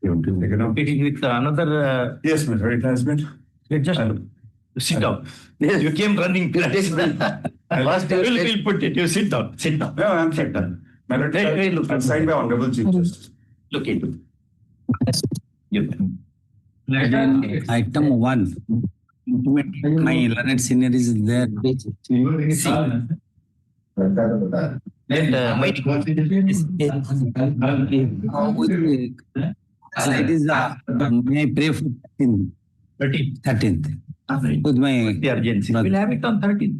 You want to take it up? It is with another. Yes, my lord, it has been. Just sit down. Yes. You came running. First, We'll put it. You sit down. Sit down. No, I'm sit down. My lord, Hey, look. I'm signed by Honorable Chief Justice. Look into it. Item 1. My learned senior is there. Let my It is may I pray for 13th. With my the urgency. brother. We'll have it on 13th.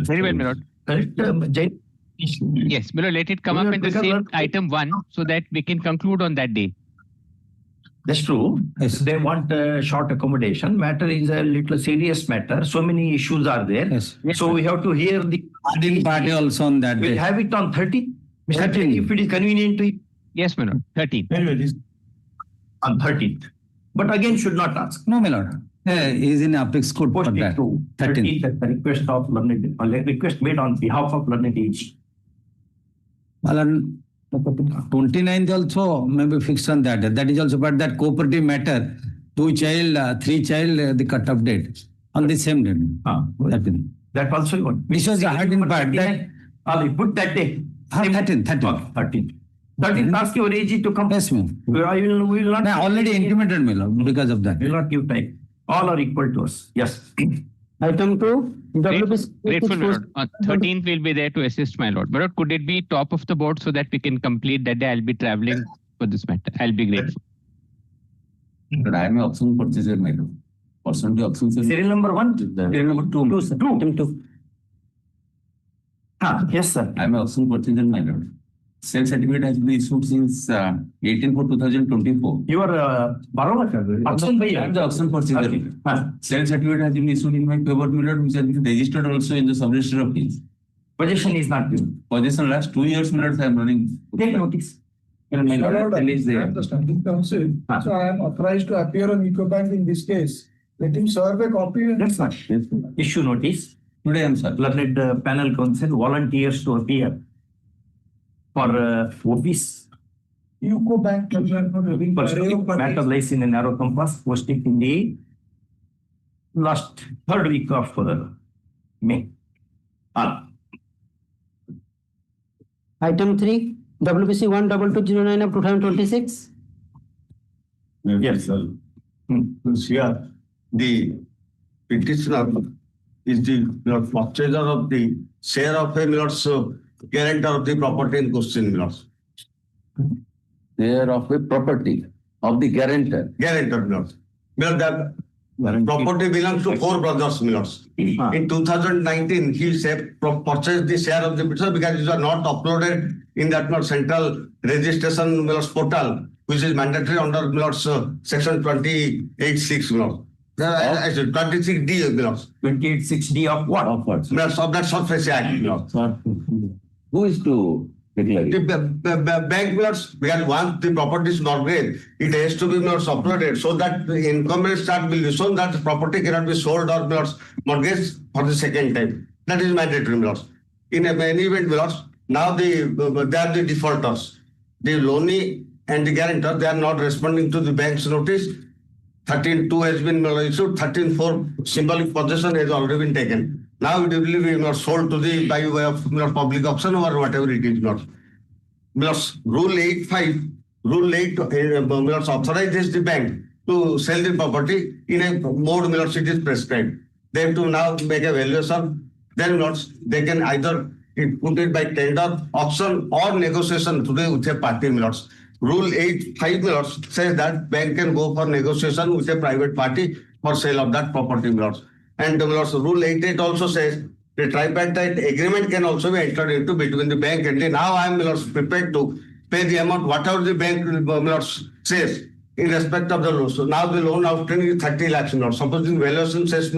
Very well, my lord. Correct, Jai? Yes, my lord, let it come up in the same item 1 so that we can conclude on that day. That's true. Yes. They want a short accommodation. Matter is a little serious matter. So many issues are there. Yes. So we have to hear the Party also on that We'll day. have it on 30th. Mr. 13th. Chair, if it is convenient to you, Yes, my lord, 13. on 13th. But again, should not ask. No, my lord. He is in apex court for Post it that. to 13th. 13th at the request of learned, request made on behalf of learned age. Well, and 29th also maybe fixed on that. That is also, but that cooperative matter, 2 child, 3 child, the cut-off date on the same day. That is. That also you want. This was the hard part. That, You put that day. 13th. 13th. 13th, ask your AG to come. Yes, ma'am. We will not. I already intimated me, lord, because of that. We will not give time. All are equal to us. Yes. Item 2. Grateful, my lord. 13th will be there to assist, my lord. My lord, could it be top of the board so that we can complete that day? I'll be traveling for this matter. I'll be grateful. But I am an option purchaser, my lord. Personally, option Serial number 1? Serial number 2. Sir. 2. Item 2. Yes, sir. I am an option purchaser, my lord. Sale certificate has been issued since 18/4/2024. You are borrower. Option by I am the option purchaser. Okay. Sale certificate has been issued in my favor, my lord, which has been registered also in the sub-register of deeds. Possession is not given. Possession last 2 years, my lord, I am running. Take notice. And my lord, I is there. am the standing counsel, so I am authorized to appear on EcoBank in this case. Let him serve a copy. That's not. Issue notice. Today I am, sir. Learned panel counsel volunteers to appear for office. EcoBank. Matter lies in a narrow compass posted in the last 3rd week of May. Item 3. WBC 12209 of 2026. Yes, sir. Here, the petitioner is the purchaser of the share of a lord's guarantor of the property in question, lords. Share of a property of the guarantor. Guarantor, lords. That property belongs to 4 brothers, lords. In 2019, he purchased the share of the petitioner because it was not uploaded in that central registration portal, which is mandatory under section 28(6). 26D belongs. 28(6)D of what? Of that Surface Act. Who is to declare it? The bank loans, because once the property is mortgaged, it has to be uploaded so that the incumbent start will be shown that the property cannot be sold or mortgaged for the second time. That is mandatory loans. In any event, now they are the defaulters. The loanee and the guarantor, they are not responding to the bank's notice. 13(2) has been issued, 13(4) symbolic possession has already been taken. Now it will be sold to the by way of public option or whatever it is. Rule 8(5), Rule 8 authorizes the bank to sell the property in a mode it is prescribed. They have to now make a valuation. Then they can either put it by tender, auction or negotiation today with a party. Rule 8(5) says that bank can go for negotiation with a private party for sale of that property. And Rule 8(8) also says the tripartite agreement can also be entered into between the bank and the. Now I am prepared to pay the amount whatever the bank says in respect of the loan. So now the loan outstanding is 30 lakhs. Suppose the valuation says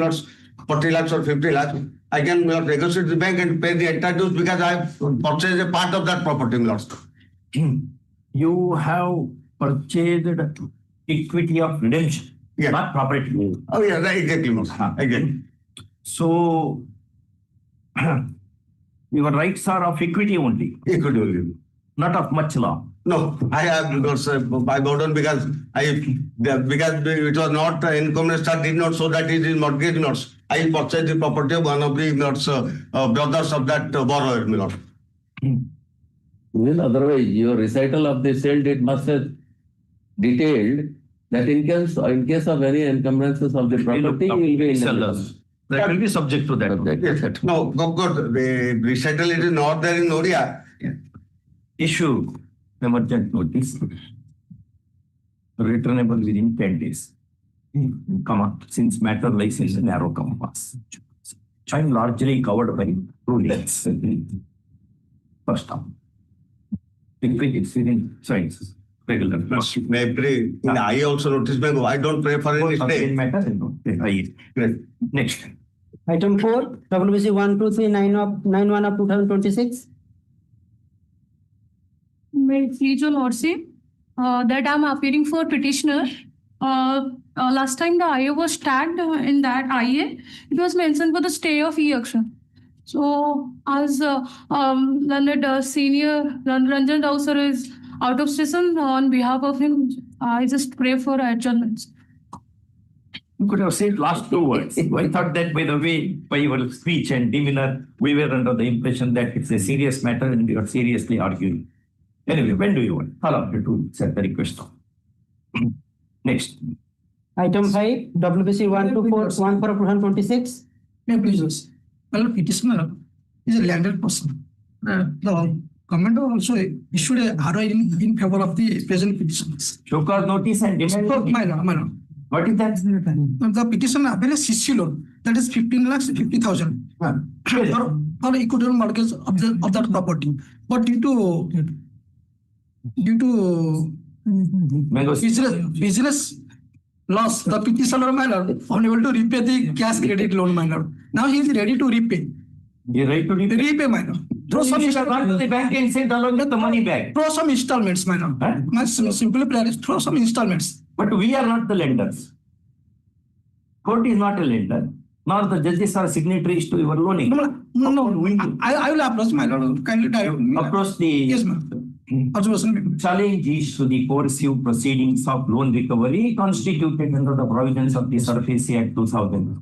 40 lakhs or 50 lakhs. I can negotiate the bank and pay the entire dues because I have purchased a part of that property. You have purchased equity of redemption, not property. Oh, yeah, right, exactly. Exactly. So, your rights are of equity only. Equity only. Not of much law. No, I have because I bowed down because it was not income start did not show that it is mortgage notes. I purchased the property of one of the notes, brothers of that borrower. Well, otherwise, your recital of the sale deed must have detailed that in case of any encumbrances of the property, you will be in sellers. That will be subject to that. Yes, no, of course, the recital it is not there in Oria. Issue emergent notice returnable within 10 days. Comma, since matter lies in a narrow compass. I'm largely covered by rulings. First term. It's within sciences. Regular. May pray. I also notice, I don't pray for any stay. Next. Item 4, WBC 12391 of 2026. May it please your lordship, that I'm appearing for petitioner. Last time the IA was tagged in that IA, it was mentioned for the stay of e-auction. So as learned senior Ranjan Rao sir is out of session, on behalf of him, I just pray for adjournment. You could have said last 2 words. I thought that by the way, by your speech and demeanor, we were under the impression that it's a serious matter and you are seriously arguing. Anyway, when do you want? Allow me to set the request. Next. Item 5, WBC 1241 for 2026. May I please, well, petitioner is a landed person. The government also issued a ROI in favor of the present petitioners. Show cause notice and demand. Minor. What is that? The petitioner availed a CC loan, that is 15,50,000 for equitable mortgage of that property. But due to business loss, the petitioner minor unable to repay the cash credit loan minor. Now he is ready to repay. You're right to repay. Repay minor. Throw some gone to the bank and said along with the money back. Throw some installments minor. Huh? My simple plan is throw some installments. But we are not the lenders. Court is not a lender, nor the judges are signatories to your loaning. No. I will approach minor. Kindly direct me. Approach the Yes, ma'am. Observation. challenge is to the coercive proceedings of loan recovery constituted under the provisions of the Surface Act 2000.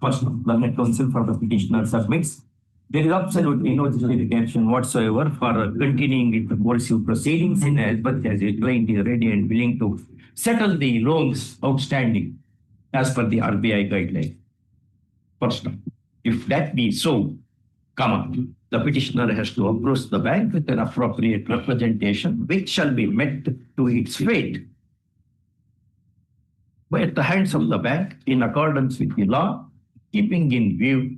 First, the Net Counsel for the petitioner submits. There is absolutely no justification whatsoever for continuing with the coercive proceedings in as much as the client is ready and willing to settle the loans outstanding as per the RBI guideline. First, if that be so, the petitioner has to approach the bank with an appropriate representation which shall be met to its fate by the hands of the bank in accordance with the law, keeping in view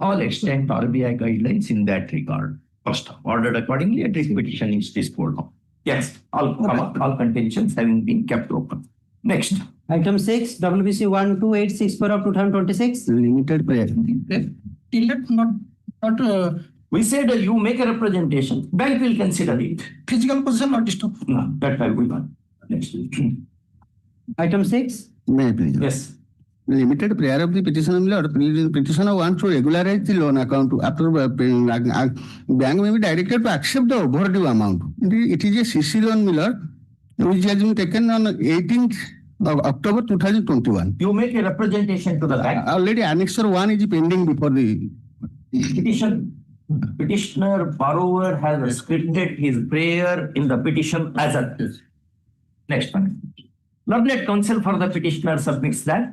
all extant RBI guidelines in that regard. First, ordered accordingly, a writ petition is disposed of. Yes, all contentions having been kept open. Next. Item 6, WBC 12864 of 2026. Limited prayer. Not We said you make a representation, bank will consider it. physical possession not disturb. No, that I will not. Next. Item 6, May I please? Yes. Limited prayer of the petitioner, my lord. Petitioner wants to regularize the loan account after bank may be directed to accept the overdue amount. It is a CC loan, my lord, which has been taken on 18th of October 2021. You make a representation to the bank. Already Annexure 1 is pending before the Petitioner borrower has scripted his prayer in the petition as a next one. Learned counsel for the petitioner submits that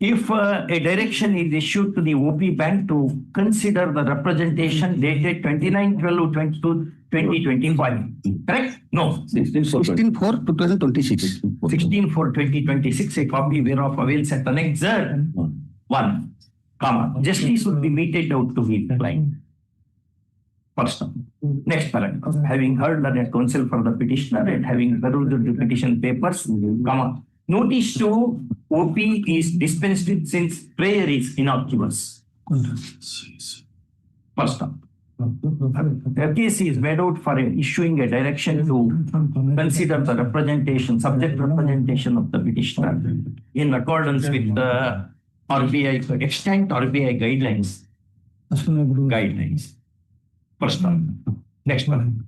if a direction is issued to the OP bank to consider the representation dated 29/12/2025, correct? No. 16/4/2026. 16/4/2026, a copy whereof avails at the next 1, justice would be meted out to the client. First, next paragraph. Having heard the counsel for the petitioner and having perused the petition papers, notice to OP is dispensed with since prayer is innocuous. First, the case is made out for issuing a direction to consider the representation, subject representation of the petitioner in accordance with the RBI, extant RBI guidelines. First one. Next one.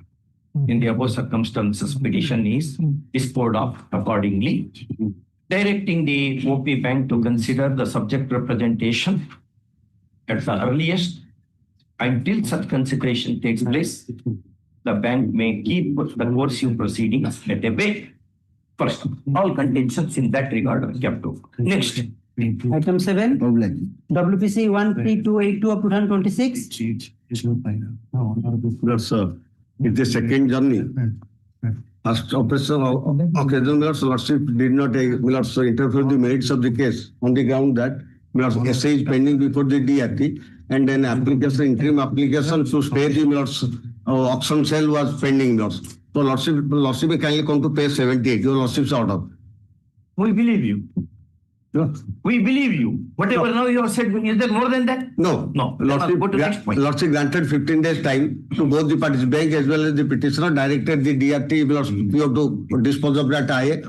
in the above circumstances, petition is disposed of accordingly, directing the OP bank to consider the subject representation at the earliest. Until such consideration takes place, the bank may keep the coercive proceedings at a bay. First, all contentions in that regard are kept over. Next. Item 7, WPC 13282 of 2026. That's it's the second journey. First operation occasion lordship did not interfere the merits of the case on the ground that essay is pending before the DRT, and then application, interim application to stay the auction sale was pending. So lordship kindly come to page 78. Your lordship's order. We believe you. We believe you. Whatever now you have said, is there more than that? No. No. Lordship, Go to the next point. Lordship granted 15 days time to both the parties, bank as well as the petitioner, directed the DRT you have to dispose of that IA.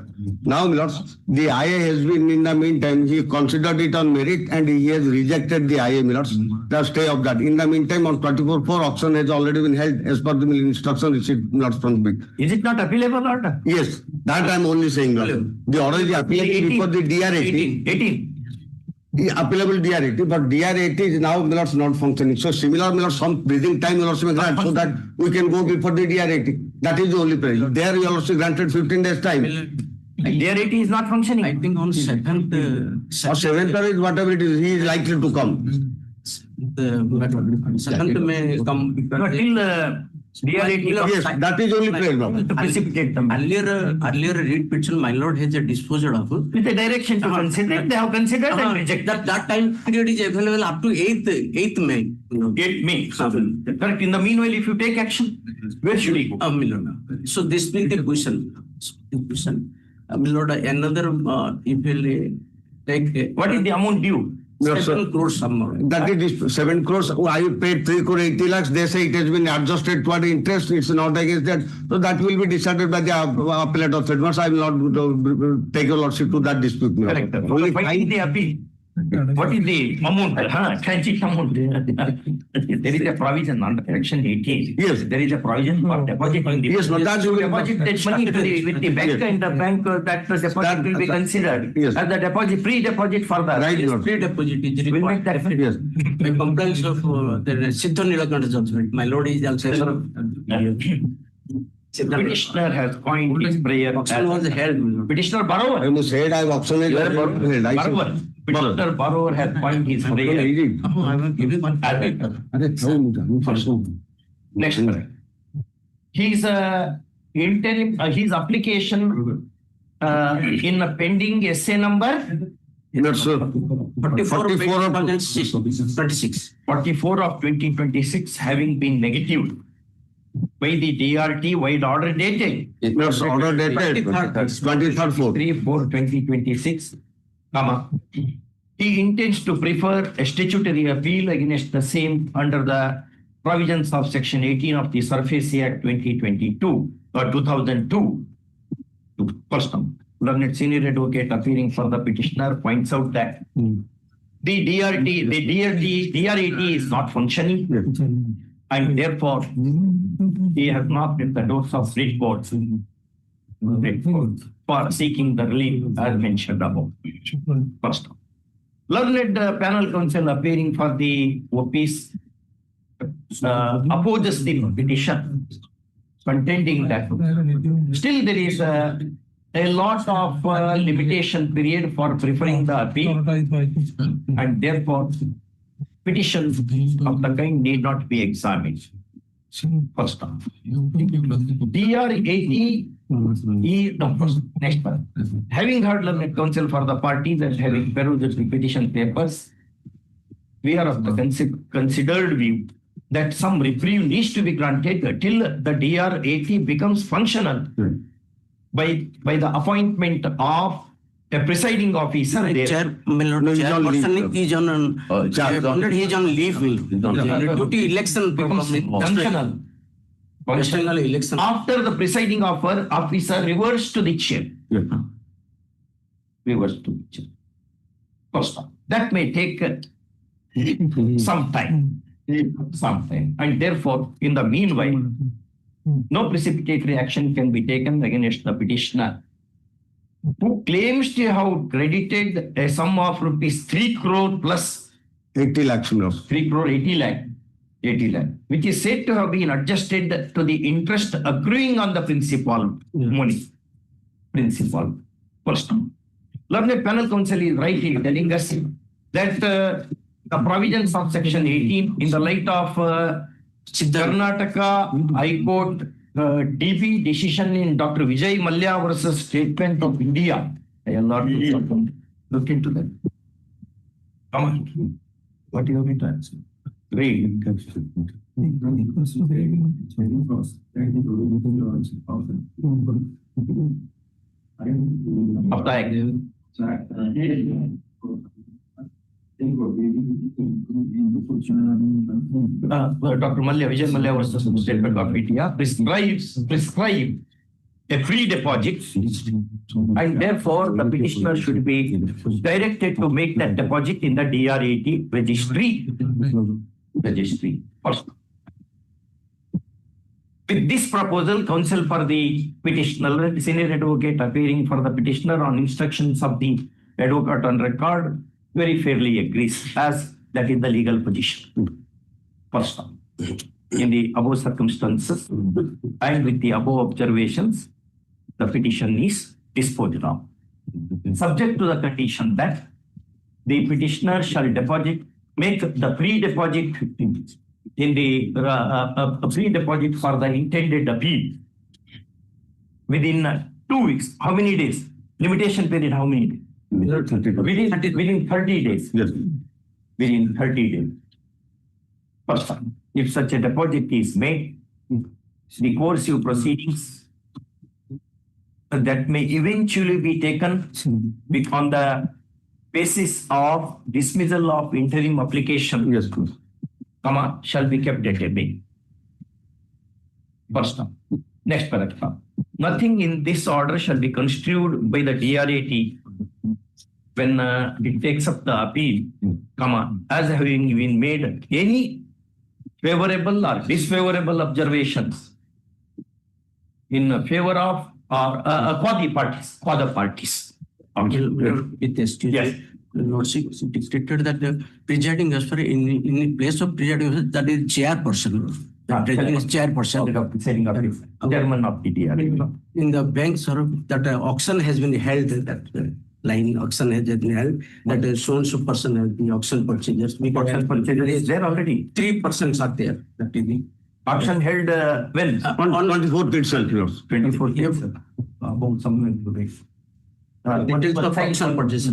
Now, Lords, the IA has been in the meantime, he considered it on merit and he has rejected the IA, Lords, the stay of that. In the meantime, on 24/4, auction has already been held as per the instruction received, Lords, from the bank. Is it not appealable order? Yes, that I am only saying, Lords. The order is appealable before the DR80. 18. Appealable DR80, but DR80 is now not functioning. So similar some breathing time grant so that we can go before the DR80. That is the only place. There you also granted 15 days time. DR80 is not functioning. I think on 7th. Or 7th or is whatever it is, he is likely to come. The 7th may come. No, till DR80. Yes, that is only place. To precipitate them. Earlier read petition, my lord has disposed of. With the direction to consider, they have considered and rejected. That time period is available up to 8th May. 8 May. Correct. In the meanwhile, if you take action, where should he go? My lord. So this will the question. My lord, another, if you take. What is the amount due? 7 crores some. That is 7 crores. I paid 3 crore 80 lakhs. They say it has been adjusted toward interest. It's not against that. So that will be decided by the appellate authority. I will not take your lordship to that dispute. Correct. Only Why is the appeal? What is the amount? Transit amount. There is a provision under section 18. Yes. There is a provision for depositing the Yes, but that will deposit that money to the, with the bank, and the bank that the deposit will be considered Yes. as the deposit, pre-deposit for the Right, Lord. Pre-deposit is We'll make required. that. Yes. By compliance of the Chittararanjan judgment, my lord is also. Petitioner has coined his prayer. Auction was held. Petitioner I borrower. must say, I have auction is Borrower. Petitioner borrower has coined his prayer. I will give you one. Next. His interim, his application in a pending essay number Yes, sir. 44 of 44 of 2026. 44 of 2026 having been negative by the DRT wide order dated Yes, order dated 23rd 4. 3/4/2026, comma. He intends to prefer a statutory appeal against the same under the provisions of section 18 of the Surface Act 2022 or 2002. First, learned senior advocate appearing for the petitioner points out that the DRT is not functioning, and therefore he has knocked at the doors of state courts for seeking the relief as mentioned above. First, learned panel counsel appearing for the OPs opposes the petition, contending that still there is a lot of limitation period for preferring the appeal, and therefore petitions of the kind need not be examined. First off, DR80 next one. Having heard learned counsel for the parties and having perused the petition papers, we are of the considered view that some reprieve needs to be granted till the DR80 becomes functional by the appointment of a presiding officer there. Chair, my lord, No, he's on leave, chairperson is on, he is on leave. Duty election. Functional. National election. After the presiding officer reverts to the chair. Reverts to the chair. First off, that may take some time. And therefore, in the meanwhile, no precipitatory action can be taken against the petitioner who claims to have credited a sum of rupees 3 crore plus 80 lakhs, my lord. 3 crore 80 lakh, which is said to have been adjusted to the interest accruing on the principal money. Principal. First, learned panel counsel is right in telling us that the provisions of section 18 in the light of Karnataka High Court DB decision in Dr. Vijay Mallya versus State Bank of India. I am not look into that. Come on. What do you want me to answer? Read. Of the act. Dr. Mallya, Vijay Mallya versus State Bank of India prescribe a free deposit, and therefore the petitioner should be directed to make that deposit in the DR80 registry. First. With this proposal, counsel for the petitioner, senior advocate appearing for the petitioner on instructions of the advocate on record, very fairly agrees as that is the legal position. First, in the above circumstances and with the above observations, the petition is disposed of, subject to the condition that the petitioner shall make the free deposit in the free deposit for the intended appeal within 2 weeks. How many days? Limitation period, how many days? Within 30 days. Yes. Within 30 days. First, if such a deposit is made, the coercive proceedings that may eventually be taken on the basis of dismissal of interim application, Yes, please. shall be kept at bay. First, next paragraph. Nothing in this order shall be construed by the DRAT when it takes up the appeal, as having been made any favorable or disfavorable observations in favor of or for the parties. With excuse, Yes. Lordship dictated that the presiding officer in place of presiding officer, that is chairperson. The president is chairperson. Chairman of the DRAT. In the bank, sir, that auction has been held, that line auction has been held, that so and so person has been auction purchasers. Auction purchaser is there already. 3 persons are there. That is the Auction held when? On 24th itself, your lord. 24th. About somewhere in the way. What is the auction purchaser?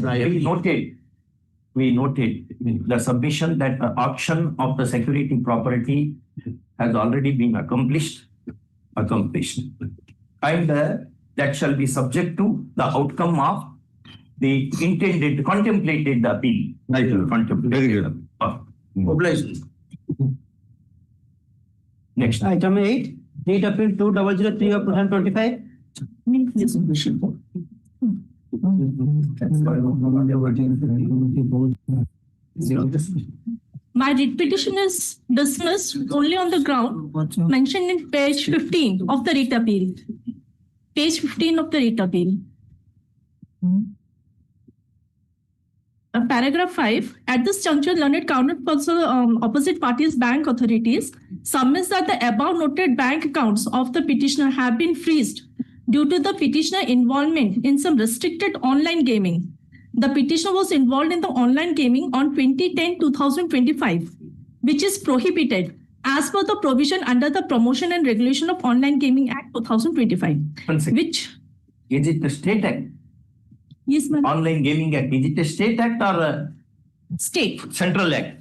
We noted the submission that the auction of the security property has already been accomplished, and that shall be subject to the outcome of the contemplated appeal. Right, your lord. Very good. Obliged. Next. Item 8, Date Appeal 2003 of 2025. My writ petition is dismissed only on the ground mentioned in page 15 of the writ appeal. Page 15 of the writ appeal. Paragraph 5. At this juncture, learned counsel opposite parties' bank authorities submits that the above noted bank accounts of the petitioner have been freezed due to the petitioner involvement in some restricted online gaming. The petitioner was involved in the online gaming on 2010-2025, which is prohibited as per the provision under the Promotion and Regulation of Online Gaming Act 2025. One second. Which? Is it the state act? Yes, ma'am. Online gaming act. Is it a state act or a State. central act?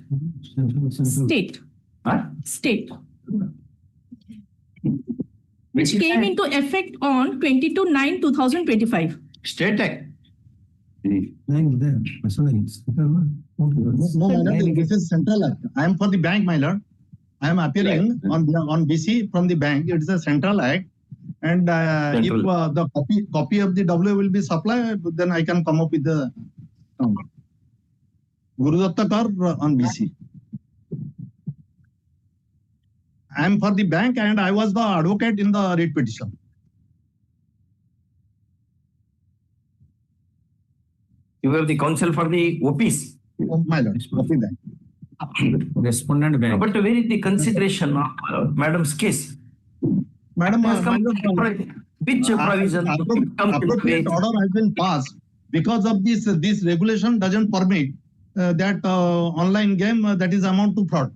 State. Huh? State. Which came into effect on 22/9/2025. State act. No, madam, this is central act. I am for the bank, my lord. I am appearing on BC from the bank. It is a central act. And if the copy of the W will be supplied, then I can come up with the Gurudatta Kar on BC. I am for the bank and I was the advocate in the writ petition. You have the counsel for the OPs. My lord, of the bank. Respondent bank. But where is the consideration of madam's case? Madam, Has come which provision comes into appropriate place? order has been passed because of this regulation doesn't permit that online game that is amount to fraud.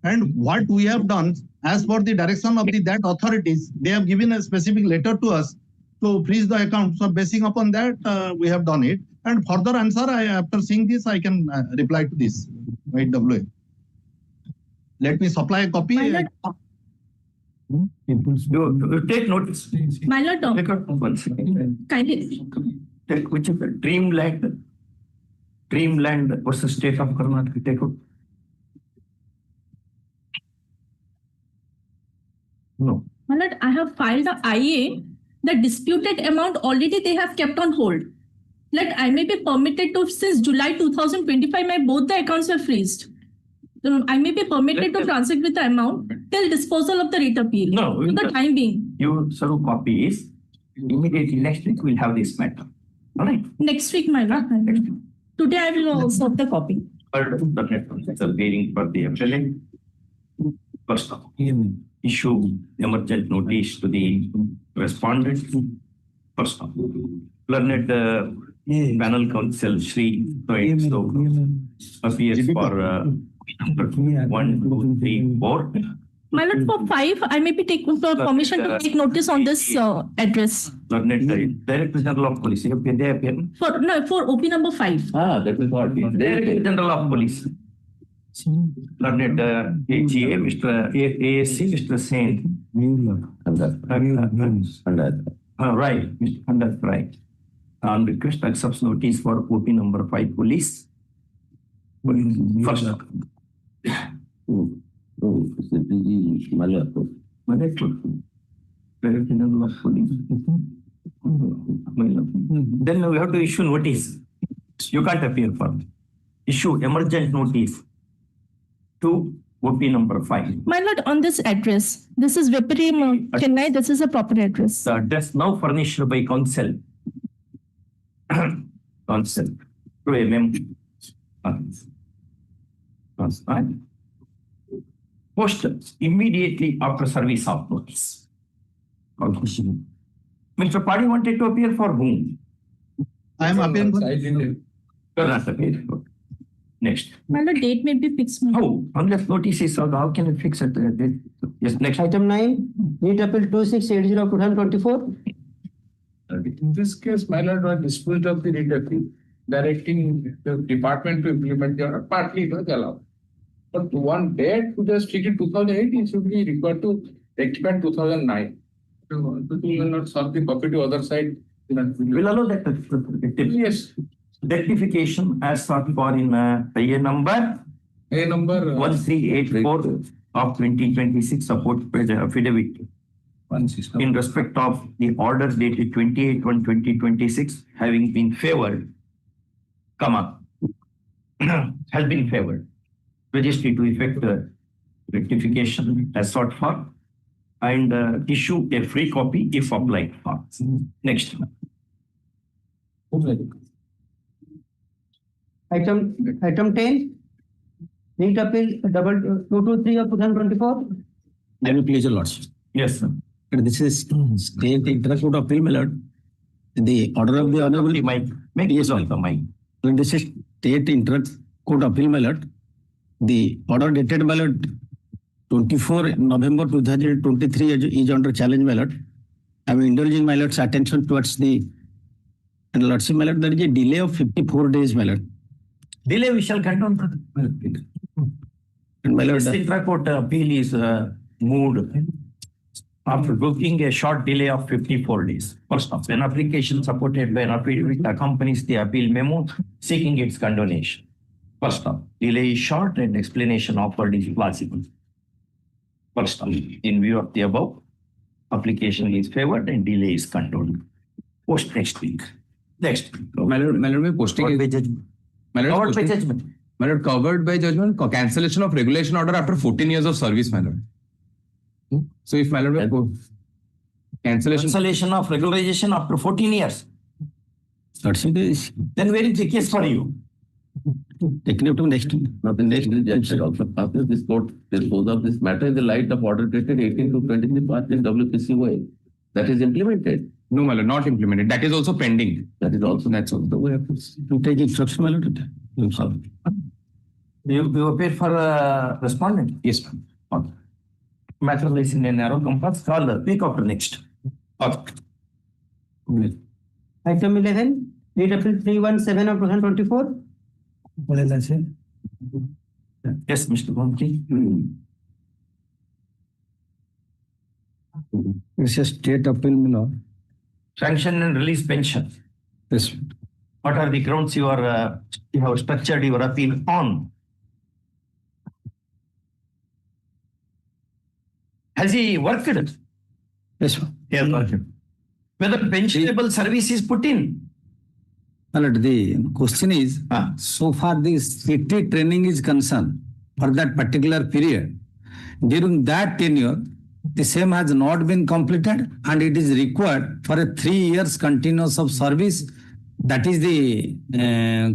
And what we have done, as per the direction of that authorities, they have given a specific letter to us to freeze the account. So basing upon that, we have done it. And further answer, after seeing this, I can reply to this. Right, WA. Let me supply a copy. My lord, You take notice. my lord, Take out one second. kindly. Take which is the Dreamland versus State of Karnataka. Take out. No. My lord, I have filed a IA. The disputed amount already they have kept on hold. Like I may be permitted to, since July 2025, my both the accounts were freezed. I may be permitted to transact with the amount till disposal of the rate appeal. No, For the time being. You serve copies. Immediately next week we'll have this matter. All right. Next week, my lord. Today I will serve the copy. The network is appearing for the appellant. First of all, issue emergent notice to the respondent. First of all, learned panel counsel Shri so appears for 1, 2, 3, 4. My lord, for 5, I may be taking for permission to take notice on this address. Learned Director General of Police. They appear. For OP number 5. That is what. Director General of Police. Learned AGA, Mr. ASC, Mr. Saint. Right, Mr. Conduct, right. On request accepts notice for OP number 5 police. First up. Then we have to issue notice. You can't appear for issue emergent notice to OP number 5. My lord, on this address, this is Vipari Chennai, this is a proper address. The address now furnished by counsel. Counsel to a member. Post immediately after service of notice. Mr. Party wanted to appear for whom? I am appearing for Karnataka. Next. My lord, date may be fixed. my lord. How? Unless notice is served, how can it fix it? Yes, next. Item 9, Writ Appeal 2680 of 2024. In this case, my lord, was disposed of the writ appeal, directing the department to implement the order, partly it was allowed. But one date to just treat it 2008, it should be required to rectify 2009. So, you will not serve the copy to other side. We'll allow that. Yes, Rectification as sought for in IA number A number 1384 of 2026 support page affidavit in respect of the order dated 28/1/2026 having been favored, comma, has been favored. Registry to effect rectification as sought for and issue a free copy if applied for. Next. Item 10, Writ Appeal 223 of 2024. I will please your lordship. Yes, sir. This is State Intercourt Appeal, my lord. The order of the honorable. The mic. Make use of the mic. This is State Intercourt Appeal, my lord. The order dated, my lord, 24 November 2023 is under challenge, my lord. I am indulging my lord's attention towards the lordship, my lord. There is a delay of 54 days, my lord. Delay we shall cut on. And my lord, This intra-court appeal is moved after booking a short delay of 54 days. First off, an application supported by an affidavit accompanies the appeal memo seeking its condonation. First off, delay is short and explanation offered is plausible. First off, in view of the above, application is favored and delay is condoned. Post next week. Next. My lord, my posting Covered by is, judgment. my lord, Covered by posting- judgment. my lord, covered by judgment, cancellation of regulation order after 14 years of service, my lord. So if my lord, cancellation. Cancellation of regularization after 14 years. That's it. Then where is the case for you? Taking it to next. Now the next rejection also after this court dispose of this matter in the light of order dated 18 to 23 part in WPCY. That is implemented. No, my lord, not implemented. That is also pending. That is also That's also the way. To take instruction, my lord. You appear for a respondent. Yes, ma'am. Okay. Matter lies in a narrow compass. Call the week after next. Okay. Item 11, date April 317 of 2024. Yes, Mr. Voluntary. It's a state appeal, my lord. Sanction and release pension. Yes. What are the grounds you have structured your appeal on? Has he worked? Yes, ma'am. He has worked. Whether pensionable service is put in? My lord, the question is, Ah. so far the city training is concerned for that particular period. During that tenure, the same has not been completed and it is required for a 3 years continuous of service. That is the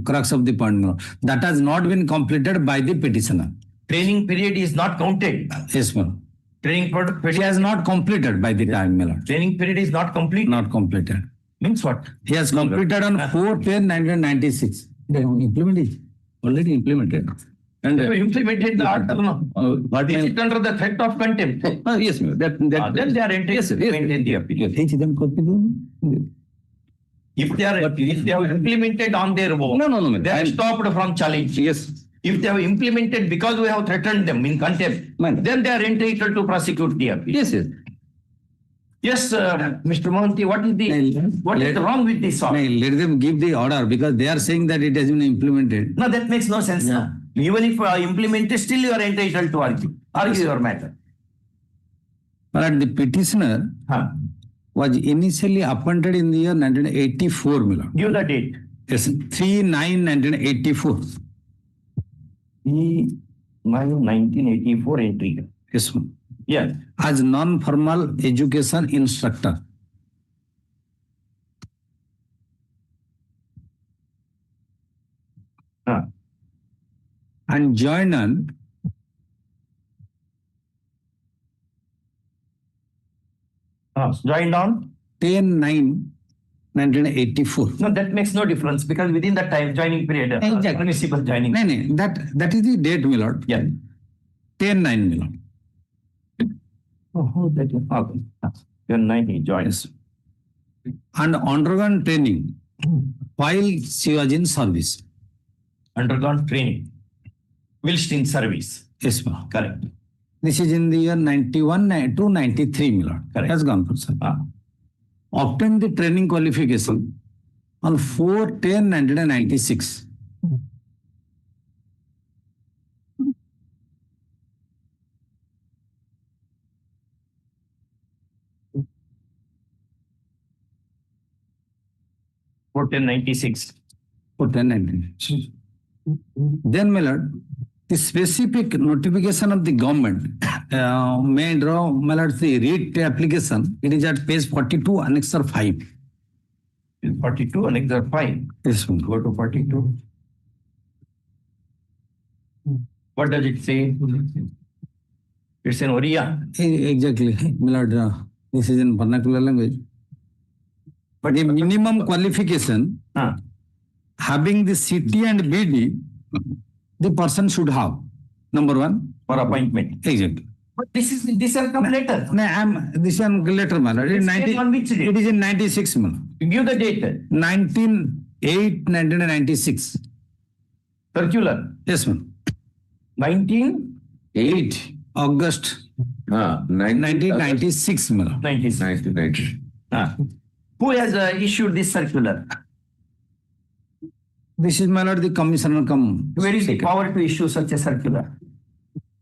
crux of the point. No. That has not been completed by the petitioner. Training period is not counted. Yes, ma'am. Training It period, has not completed by the time, my lord. training period is not complete. Not completed. Means what? He has completed on 4/10/1996. The implement is already implemented. And You implemented the order, no? what Is it under the threat of contempt? yes, ma'am. Then they are entitled Yes, to yes. maintain the appeal. Teach them copy. If they have implemented on their own, No, they are stopped from challenge. Yes. If they have implemented because we have threatened them in contempt, Man. then they are entitled to prosecute the appeal. Yes, yes. Yes, Mr. Mohanty, what is wrong with this order? No, let them give the order because they are saying that it has been implemented. No, that makes no sense. Yeah. Now. Even if implemented, still you are entitled to argue your matter. But the petitioner Huh. was initially appointed in the year 1984, my lord. Give the date. Yes, 3/9/1984. 1984 entry. Yes, ma'am. Yes. As non-formal education instructor. Huh. And joined on Joined on? 10/9/1984. No, that makes no difference because within that time joining period, Exactly. permissible joining. No, that is the date, my lord. Yeah. 10/9, my lord. Oh, that is okay. Then 9 he joins. And undergone training while she was in service. Undergone training. Whilst in service. Yes, ma'am. Correct. This is in the year 91 to 93, my lord. Correct. Has gone through, sir. Obtained the training qualification on 4/10/1996. For 1096. 4/10/1996. Then, my lord, the specific notification of the government may draw, my lord, the writ application. It is at page 42, annexure 5. 42 and extra 5. Yes, ma'am. Go to 42. What does it say? It's in Oriya. Exactly, my lord. This is in vernacular language. But a minimum qualification having the CT and BD, the person should have. Number one. For appointment. Exactly. But this is come later. No, this one later, man. It is It's on which date? 96, man. Give the date. 19/8/1996. Circular. Yes, man. 1996. August 1996, man. 1990. Who has issued this circular? This is, my lord, the commissioner come. Where is the power to issue such a circular?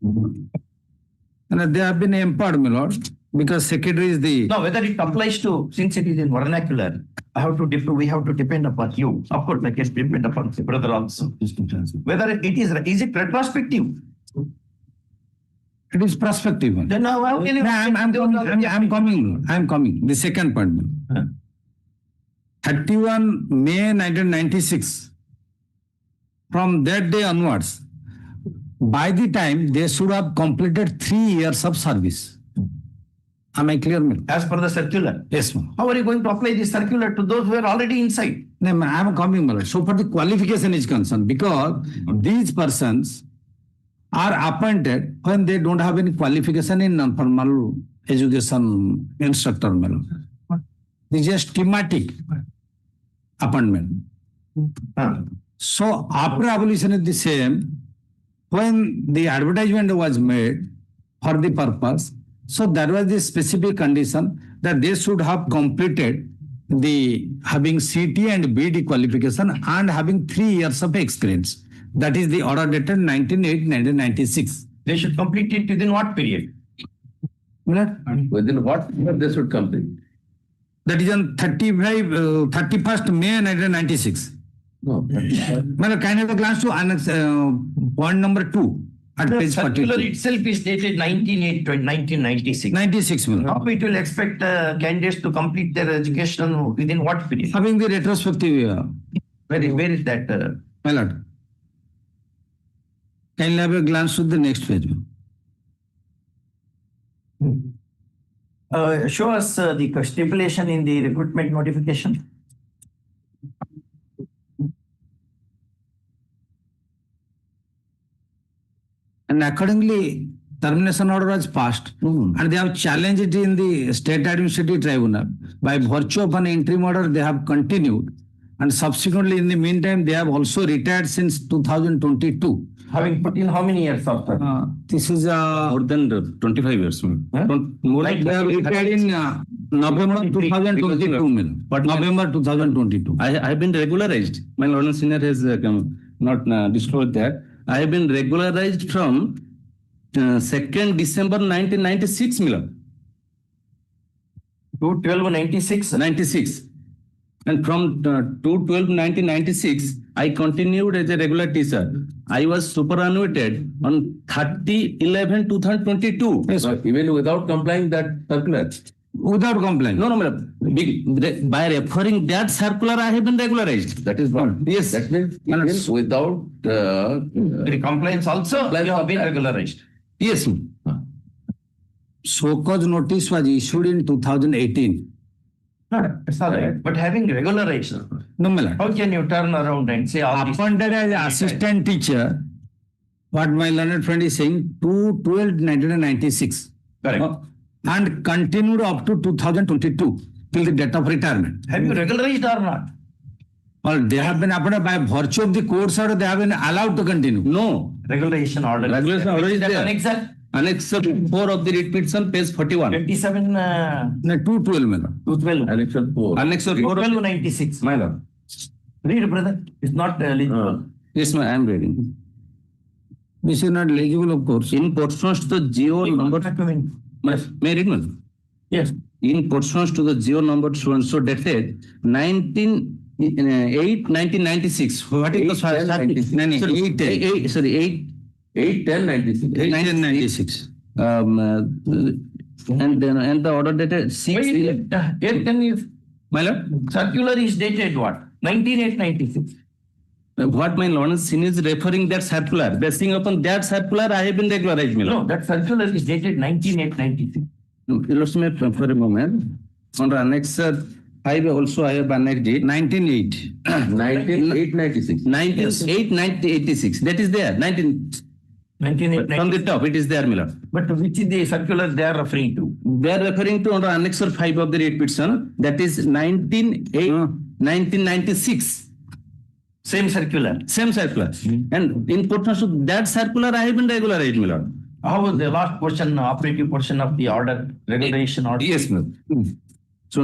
And they have been empowered, my lord, because secretary is the. No, whether it applies to, since it is in vernacular, we have to depend upon you. Of course, I can depend upon the brother also. Whether it is it retrospective? It is prospective one. Then how can you? No, I'm coming. The second point. 31 May 1996. From that day onwards, by the time they should have completed 3 years of service. Am I clear, ma'am? As per the circular. Yes, ma'am. How are you going to apply the circular to those who are already inside? No, ma'am, I am coming, ma'am. So for the qualification is concerned, because these persons are appointed when they don't have any qualification in non-formal education instructor, ma'am. This is a schematic appointment. So after abolition is the same, when the advertisement was made for the purpose, so there was this specific condition that they should have completed the having CT and BD qualification and having 3 years of experience. That is the order dated 19/8/1996. They should complete it within what period? Within what year they should complete? That is on 31st May 1996. No. Madam, can you have a glance to annex, point number 2 at The page circular 42? itself is dated 1996. 96, madam. How it will expect candidates to complete their education within what period? Having the retrospective, Where is that? my lord. Can you have a glance to the next page? Show us the stipulation in the recruitment notification. And accordingly, termination order was passed, and they have challenged it in the State Administrative Tribunal. By virtue of an interim order, they have continued, and subsequently, in the meantime, they have also retired since 2022. Having put in how many years of service? This is More than 25 years. More Like they have retired in November 2022. But November 2022. I have been regularized. My learned senior has not disclosed that. I have been regularized from 2nd December 1996, Miller. 2/12/96. 96. And from 2/12/1996, I continued as a regular teacher. I was superannuated on 30/11/2022. Yes, sir. Even without complying that circular. Without complaint. No, by referring that circular, I have been regularized. That is what. Yes. That means even without The compliance also you have been regularized. Yes. So cause notice was issued in 2018. It's all right. But having regularized, No, my lord. how can you turn around and say all these? Appointed as assistant teacher, what my learned friend is saying, 2/12/1996. Correct. And continued up to 2022 till the date of retirement. Have you regularized or not? Well, they have been appointed by virtue of the court order, they have been allowed to continue. No. Regulation order. Regulation order is That there. Annex Annex 4 of the writ petition, page 41. 27 No, 212, my lord. 212. Annex 4. Annex 4 of 12/96. my lord. Read, brother. It's not legible. Yes, ma'am, I am reading. This is not legible, of course. In pursuance to the GO number, may I read, ma'am? Yes. In pursuance to the GO number so and so dated 1996. What is the 8/10/96. No, no, sorry, 8/10/96. 1996. and the order dated 6. Here can you, My lord, circular is dated what? 19/8/96. what my lord is referring that circular. Basing upon that circular, I have been regularized, my No, lord. that circular is dated 19/8/96. Let's me for a moment. On Annex 5 also I have annexed it. 1908. 19/8/96. 1986. That is there. 19 from 19/8/96. the top, it is there, my lord. But which is the circular they are referring to? They are referring to under Annex 5 of the writ petition. That is 1996. Same circular. Same circular. And in pursuance to that circular, I have been regularized, my lord. How was the last portion, operative portion of the order, regulation order? Yes, ma'am. So,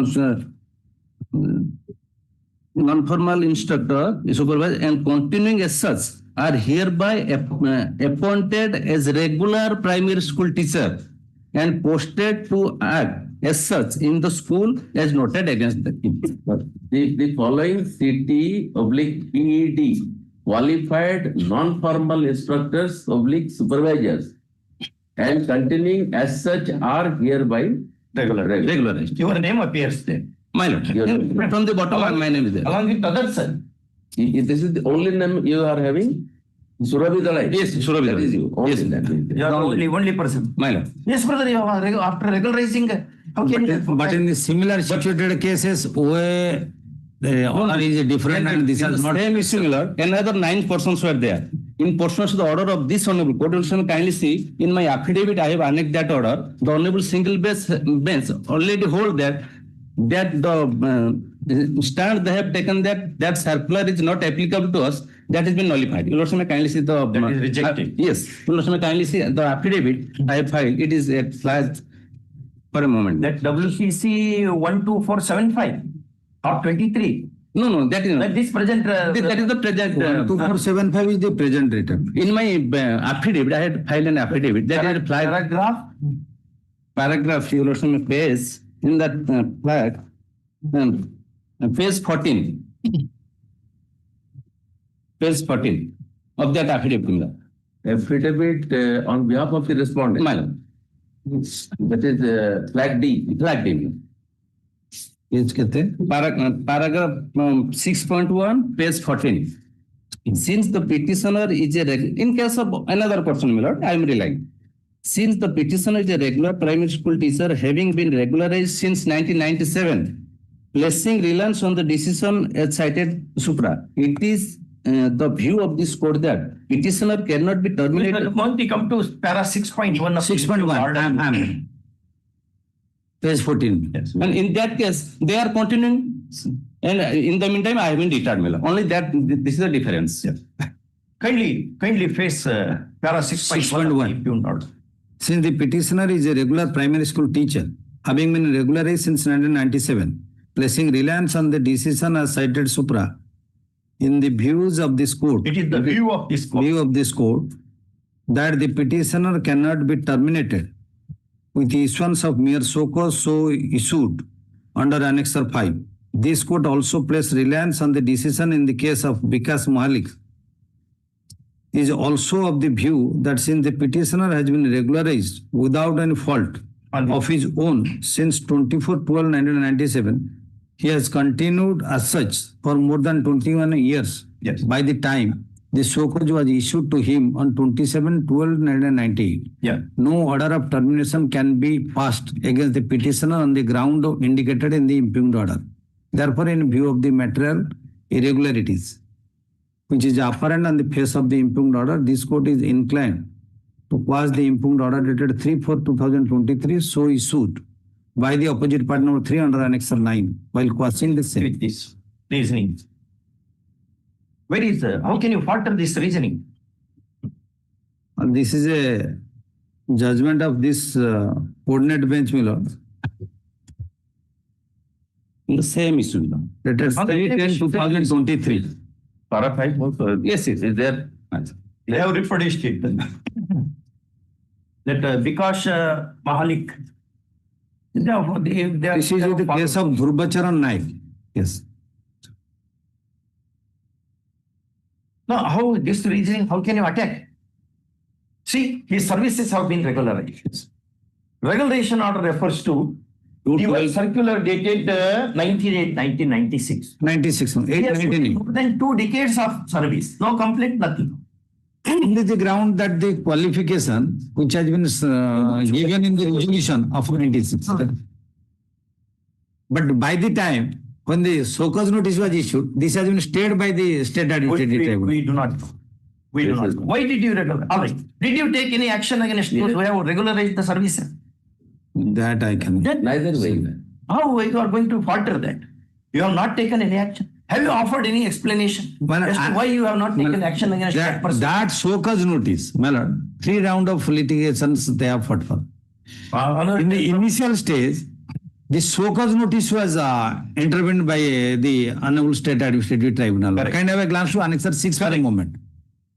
non-formal instructor, supervisor, and continuing as such are hereby appointed as regular primary school teacher and posted to act as such in the school as noted against the The following CT/PED qualified non-formal instructors/supervisors and continuing as such are hereby regularized. Regularized. Your name appears there. My lord. From the bottom, my name is there. Along with others, sir. This is the only name you are having? Surabhi Dalai? Yes, Surabhi That is Dalai. you. Only Yes. that is there. You are the only person. My lord. Yes, brother, you are after regularizing, how can you? But in the similar situated cases, where the order is different and this is not. Same issue, my lord. Another 9 persons were there. In portions of the order of this honorable court, you shall kindly see in my affidavit, I have annexed that order. The honorable single bench already hold that the stand they have taken that circular is not applicable to us. That has been nullified. You may kindly see the. That is rejected. Yes. You may kindly see the affidavit I have filed. It is flagged for a moment. That WCC 12475 or 23. No, that is not. That this present. That is the present. 2475 is the present return. In my affidavit, I had filed an affidavit. That is flagged. Paragraph, you may page in that flag, page 14. Page 14 of that affidavit. Affidavit on behalf of the respondent. My lord. That is flag D. Flag D. Page kete? Paragraph 6.1, page 14. Since the petitioner is in case of another person, my lord, I am relying. Since the petitioner is a regular primary school teacher, having been regularized since 1997, placing reliance on the decision as cited supra, it is the view of this court that petitioner cannot be terminated. Once we come to para 6.1 of 6.1. Page 14. Yes. And in that case, they are continuing. And in the meantime, I have been retired, my lord. Only that, this is the difference. Yes. Kindly face para 6.1. Since the petitioner is a regular primary school teacher, having been regularized since 1997, placing reliance on the decision as cited supra, in the views of this court, It is the view of this court. That the petitioner cannot be terminated with the issuance of mere so issued under Annexure 5. This court also placed reliance on the decision in the case of Vikas Mahalik. Is also of the view that since the petitioner has been regularized without any fault of his own since 24/12/1997, he has continued as such for more than 21 years. Yes. By the time the so-called was issued to him on 27/12/1998. Yeah. No order of termination can be passed against the petitioner on the ground indicated in the impugned order. Therefore, in view of the material irregularities, which is apparent on the face of the impugned order, this court is inclined to quash the impugned order dated 3/4/2023, so issued by the opposite party number 3 under Annexure 9, while quashing the same. With this reasoning. Where is how can you falter this reasoning? And this is a judgment of this coordinate bench, my lord. The same issue. Dated 3/10/2023. Para 5 also. Yes, Is there? They have reproduced it. That Vikas Mahalik. This is the case of Dhruvacharan Naik. Yes. No, how this reasoning, how can you attack? See, his services have been regularized. Regulation order refers to the circular dated 1996. 96. Yes, 819. more than 2 decades of service. No complaint, nothing. On the ground that the qualification which has been given in the resolution of 96. But by the time when the so-called notice was issued, this has been stayed by the state administrative tribunal. We do not know. We do not know. Why did you regularize? All right. Did you take any action against those who have regularized the service? That I can. Neither way. How you are going to falter that? You have not taken any action. Have you offered any explanation as to why you have not taken action against that person? That so-called notice, my lord, 3 rounds of litigations they have fought for. In the initial stage, the so-called notice was intervened by the Hon'Ble State Administrative Tribunal. Correct. Kind of a glance to Annexure 6 for a moment.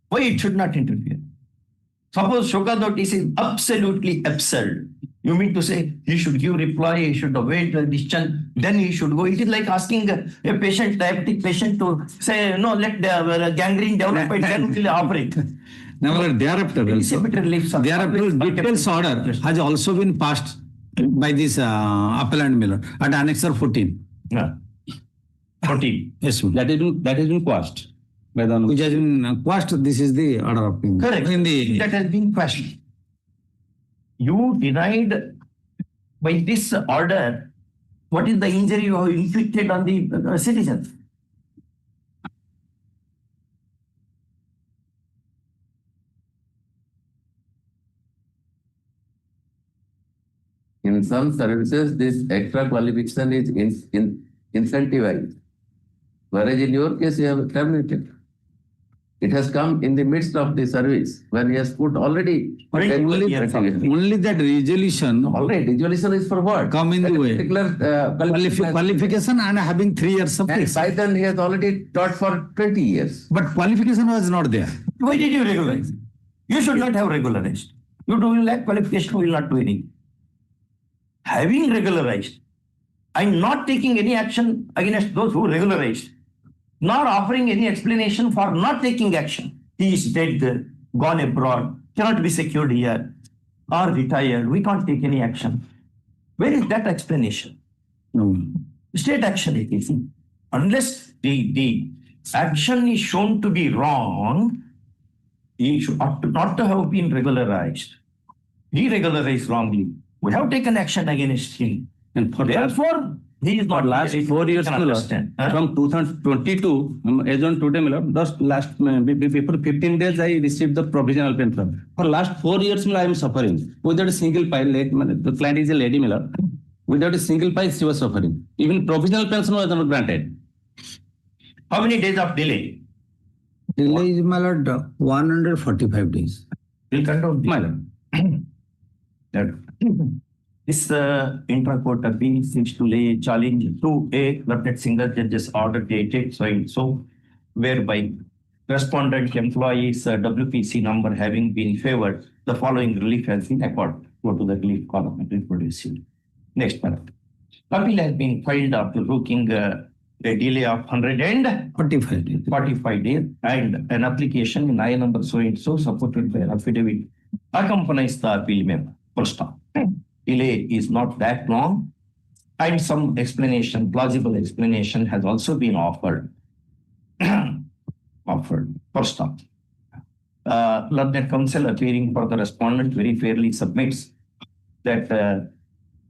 Why it should not interfere? Suppose Shoka notice is absolutely absurd. You mean to say he should give reply, he should await the decision, then he should go. It is like asking a patient, diabetic patient to say, no, let the gangrene develop and then we will operate. Nevertheless, thereafter also, Exhibit reliefs are thereafter always details order has also been passed by this appellant Miller at Annexure 14. Yeah. 14. Yes, ma'am. That has been quashed by the Which has been quashed. This is the order of Correct. in the That has been questioned. You denied by this order what is the injury you have inflicted on the citizens. In some services, this extra qualification is incentivized. Whereas in your case, you have terminated. It has come in the midst of the service when he has put already. only that resolution Already, resolution is for what? come in the way. Particular Qualification and having 3 years of And this. by then he has already taught for 20 years. But qualification was not there. Why did you regularize? You should not have regularized. You do lack qualification, will not do anything. Having regularized and not taking any action against those who regularized, nor offering any explanation for not taking action. He is dead, gone abroad, cannot be secured here, or retired. We can't take any action. Where is that explanation? No. State action it is. Unless the action is shown to be wrong, he should not to have been regularized. He regularized wrongly. We have taken action against him. And for Therefore, he is for not last 4 years, you can understand. from 2022, as on today, just last before 15 days, I received the provisional pension. For last 4 years, I am suffering without a single pay. The client is a lady, without a single pay, she was suffering. Even provisional pension was not granted. How many days of delay? Delay is, my lord, 145 days. Will condone My lord. This intra-court appeal seeks to lay a challenge to a learned single judge's order dated so and so, whereby respondent employees WPC number having been favored, the following relief has been accorded. Go to the relief column and reproduce it. Next paragraph. Appeal has been filed after looking a delay of 145 days. 45 days and an application in I number so and so supported by an affidavit accompanies the appeal member. Full stop. Delay is not that long, and some explanation, plausible explanation, has also been offered. First stop. Learned counsel appearing for the respondent very fairly submits that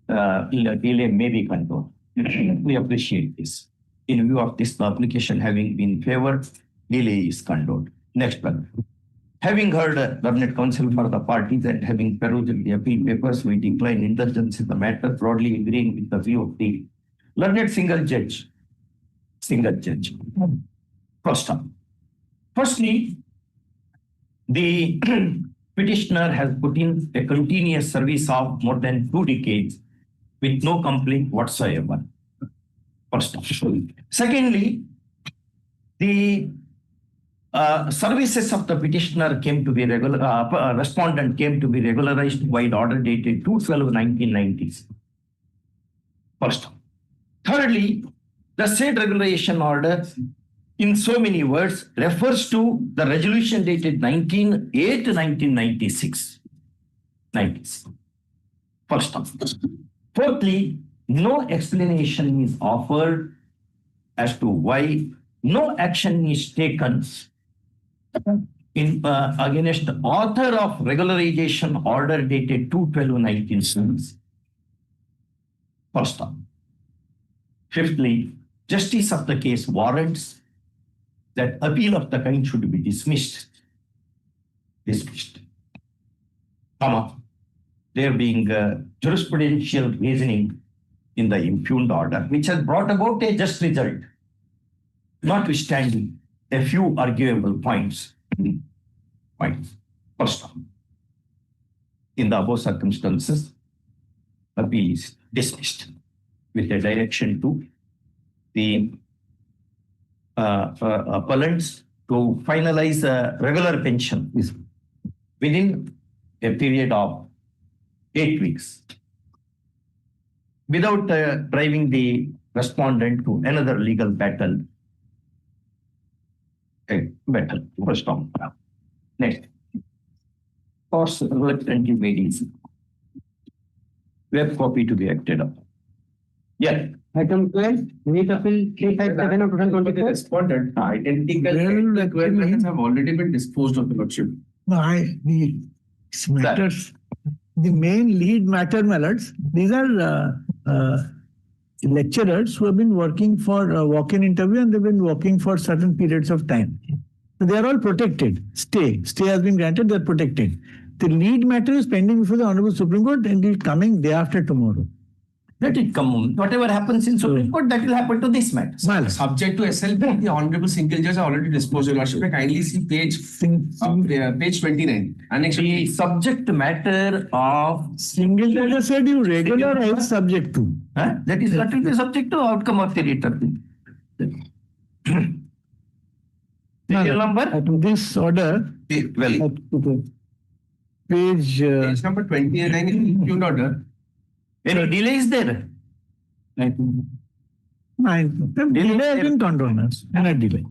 delay may be controlled. We appreciate this. In view of this, the application having been favored, delay is condoned. Next one. Having heard learned counsel for the parties and having perused the appeal papers, we decline indulgence in the matter, broadly agreeing with the view of the learned single judge. First up. Firstly, the petitioner has put in a continuous service of more than 2 decades with no complaint whatsoever. First up. Secondly, the services of the petitioner came to be respondent came to be regularized by order dated 2/12/1990s. First. Thirdly, the said regularization order, in so many words, refers to the resolution dated 19/8/1996. 90s. First. Fourthly, no explanation is offered as to why no action is taken in against the author of regularization order dated 2/12/1996. First up. Fifthly, justice of the case warrants that appeal of the kind should be dismissed. There being jurisprudential reasoning in the impugned order, which has brought about a just result, notwithstanding a few arguable points. First, in the above circumstances, appeal is dismissed with a direction to the appellants to finalize a regular pension within a period of 8 weeks without driving the respondent to another legal battle. First on. Next. or reluctantly made easy. Web copy to be acted upon. Yeah. Item 12, writ appeal 357 of 2024. Responded, identical matters have already been disposed of, Your Lordship. No, these matters, the main lead matter, my lords, these are lecturers who have been working for a walk-in interview and they've been working for certain periods of time. So they are all protected. Stay has been granted, they're protected. The lead matter is pending before the Honorable Supreme Court and it is coming day after tomorrow. Let it come. Whatever happens in Supreme Court, that will happen to this matter. Subject to SLB, the Honorable Single Judge already disposed, Your Lordship. Kindly see page 29. The subject matter of Single judge has said you regularize subject to. that will be subject to outcome of the writ appeal. Serial number? This order, Well, page Page number 29 is impugned order. any delay is there? 9. The delay has been condoned and a delay.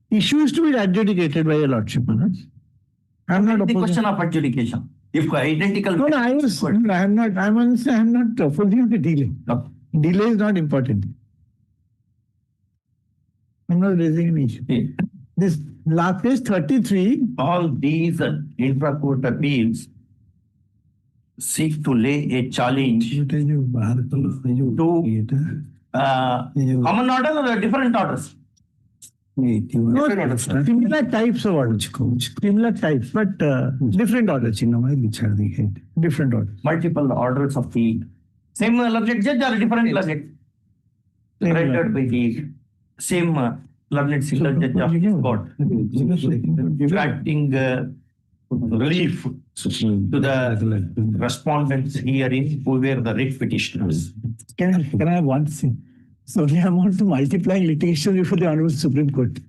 Issue is to be adjudicated by your lordship. I'm not The opposing. question of adjudication. If identical. No, I'm not opposing the delay. No. Delay is not important. I'm not raising an issue. Yeah. This last page 33. All these intra-court appeals seek to lay a challenge to common order or different orders. No, similar types of orders. Similar types, but different orders. Different orders. Multiple orders of the same learned judge or different learned rendered by the same learned single judge of this court, granting relief to the respondents herein who were the writ petitioners. Can I have one thing? So the amount to multiplying litigation before the Honorable Supreme Court.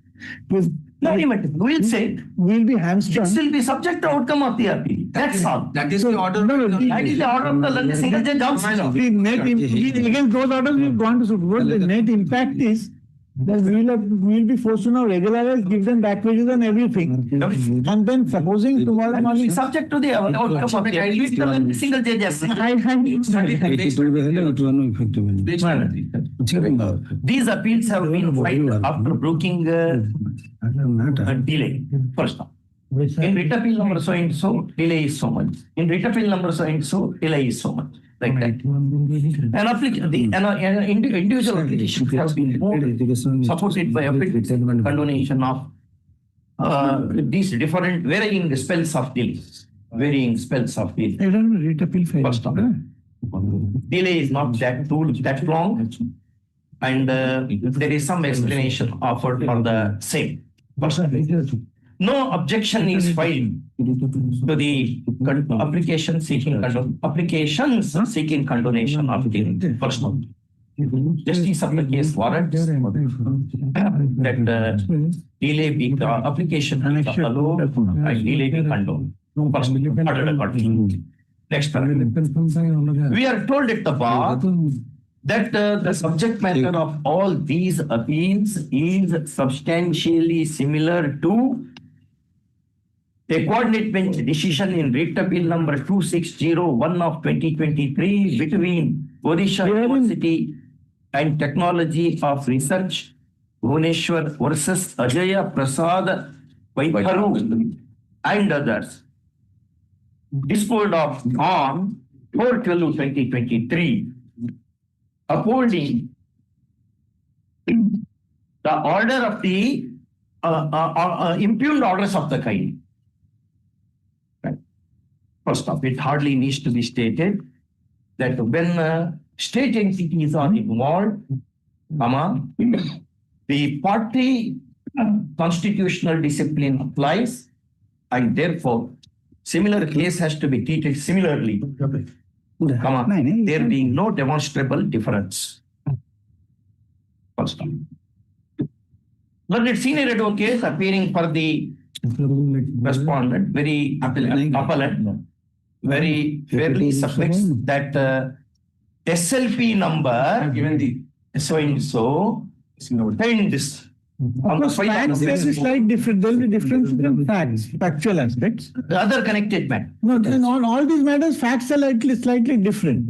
Because We'll say we'll be it hamstrung. will be subject to outcome of the appeal. That's all. That is the order. That is the order of the learned single judge also. The net against those orders we've gone to Supreme Court. The net impact is that we'll be forced to now regularize, give them back wages and everything. And then supposing tomorrow morning. Subject to the outcome of the appeal, the learned single judge has These appeals have been filed after broking a delay. First off. In writ appeal number so and so, delay is so much. In writ appeal number so and so, delay is so much. Like that. An individual application has been moved, supported by a condonation of these different varying spells of delay. Varying spells of delay. First off. Delay is not that long, and there is some explanation offered for the same. No objection is filed to the applications seeking condonation of the first one. Justice of the case warrants that delay be the application be allowed and delay be condoned. First, ordered accordingly. Next paragraph. We are told at the bar that the subject matter of all these appeals is substantially similar to a coordinate bench decision in writ appeal number 2601 of 2023 between Odisha University and Technology of Research, Bhubaneswar versus Ajaya Prasad Vaitharu and others, disposed of on 4/12/2023, upholding the order of the impugned orders of the kind. Right. First off, it hardly needs to be stated that when state entities are involved, the party constitutional discipline applies, and therefore similar case has to be treated similarly, there being no demonstrable difference. First off. Learned senior advocate appearing for the respondent, very appellant, very fairly submits that SLP number given the so and so tends On the Of course, file of facts, the there is slight difference. There will be difference in facts, factual aspects. The other connected matter. No, then on all these matters, facts are slightly different.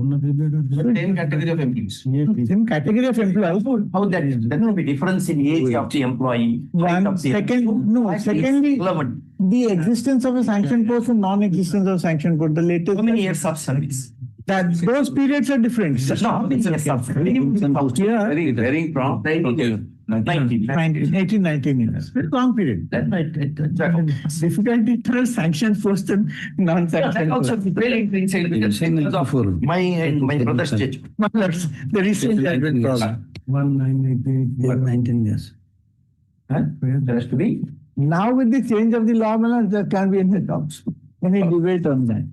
Same category of employees. Same category of employees. How that is? There will be difference in age of the employee. height of the Secondly, relevant. the existence of a sanctioned post and non-existence of sanctioned post, the latest. How many years of service? That those periods are different. No, how many years of service? Yeah, Very prompt. 19 years. Very long period. That might Difficulty to sanctioned post and non-sanctioned that also post. really inside because of my and my brother's judgment. The recent judgment problem. 19 years. There has to be. Now with the change of the law balance, there can be any doubts, any debate on that.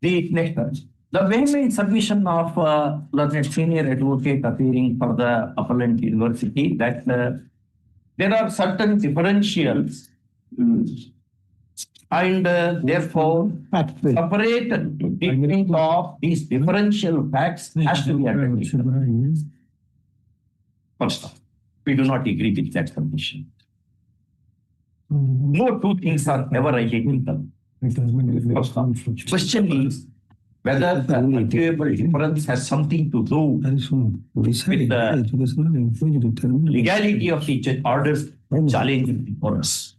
The next one. The vehement submission of learned senior advocate appearing for the appellant university that there are certain differentials and therefore separate treatment of these differential facts has to be addressed. First off, we do not agree with that submission. No two things are ever identical. First off, question is whether the arguable difference has something to do with the legality of the orders challenging for us.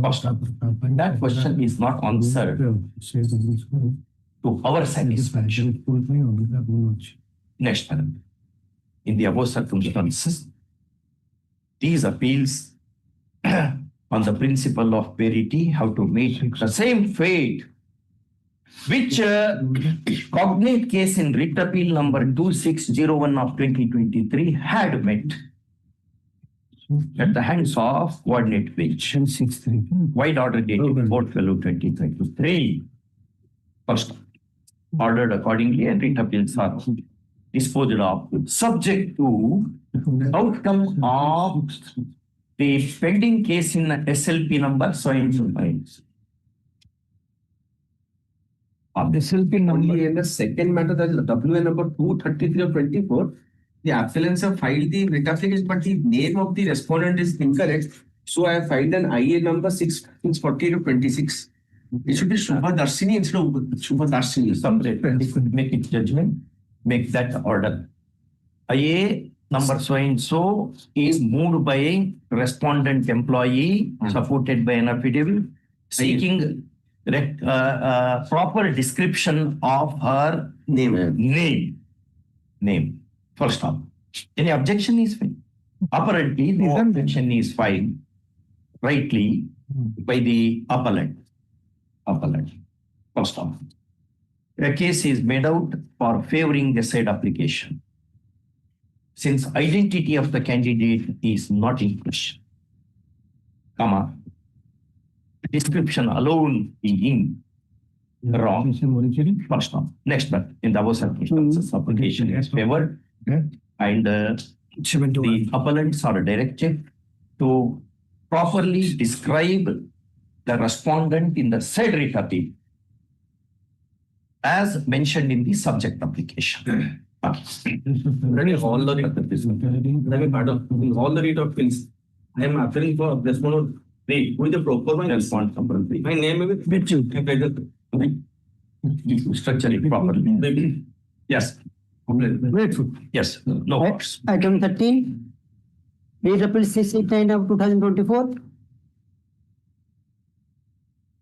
First off, that question is not answered to our satisfaction. Next one. In the above circumstances, these appeals on the principle of parity have to meet the same fate which cognate case in writ appeal number 2601 of 2023 had met at the hands of coordinate bench. Wide order dated 4/12/2023. First, ordered accordingly and writ appeals are disposed of subject to outcome of the pending case in SLP number so and so. SLP number in the second matter, that is WN number 233 of 24, the appellants have filed the writ application, but the name of the respondent is incorrect. So I have filed an IA number 640 of 26. It should be Shubhadarshini instead of Shubhadarshini. Make it judgment, make that order. IA number so and so is moved by a respondent employee supported by an affidavit seeking proper description of her name. First off, any objection is fine. Apparently, no objection is filed rightly by the appellant. First off, a case is made out for favoring the said application. Since identity of the candidate is not in question, description alone being wrong. First off, next but in the above circumstances, application is favored and the appellants are directed to properly describe the respondent in the said writ appeal as mentioned in the subject application. All the writ appeals, I am appealing for respondent. Who is the proper one? My name is Structure it properly. Yes. Grateful. Yes. No words. Item 13, Writ Appeal 689 of 2024.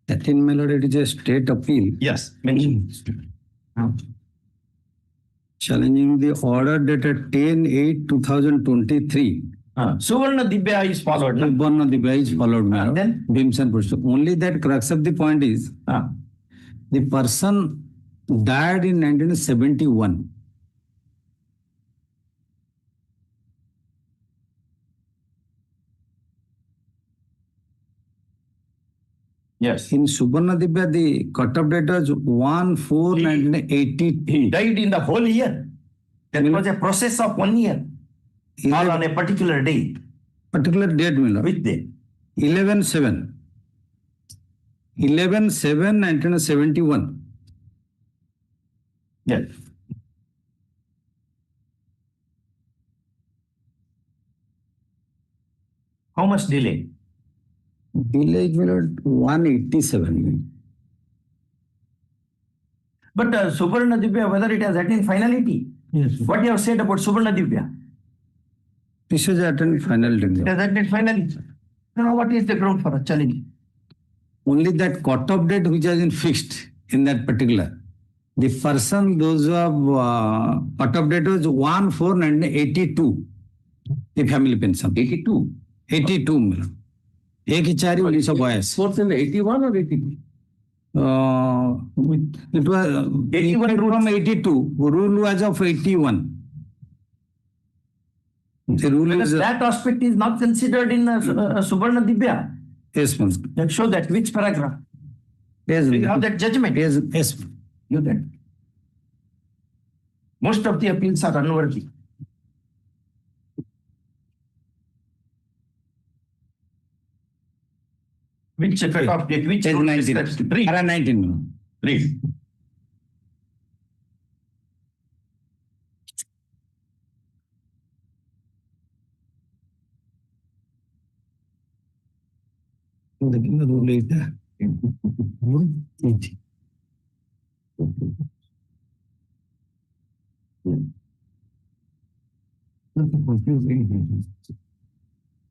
13, my lord, it is a state appeal Yes. Mention. challenging the order dated 10/8/2023. Suvarna Dibya is followed. No? Subarna Dibya is followed, my lord. Then? Bhimsan Pushpa. Only that crux of the point is the person died in 1971. Yes. In Subarna Dibya, the cut-off date was 1/4/1980. He died in the whole year. That was a process of 1 year. Or on a particular day. Particular date, my lord. Which day? 11/7. 11/7/1971. Yes. How much delay? Delay is 187. But Subarna Divya, whether it has attained finality? Yes. What you have said about Subarna Divya? This is attend final It exam. has attained finality. Now what is the ground for a challenge? Only that cut-off date which has been fixed in that particular. The person, those who have cut-off date was 1/4/1982. The family pension. 82. 82 मिला. एक ही 4/1982. Fourth in 81 or 82? It was 81 from 82. Rule was of 81. The rule Because is that aspect is not considered in Subarna Divya. yes, ma'am. Then show that which paragraph? Yes, You have that judgment. yes, yes. You that. Most of the appeals are unworthy. Which cut-off date? Which Page rule 19. is that? Read. Para 19, ma'am. Read. देखिए rule eight है rule 80.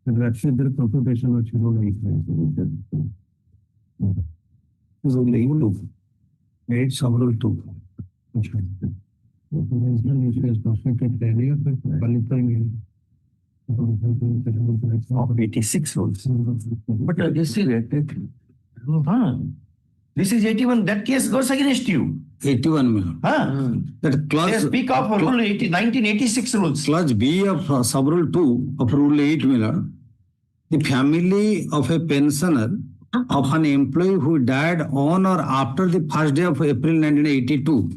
Actually, there is computation which you don't like. Is only 2. 8 sub rule 2. Informational issue is perfected failure, but qualifying Of 86 rules. But this is this is 81. That case goes against you. 81 million. That They clause, speak of rule 1986 rules. clause B of sub rule 2 of rule 8 million. The family of a pensioner of an employee who died on or after the first day of April 1982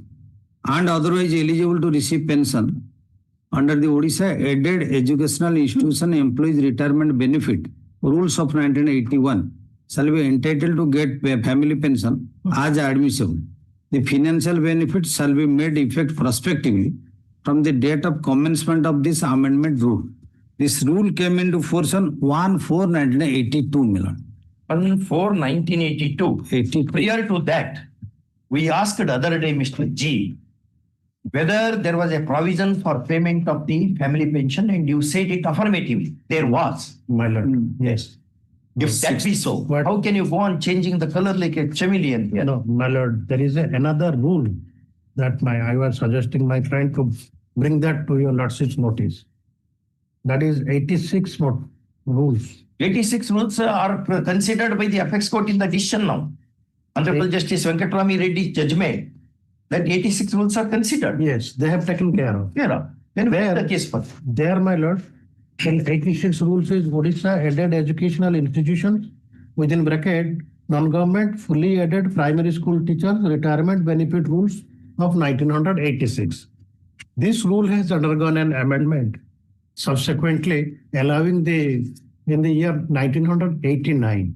and otherwise eligible to receive pension under the Odisha Aided Educational Institution Employees Retirement Benefit rules of 1981 shall be entitled to get family pension as admissible. The financial benefits shall be made effect prospectively from the date of commencement of this amendment rule. This rule came into force on 1/4/1982 million. 1/4/1982. 82. Prior to that, we asked other day, Mr. G, whether there was a provision for payment of the family pension, and you said it affirmatively. There was. My lord, yes. If that be so, But- how can you go on changing the color like a chameleon here? No, my lord, there is another rule that I was suggesting my friend to bring that to your lordship's notice. That is 86 rules. 86 rules are considered by the apex court in the decision now. Honorable Justice Venkatrami Reddy's judgment that 86 rules are considered. Yes, they have taken care of. Yeah. Then where Where? is the case for? There, my lord, in 86 rules is Odisha aided educational institutions, within bracket, non-government, fully aided primary school teachers retirement benefit rules of 1986. This rule has undergone an amendment subsequently allowing in the year 1989.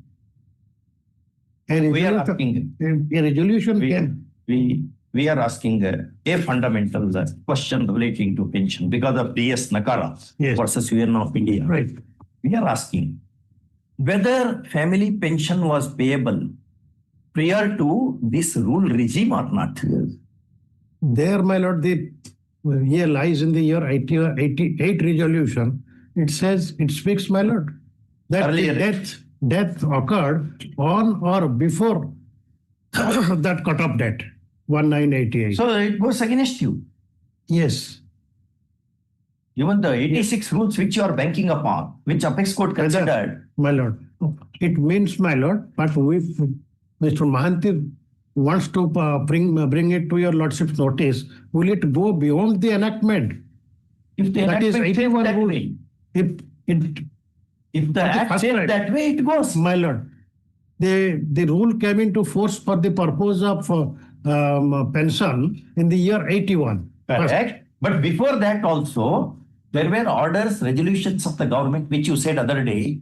We are asking. A resolution can. We are asking a fundamental question relating to pension because of DS Nakara Yes. versus Union of India. Right. We are asking whether family pension was payable prior to this rule regime or not. There, my lord, the year lies in the year 88 resolution. It says, it speaks, my lord, that Earlier. the death occurred on or before that cut-off date, 1988. So it goes against you. Yes. Even the 86 rules which you are banking upon, which apex court considered. My lord, it means, my lord, but if Mr. Mahanti wants to bring it to your lordship's notice, will it go beyond the enactment? If the That is enactment says 81 that rule. way, If if the act first says right. that way, it goes. My lord, the rule came into force for the purpose of pension in the year 81. Correct. But before that also, there were orders, resolutions of the government, which you said other day,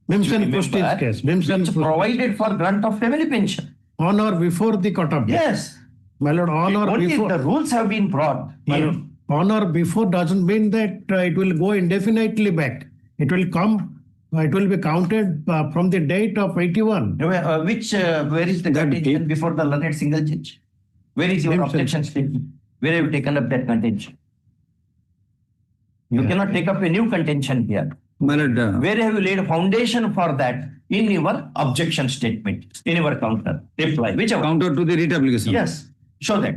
Mims you and remember, Prestige case. Mims and which Prestige. provided for grant of family pension. On or before the cut-off date. Yes. My lord, on or Only before. the rules have been brought My lord, in. on or before doesn't mean that it will go indefinitely back. It will come It will be counted from the date of 81. Where is the contention before the learned single judge? Where is your objection statement? Where have you taken up that contention? You cannot take up a new contention here. My lord, Where have you laid a foundation for that in your objection statement, in your counter, reply, whichever? counter to the writ application. Yes, show that.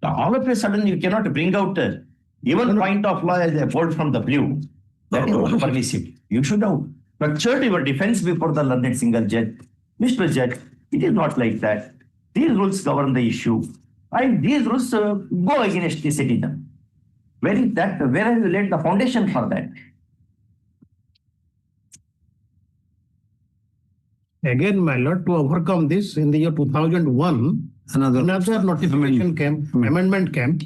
All of a sudden, you cannot bring out even point of law as a bolt from the blue. That is not permissible. You should have structured your defense before the learned single judge. Mr. Judge, it is not like that. These rules govern the issue. And these rules go against the citizen. Where is that? Where have you laid the foundation for that? Again, my lord, to overcome this, in the year 2001, another notification came, amendment came.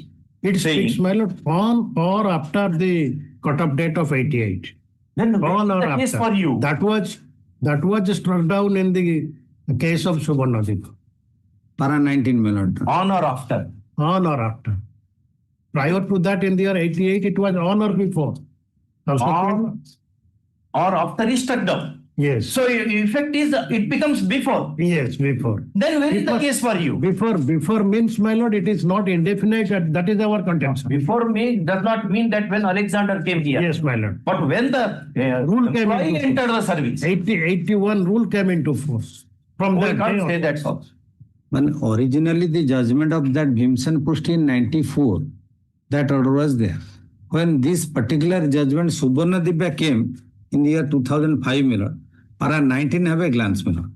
It speaks, my lord, on or after the cut-off date of 88. Then On or the case after. for you. That was struck down in the case of Subhanadip. Para 19, my lord. On or after. On or after. Prior to that, in the year 88, it was on or before. On or after is struck down. Yes. So effect is it becomes before. Yes, before. Then where is the case for you? Before means, my lord, it is not indefinite. That is our contention. Before me does not mean that when Alexander came here. Yes, my lord. But when the Rule came employee into entered the service. 81 rule came into force. From We that can't day say on. that so. When originally the judgment of that Bhimsen Pushti in 94, that order was there. When this particular judgment Subarna Dibya came in the year 2005, my lord, Para 19 have a glance, my lord.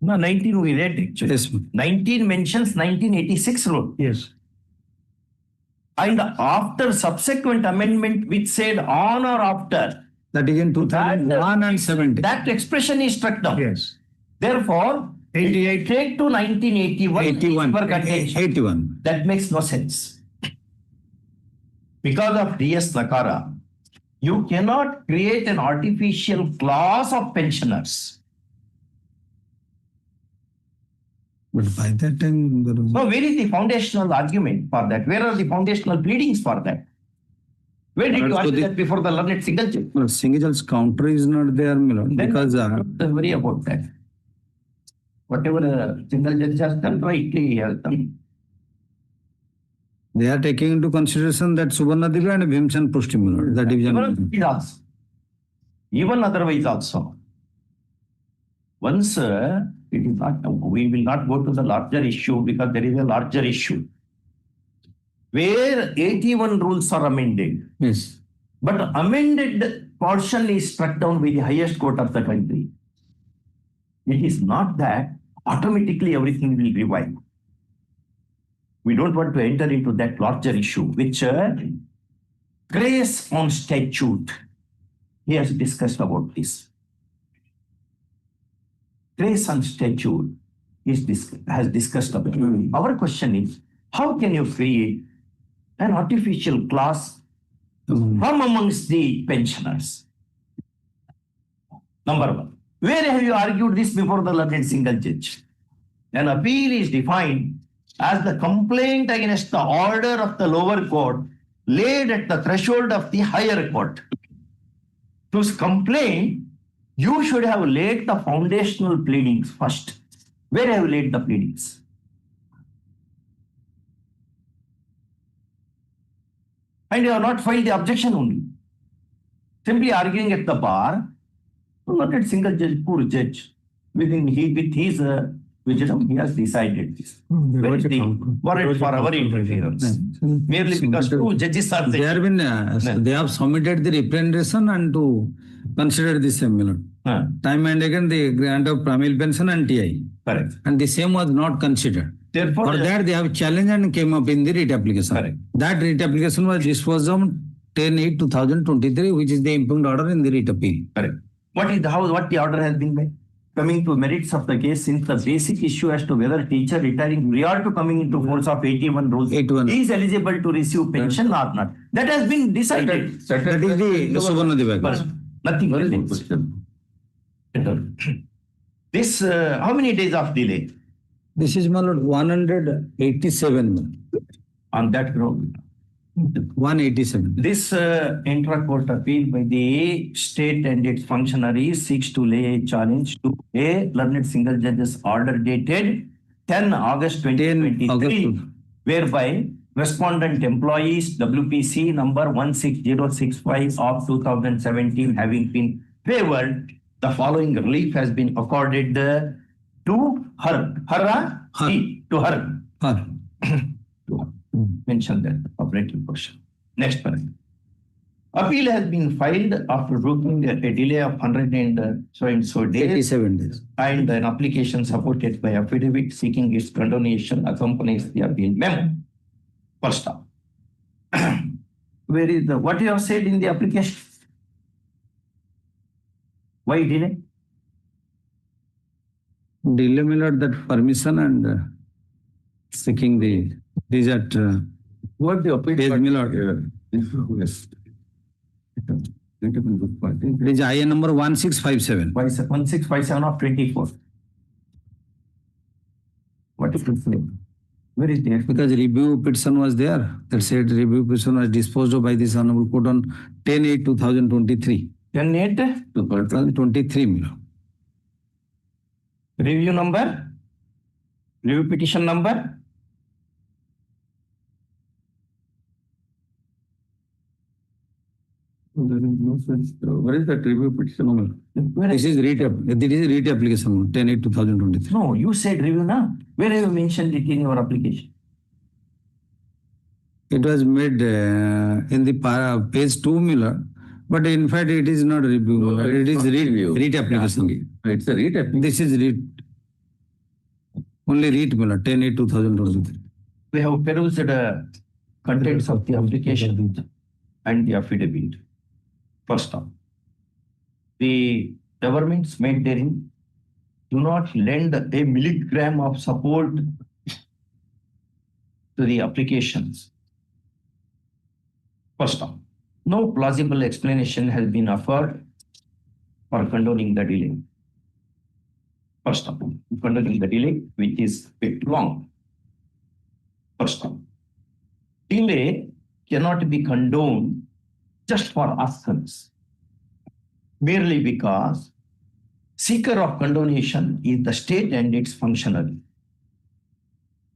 No, 19 we read actually. Yes, ma'am. 19 mentions 1986 rule. Yes. And after subsequent amendment which said on or after, That is in 2001 and 70. that expression is struck down. Yes. Therefore, 88. take to 1981. 81. for contention. 81. That makes no sense. Because of DS Nakara, you cannot create an artificial class of pensioners. But by that time, there was So where is the foundational argument for that? Where are the foundational pleadings for that? Where did you So argue the- that before the learned single judge? well, Singajal's counter is not there, my lord, Then because don't worry about that. Whatever the single judge has done, rightly he has done. they are taking into consideration that Subarna Dibya and Bhimsen Pushti, my lord, the division. Even otherwise also. Once it is not, we will not go to the larger issue because there is a larger issue. Where 81 rules are amended, Yes. but amended portion is struck down by the highest court of the country. It is not that automatically everything will revive. We don't want to enter into that larger issue, which grace on statute. He has discussed about this. Grace on statute has discussed about it. Our question is, how can you create an artificial class from amongst the pensioners? Number one. Where have you argued this before the learned single judge? An appeal is defined as the complaint against the order of the lower court laid at the threshold of the higher court. To complain, you should have laid the foundational pleadings first. Where have you laid the pleadings? And you have not filed the objection only. Simply arguing at the bar, not a single judge, poor judge, with his wisdom, he has decided this. Where is the warrant for our interference? Merely because two judges are They there. have been, they have submitted the representation and to consider the same, my lord. Time and again, the grant of primary pension and TI. Correct. And the same was not considered. Therefore, For that, they have challenged and came up in the writ application. Correct. That writ application was disposed on 10/8/2023, which is the impugned order in the writ appeal. correct. What the order has been made? Coming to merits of the case, since the basic issue as to whether teacher retiring prior to coming into force of 81 rules 81. is eligible to receive pension or not, that has been decided. That is the Subarna Dibya But case. nothing What is the remains. question? This, how many days of delay? This is, my lord, 187. On that ground, 187. this intra-court appeal by the state and its functionaries seeks to lay a challenge to a learned single judge's order dated 10 August 2023, whereby respondent employees WPC number 16065 of 2017 having been favored, the following relief has been accorded to her. To her. Her. Mention that operative portion. Next paragraph. Appeal has been filed after looking at a delay of 100 and so days. 87 days. And an application supported by affidavit seeking its condonation accompanies the appeal memo. First up. Where is what you have said in the application? Why delay? Delay, my lord, that permission and seeking these at What the appeal? page, my lord. Yes. It is IN number 1657. 1657 of 24. What is this name? Where is there? Because review petition was there. That said review petition was disposed of by this Honorable Court on 10/8/2023. 10/8. 2023, my lord. Review number? Review petition number? What is that review petition? This is REIT application 10/8/2023. No, you said review now. Where have you mentioned it in your application? It was made in the page 2, my lord. But in fact, it is not review. No, my lord. It is it's not review. REIT application. It's a read application. This is REIT. Only REIT, my lord, 10/8/2023. We have perused the contents of the application and the affidavit. First off, the governments made therein do not lend a milligram of support to the applications. First off, no plausible explanation has been offered for condoning the delay. First off, condoning the delay, which is a bit long. First off, delay cannot be condoned just for assurance, merely because seeker of condonation is the state and its functionary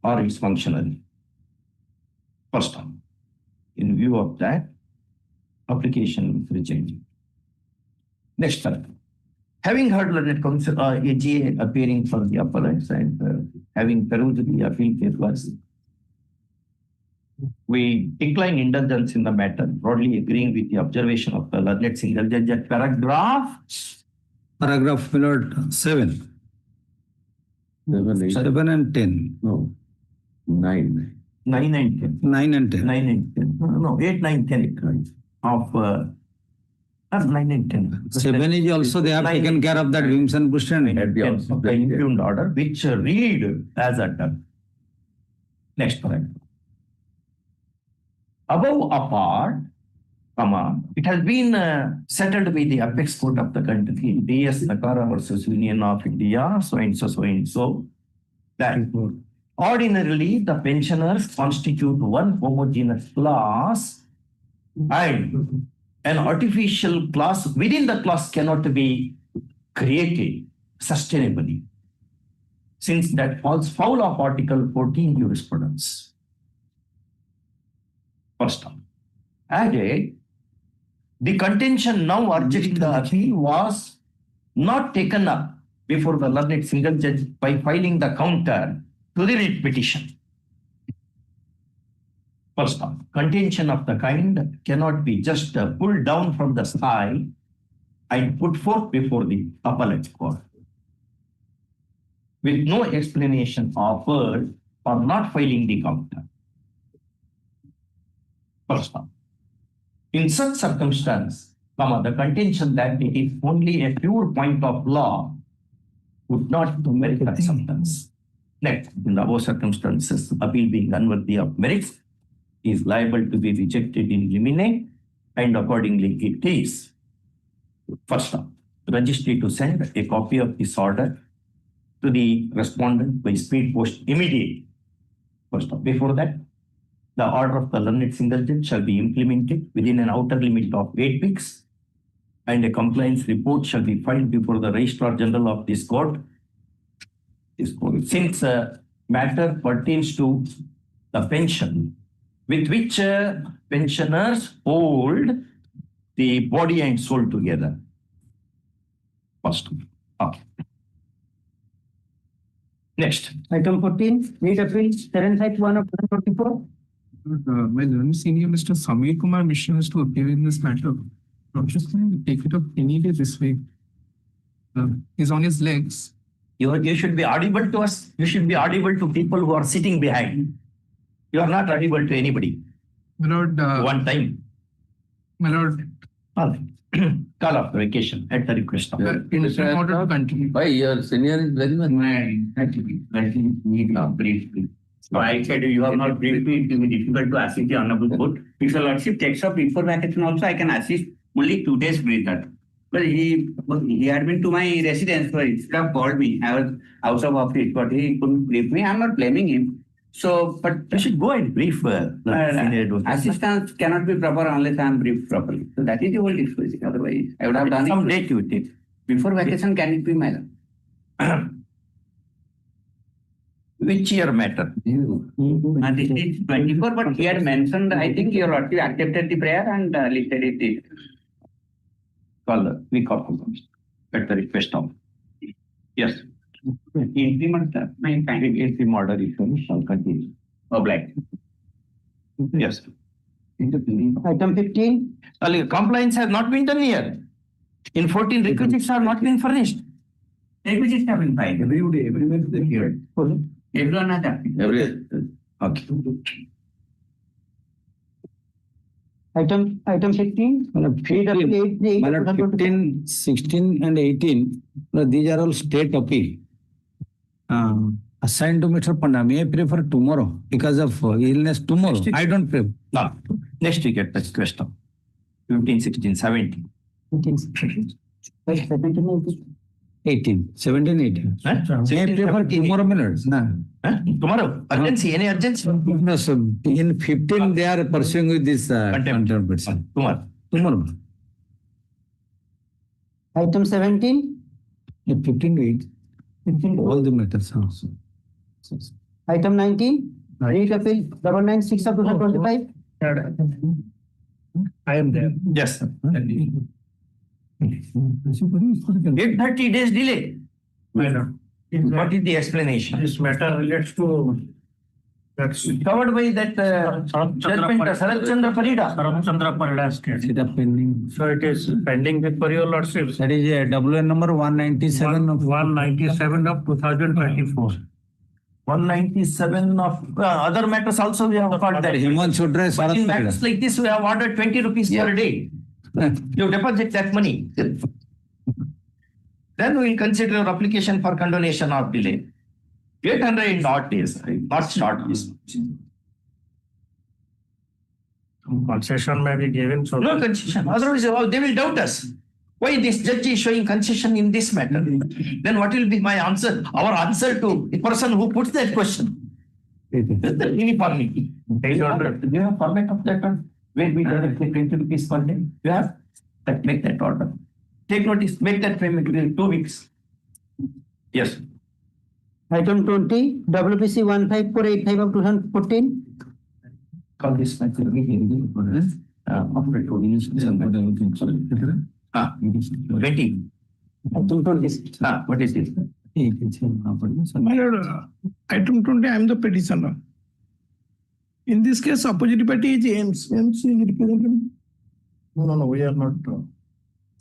or its functionary. First time, in view of that, application is rejected. Next paragraph. Having heard learned counsel AGA appearing for the appellants and having perused the appeal papers, we decline indulgence in the matter, broadly agreeing with the observation of the learned single judge at paragraph. Paragraph, my lord, 7. 7 and 10. No, 9. 9 and 10. 9 and 10. 9 and 10. No, 8, 9, 10 of 9 and 10. 7 is also they have taken care of that whims and pushing. And 10 of the impugned order, which read as under. Next paragraph. Above apart, it has been settled by the apex court of the country, DS Nakara versus Union of India, so and so, that ordinarily the pensioners constitute one homogeneous class and an artificial class within the class cannot be created sustainably, since that falls foul of Article 14 jurisprudence. First time. Added, the contention now urged in the appeal was not taken up before the learned single judge by filing the counter to the writ petition. First time. Contention of the kind cannot be just pulled down from the sky and put forth before the appellate court, with no explanation offered for not filing the counter. First one. In such circumstance, the contention that it is only a pure point of law would not merit acceptance. Next, in the above circumstances, appeal being unworthy of merits is liable to be rejected in limine, and accordingly it is. First one, registry to send a copy of this order to the respondent by speed post immediately. First one, before that, the order of the learned single judge shall be implemented within an outer limit of 8 weeks, and a compliance report shall be filed before the Registrar General of this court. Since matter pertains to the pension, with which pensioners hold the body and soul together. First. Okay. Next. Item 14, read appeal 751 of 2024. My learned senior Mr. Samir Kumar Mishra is to appear in this matter. I'm just going to take it up any day this week. He's on his legs. You should be audible to us. You should be audible to people who are sitting behind. You are not audible to anybody. My Lord, One time. my Lord, All right. Call off the vacation at the request of. in order to continue. Why your senior is very much. Briefly. So I said you have not briefed me. It will be difficult to assist the honorable court. If your lordship takes up before vacation also, I can assist only 2 days later. But he had been to my residence, so he should have called me. I was out of office, but he couldn't brief me. I'm not blaming him. So, but you should go and brief assistance cannot be proper unless I am briefed properly. So that is the whole discussion. Otherwise, I would have done some date you take. Before vacation, can it be my Which year matter? And it is 24, but he had mentioned, I think your lordship accepted the prayer and listed it. Call the week of at the request of. Yes. Increment, interim order is shall continue. Black. Yes. Item 15, Compliance has not been done here. In 14, requisites have not been furnished. Requisites have been filed. Everyone is here. Everyone has happened. Okay. item 15, read appeal 15, 16 and 18, these are all state appeal. Assigned to Mr. Panda. May I prefer tomorrow because of illness tomorrow? I don't prefer. No. Next week at the request of 15, 16, 17. 18, 17, 18. Huh? May I prefer tomorrow minutes? No. Huh? Tomorrow? Urgency? Any urgency? No, so in 15 they are pursuing with this contempt. Tomorrow. Tomorrow. item 17, 15 to 8. 15 All the matters also. item 19, read appeal 996 of 2025. I am there. Yes. 830 days delay. My Lord. What is the explanation? This matter relates to Covered by that judgment, Sarat Chandra Parida. case. It is pending. So it is pending with your lordships. That is a WN number 197 of 197 of 2024. 197 of other matters also we have got that. Human should dress. But in matters like this, we have ordered 20 rupees per day. You deposit that money. Then we will consider your application for condonation of delay. 800 in odd days, not short days. Concession may be given. So No concession. Otherwise, they will doubt us. Why this judge is showing concession in this matter? Then what will be my answer? Our answer to the person who puts that question. The uniformity. Do you have format of that one? Where we direct 20 rupees per day? You have? That make that order. Take notice, make that payment within 2 weeks. Yes. Item 20, WPC 15485 of 2014. Call this matter again. After 2 weeks. 20. Item 26. What is this? My Lord, item 20, I am the petitioner. In this case, opposite party is AIMS. AIMS is representing. No, we are not.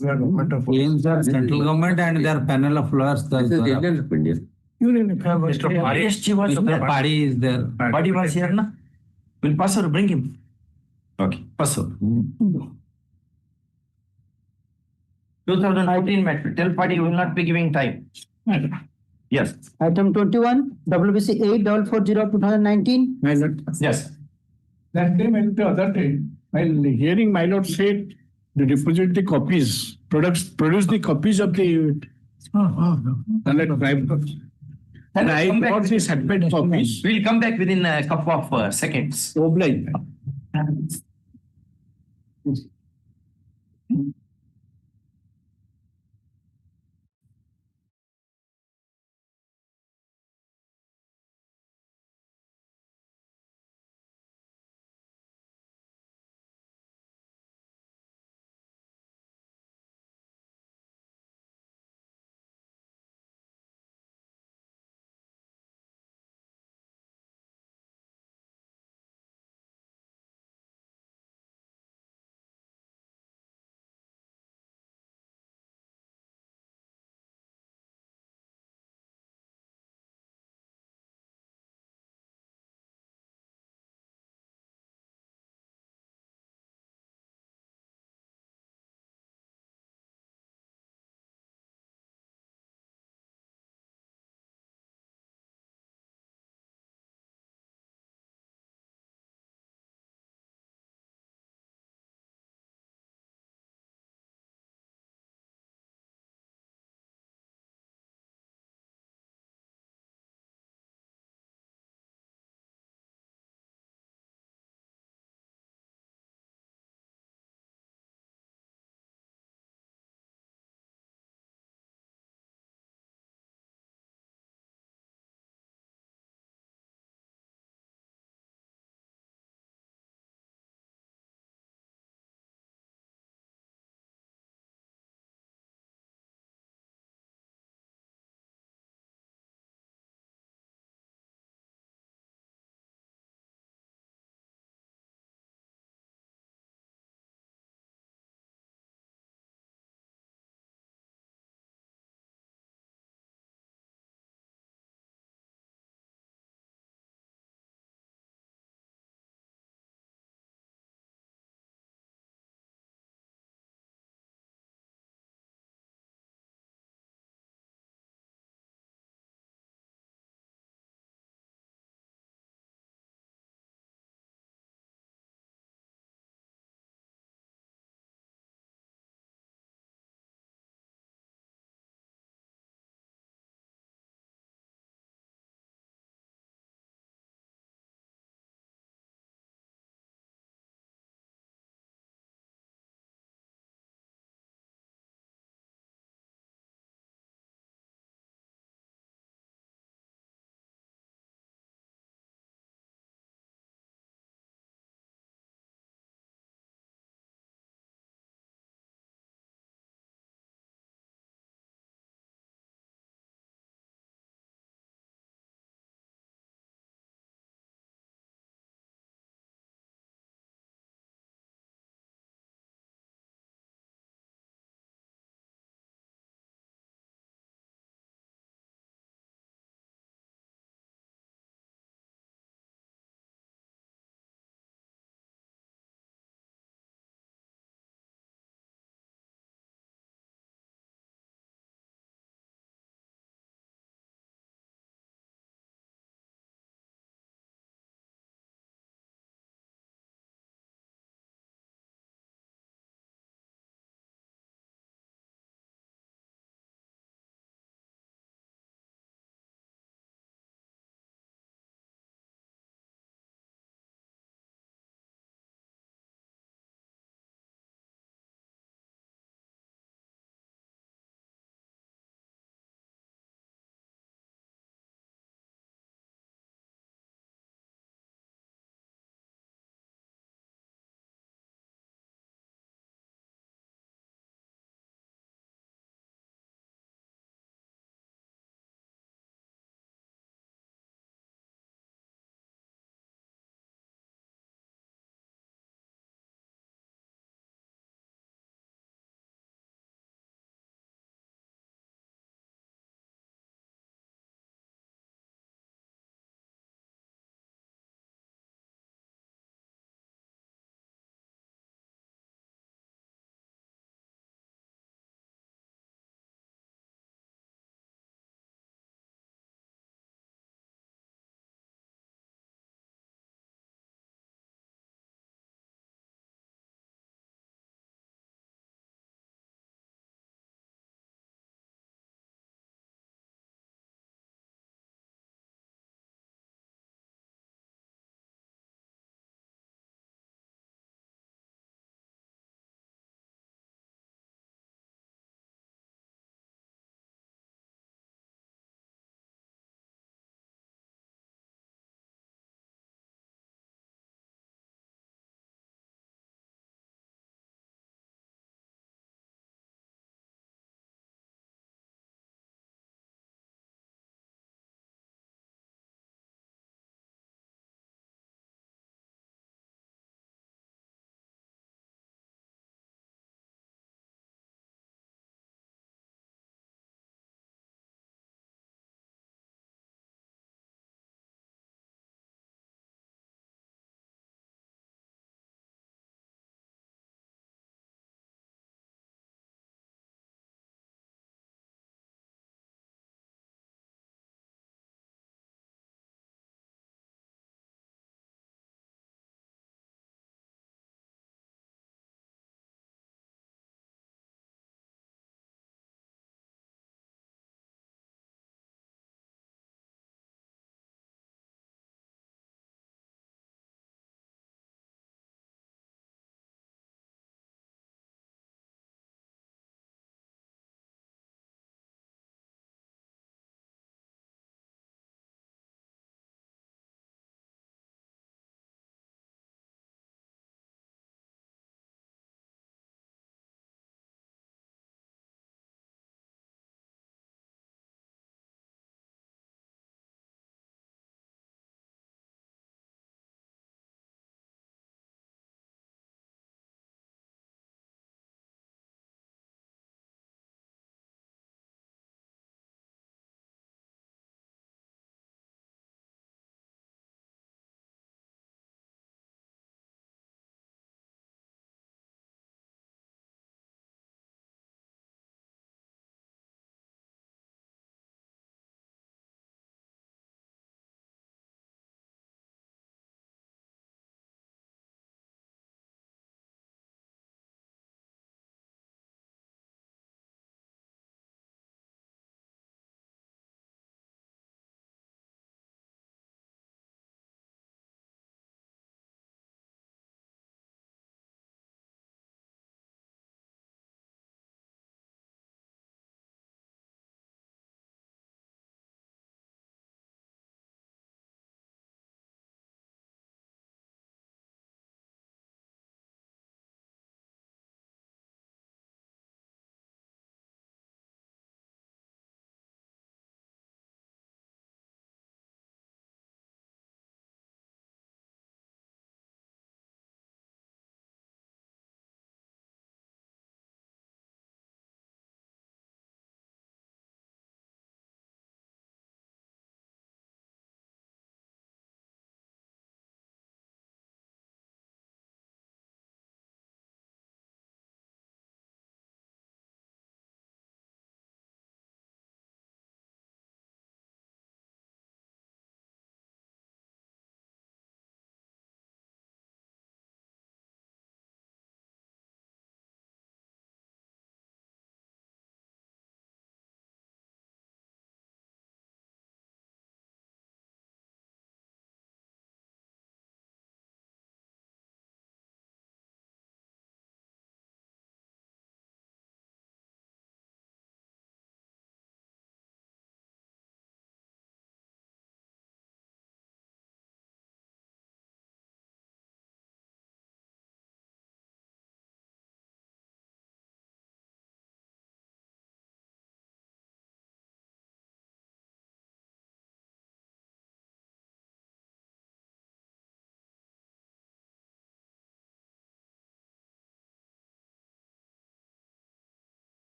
We are government of. Aims are central government and their panel of lawyers. This is Indian of India. Union. Mr. ISG was Mr. Party is there. Party was here, na? Will pass or bring him. Okay, pass or. 2014 matter. Tell party will not be giving time. Yes. Item 21, WPC 8440 of 2019. My Lord. Yes. That day, the other day, while hearing my Lord said, they deposit the copies, produce the copies of the. And I got this admitted office. We'll come back within a couple of seconds. Obliged.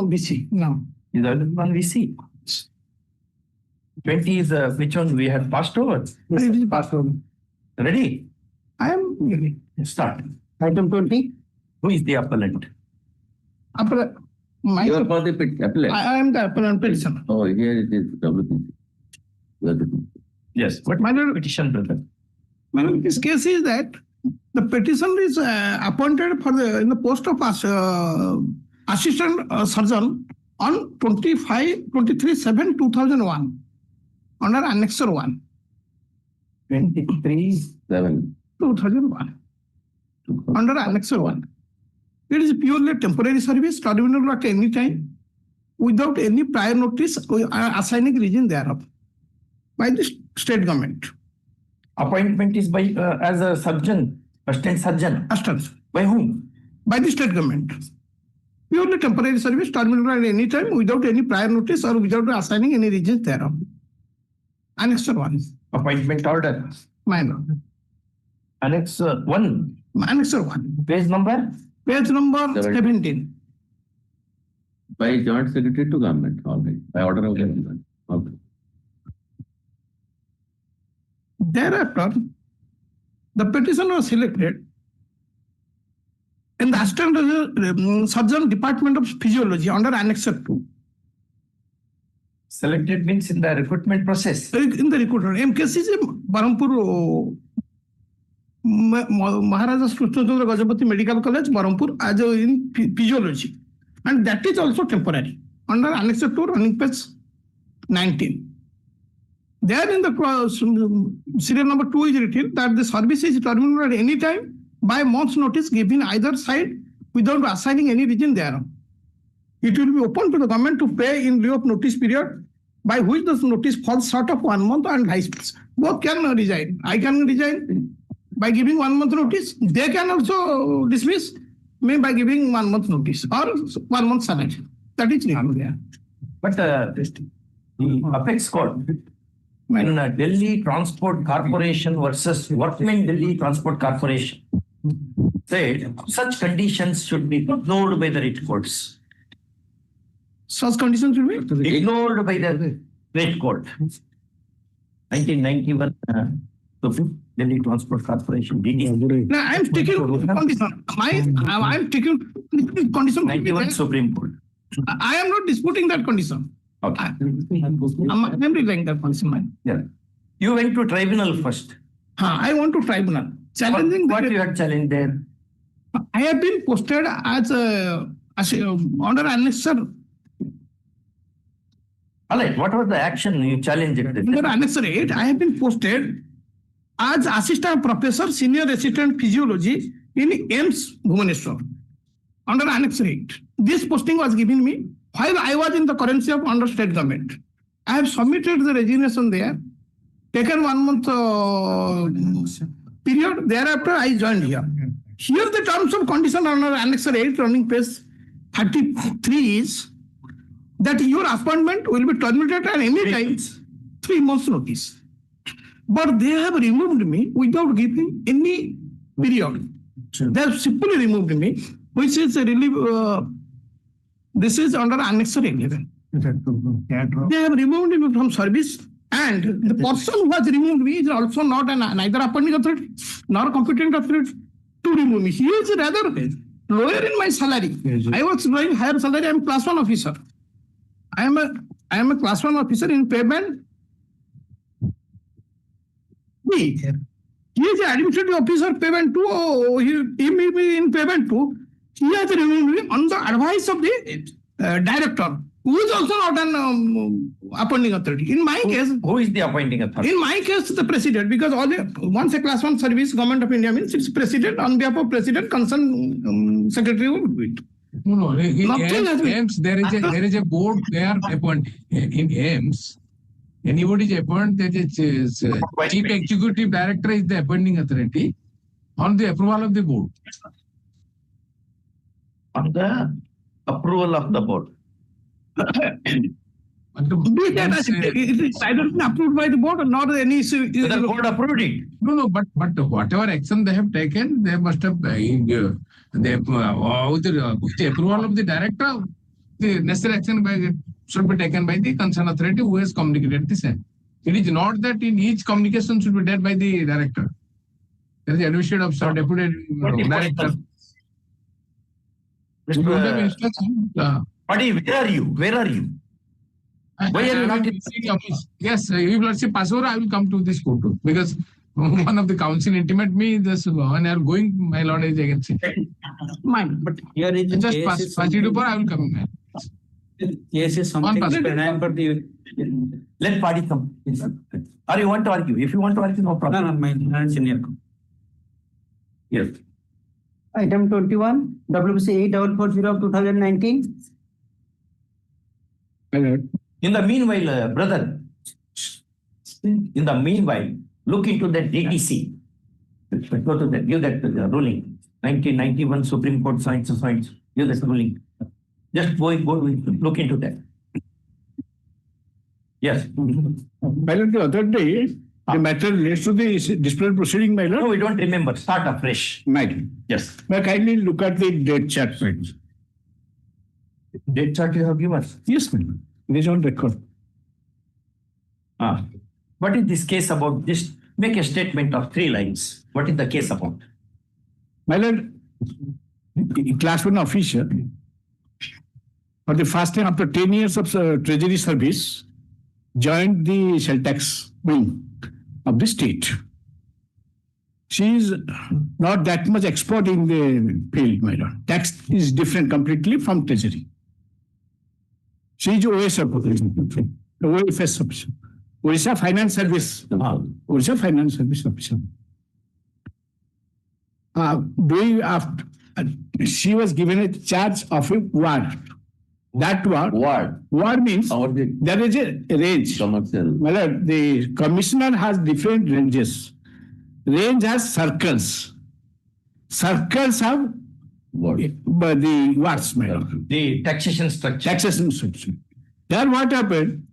BC now. Is available on VC. 20 is which one we had passed over. It is passed over. Ready? I am ready. Start. Item 20. Who is the appellant? You are for the appellant. I am the appellant petitioner. Oh, here it is WPC. You are the- Yes. What minor petition, brother? This case is that the petitioner is appointed for in the post of assistant surgeon on 23/7/2001 under Annexure 1. 23/7. 2001 under Annexure 1. It is purely temporary service, terminable at any time, without any prior notice or assigning region thereof by the state government. Appointment is by as a surgeon, assistant surgeon. Assistant. By whom? By the state government. Purely temporary service, terminable at any time, without any prior notice or without assigning any region thereof. Annexure 1. Appointment order. Minor. Annexure 1. Annexure 1. Page number? Page number 17. By joint secretary to government, all right. By order of government. Okay. Thereafter, the petition was selected in the assistant surgeon department of physiology under Annexure 2. Selected means in the recruitment process. In the recruitment. MKC is Barampur Maharaja Krishnachandra Gajapati Medical College, Barampur, as in physiology. And that is also temporary. Under Annexure 2, running page 19. There in the serial number 2 is written that the service is terminated at any time by month's notice given either side without assigning any region thereof. It will be open to the government to pay in lieu of notice period by which the notice falls short of 1 month and vice versa. Both can resign. I can resign by giving 1 month notice. They can also dismiss me by giving 1 month notice or 1 month salary. That is legal there. But the apex court in Delhi Transport Corporation versus Workmen Delhi Transport Corporation said such conditions should be ignored by the writ courts. Such conditions will be ignored by the writ court. 1991 Delhi Transport Corporation. Now I am taking condition. I am taking condition. 91 Supreme Court. I am not disputing that condition. Okay. I am relying that condition. Yeah. You went to tribunal first. I want to tribunal. Challenging what you had challenged there? I have been posted as under Annexure. All right. What was the action you challenged? Under Annexure 8, I have been posted as assistant professor, senior resident physiology in AIIMS Bhubaneswar. Under Annexure 8. This posting was given me while I was in the currency of under state government. I have submitted the resignation there, taken 1 month period. Thereafter, I joined here. Here, the terms of condition under Annexure 8, running page 33 is that your appointment will be terminated at any time, 3 months notice. But they have removed me without giving any period. They have simply removed me, which is this is under Annexure 11. They have removed me from service, and the person who has removed me is also not neither appointing authority nor competent authority to remove me. He is rather lower in my salary. I was drawing higher salary. I am class 1 officer. I am a class 1 officer in payment. He is an administrative officer payment 2. He may be in payment 2. He has removed me on the advice of the director, who is also not an appointing authority. In my case, who is the appointing authority? In my case, the president, because once a class 1 service, government of India means it's president. On behalf of president, concerned secretary will do it. No. In AIIMS, there is a board there appointed. In AIIMS, anybody is appointed, chief executive director is the appointing authority on the approval of the board. On the approval of the board. It is either approved by the board or not any issue. The board approved it. No, but whatever action they have taken, they must have with the approval of the director. the necessary action should be taken by the concerned authority who has communicated the same. It is not that in each communication should be dealt by the director. There is administrative officer, deputy director. You don't have instruction. Party, where are you? Where are you? Why are you not in the office? Yes, if Lordship pass over, I will come to this court too, because one of the council intimate me this when I am going, my lord is against it. Mine, but here is Just pass it over, I will come. Yes, is something but the Let party come. Or you want to argue? If you want to argue, no problem. no, my senior. Yes. Item 21, WBC 8440 of 2019. In the meanwhile, brother, in the meanwhile, look into that DTC. Go to that, give that ruling. 1991 Supreme Court signs, give that ruling. Just go look into that. Yes. My lord, the other day, the matter relates to the disciplinary proceeding, my lord. No, we don't remember. Start afresh. My lord. Yes. May I kindly look at the date chart, friends? Date chart you have given us? Yes, my lord. It is on record. What is this case about? Just make a statement of 3 lines. What is the case about? My lord, class 1 officer, for the first time after 10 years of treasury service, joined the cell tax wing of the state. She is not that much expert in the field, my lord. Tax is different completely from treasury. She is OFS officer. Orissa Finance Service. Orissa Finance Service officer. She was given a charge of a ward. That ward means there is a range. Commercial. Well, the commissioner has different ranges. Range has circles. Circles have the wards, madam. The taxation structure. Taxation structure. Then what happened?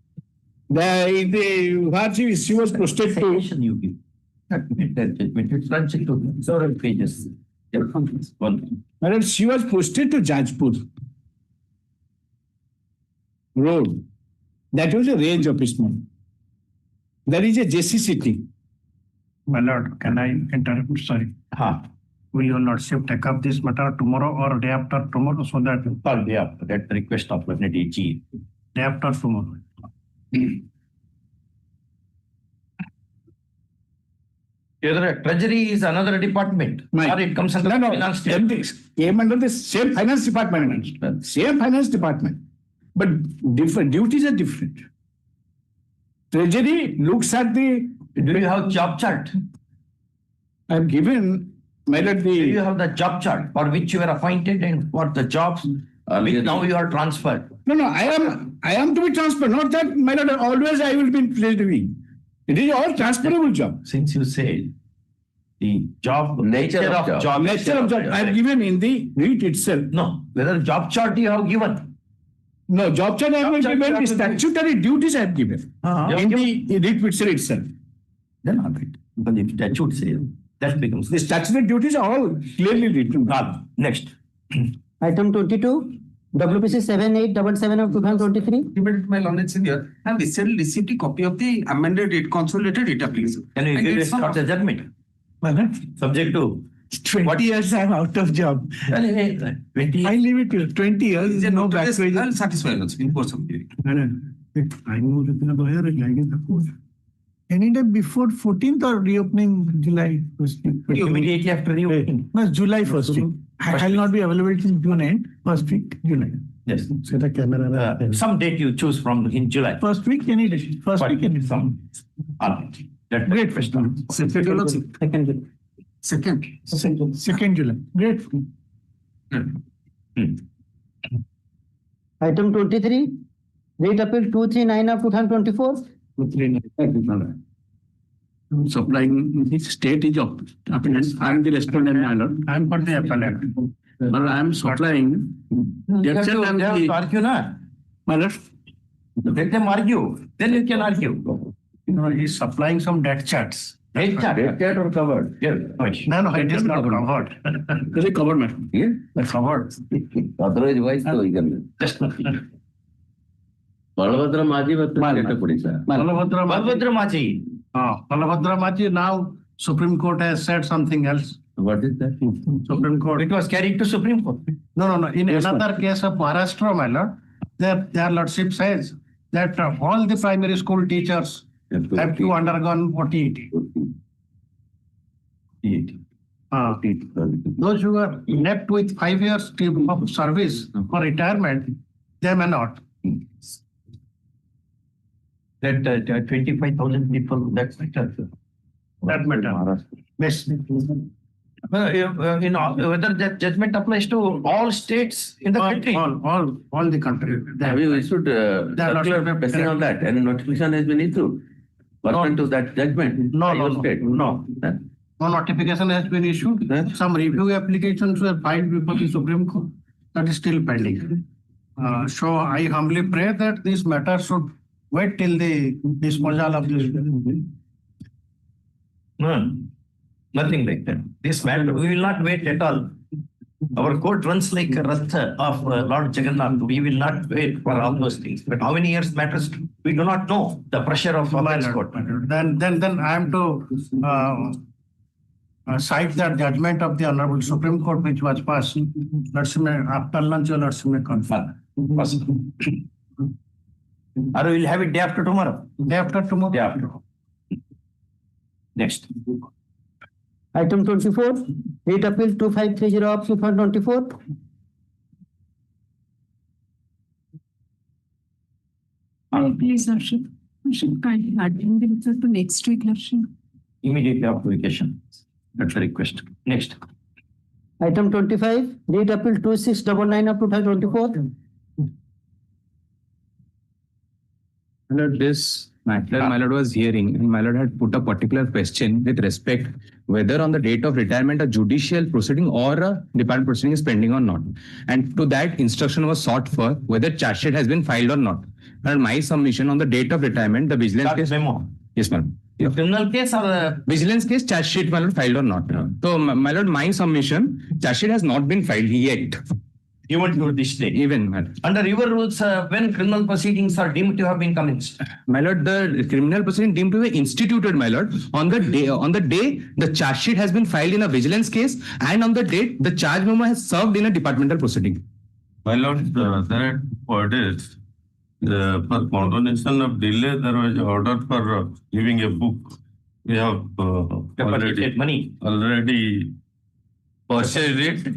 What she was posted to. You give. It's not to several pages. Madam, she was posted to Jajpur Road. That was a range office, madam. There is a JCCT. My lord, can I interrupt? Sorry. Will your lordship take up this matter tomorrow or day after tomorrow so that? Day after. That's the request of Learned Chief. Day after tomorrow. Treasury is another department. Or it comes under finance department. Came under the same finance department. Same finance department. But different duties are different. Treasury looks at the. Do you have job chart? I have given. Do you have the job chart for which you were appointed and what the jobs which now you are transferred? No. I am to be transferred. Not that, my lord, always I will be placed wing. It is all transferable job. Since you said the job Nature of job. Nature of job. I have given in the REIT itself. No. Whether job chart you have given? No, job chart I have given. The statutory duties I have given. In the REIT itself. Then not it. Because if statute says, that becomes. The statutory duties are all clearly written. Next. Item 22, WPC 7877 of 2023. My learned senior, I have recently received a copy of the amended consolidated data, please. Can you give us the judgment? Subject to 20 years I am out of job. 20 I leave it till 20 years. No back wages. I'll satisfy in course of the Any day before 14th or reopening July 1st week? Immediately after reopening. No, July 1st week. I will not be available till June end. First week, July. Yes. Some date you choose from in July. First week, any day. First week, any day. Some. Great question. Second July. Great. Item 23, Rate Appeal 239 of 2024. Supplying the state is appellant. I am the respondent, my lord. I am for the appellant. But I am supplying. You have to argue, na? My lord. Let them argue. Then you can argue. He is supplying some debt charts. Red chat or covered? Yeah. No, it is not covered. Is it covered, madam? Yeah. That's covered. Otherwise, why so eagerly? Balabhadra Maji Balabhadra Machi. Balabhadra Machi, now Supreme Court has said something else. What is that? Supreme Court. It was carried to Supreme Court. No. In another case of Maharashtra, my lord, their lordship says that all the primary school teachers have to undergone OTET. Those who are left with 5 years of service or retirement, they may not. That 25,000 people, that's matter. That matter. Yes. Whether that judgment applies to all states in the country. All the country. Have you issued circular based on that? Any notification has been issued? Pursuant to that judgment? No. No notification has been issued. Some review applications were filed before the Supreme Court. That is still pending. So I humbly pray that this matter should wait till the disposal of this. No, nothing like that. This matter, we will not wait at all. Our court runs like a Rath of Lord Jagannath. We will not wait for all those things. But how many years matters, we do not know the pressure of our court. Then I am to cite the judgment of the Honorable Supreme Court which was passed. After lunch, let's me confirm. Or we will have it day after tomorrow. Day after tomorrow. Day after. Next. Item 24, Writ Appeal 2530 of 2024. Please, Lordship. I should kindly add in the result to next week, Lordship. Immediately after vacation. That's a request. Next. Item 25, Writ Appeal 2699 of 2024. This matter my lord was hearing, and my lord had put a particular question with respect whether on the date of retirement a judicial proceeding or a department proceeding is pending or not. And to that instruction was sought for whether charge sheet has been filed or not. And my submission on the date of retirement, the vigilance case. Memo. Yes, ma'am. The criminal case or the vigilance case charge sheet, my lord, filed or not. So, my lord, my submission, charge sheet has not been filed yet. Even to this day. Even, my lord. Under your rules, when criminal proceedings are deemed to have been commenced. My lord, the criminal proceeding deemed to be instituted, my lord, on the day the charge sheet has been filed in a vigilance case, and on the date the charge memo has served in a departmental proceeding. My lord, there are orders. For condonation of delay, there was order for giving a book. We have already purchased it.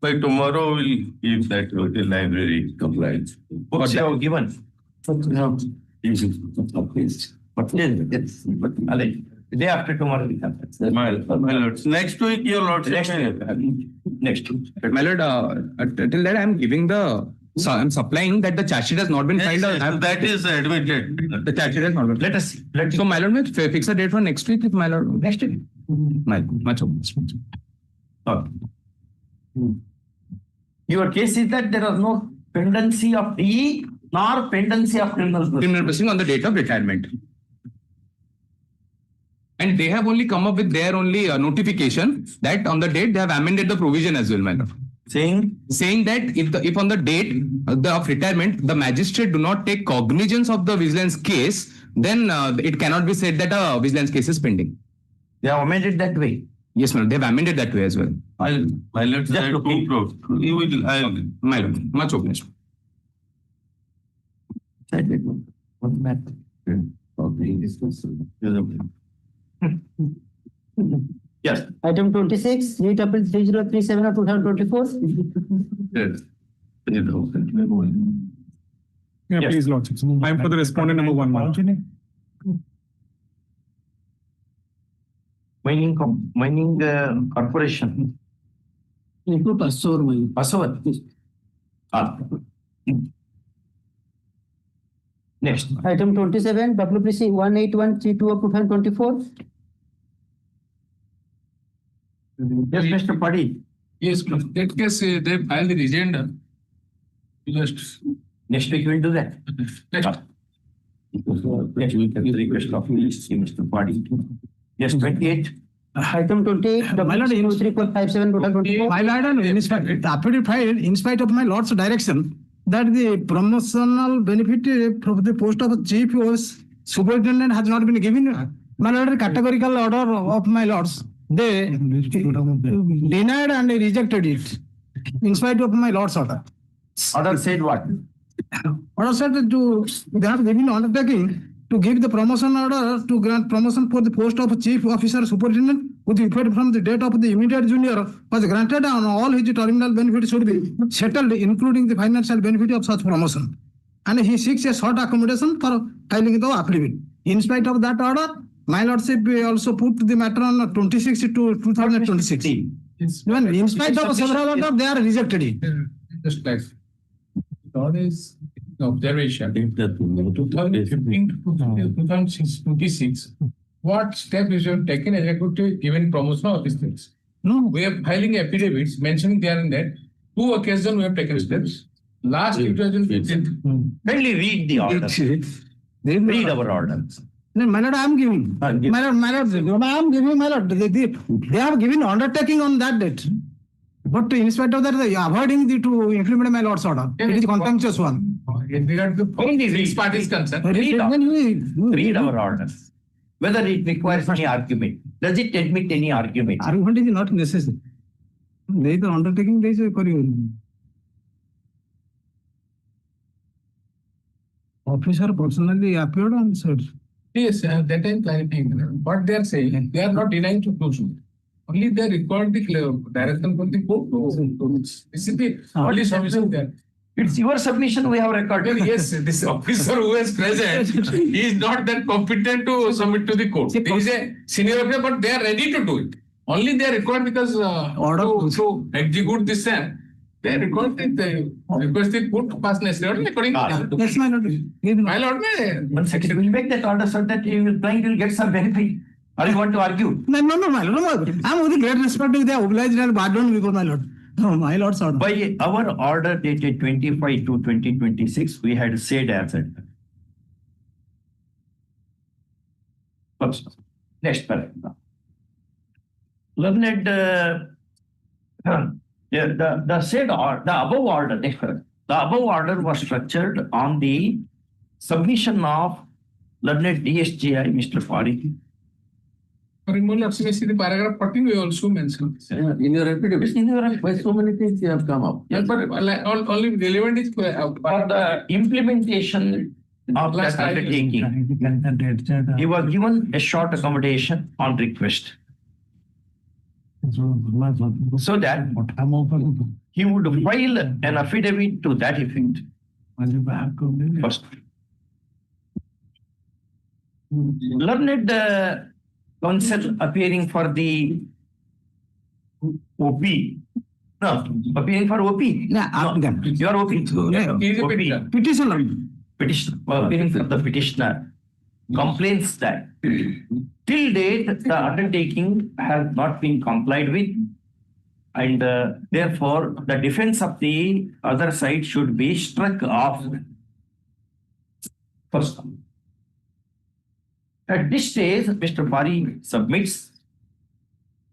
By tomorrow, we'll give that to the library compliance. Books you have given. Day after tomorrow we have that. My lord, next week your lordship. Next. But my lord, till that I'm giving I'm supplying that the charge sheet has not been filed. That is admitted. The charge sheet has not been. Let us see. So my lord, may fix a date for next week, my lord. Next week. Much obliged. Your case is that there is no pendency of DE nor pendency of criminal proceeding on the date of retirement. And they have only come up with their only notification that on the date they have amended the provision as well, my lord. Saying that if on the date of retirement the magistrate do not take cognizance of the vigilance case, then it cannot be said that a vigilance case is pending. They have amended that way. Yes, my lord. They have amended that way as well. My lord, you will. My lord, much obliged. Yes. Item 26, Writ Appeal 3037 of 2024. Yes. Yeah, please, Lordship. I'm for the respondent number 1. Mining corporation. Passover. Next. Item 27, WPC 18132 of 2024. Yes, Mr. Parity. Yes, that case they filed the rejoinder. Just next week we'll do that. Next. Next week, the request of Mr. Parity. Yes, 28. Item 28, My lord, 23457 2024. My lord, and in spite, the affidavit filed in spite of my lord's direction that the promotional benefit from the post of chief was superintendent has not been given. My lord, categorical order of my lords, they denied and rejected it in spite of my lord's order. Order said what? Order said to, they have given undertaking to give the promotion order to grant promotion for the post of chief officer superintendent with effect from the date of the immediate junior was granted and all his terminal benefits should be settled, including the financial benefit of such promotion. And he seeks a short accommodation for filing the affidavit. In spite of that order, my lordship also put the matter on 26 to 2026. Even in spite of several orders, they are rejected it. Just like, God is observation. 2015 to 2026, what steps you have taken executive given promotion of these things? No. We are filing affidavits mentioning there and that. 2 occasions we have taken steps. Last 2015. Kindly read the order. Read our order. No, my lord, I am giving. My lord, I am giving, my lord. They have given undertaking on that date. But in spite of that, they are avoiding to implement my lord's order. It is contemptuous one. In regard to this part is concerned. Read our orders. Whether it requires any argument. Does it admit any argument? Argument is not necessary. They are undertaking this. Officer personally appeared and said. Yes, that I am clarifying. What they are saying, they are not denying to do so. Only they record the direction from the court to this is the only submission there. It's your submission we have recorded. Yes, this officer who is present, he is not that competent to submit to the court. He is a senior officer, but they are ready to do it. Only they record because to execute this, they record it. They request the court to pass necessary according to Yes, my lord. my lord. One second, we'll make that order so that you will trying to get some benefit. Or you want to argue? No, my lord. I am with great respect to the obliged and pardon before my lord. No, my lord's order. By our order dated 25 to 2026, we had said as it. Next paragraph. Learned the said or the above order, next paragraph. The above order was structured on the submission of learned DSGI, Mr. Parity. The paragraph 14 we also mentioned. In your affidavit, why so many things you have come up? Yes, but only relevant is for the implementation of that undertaking. He was given a short accommodation on request. So that he would file an affidavit to that effect. First. Learned counsel appearing for the OP. No, appearing for OP. No, you are OP. Petitioner. Petitioner. Appearing for the petitioner complains that till date the undertaking has not been complied with, and therefore the defense of the other side should be struck off. First. At this stage, Mr. Pari submits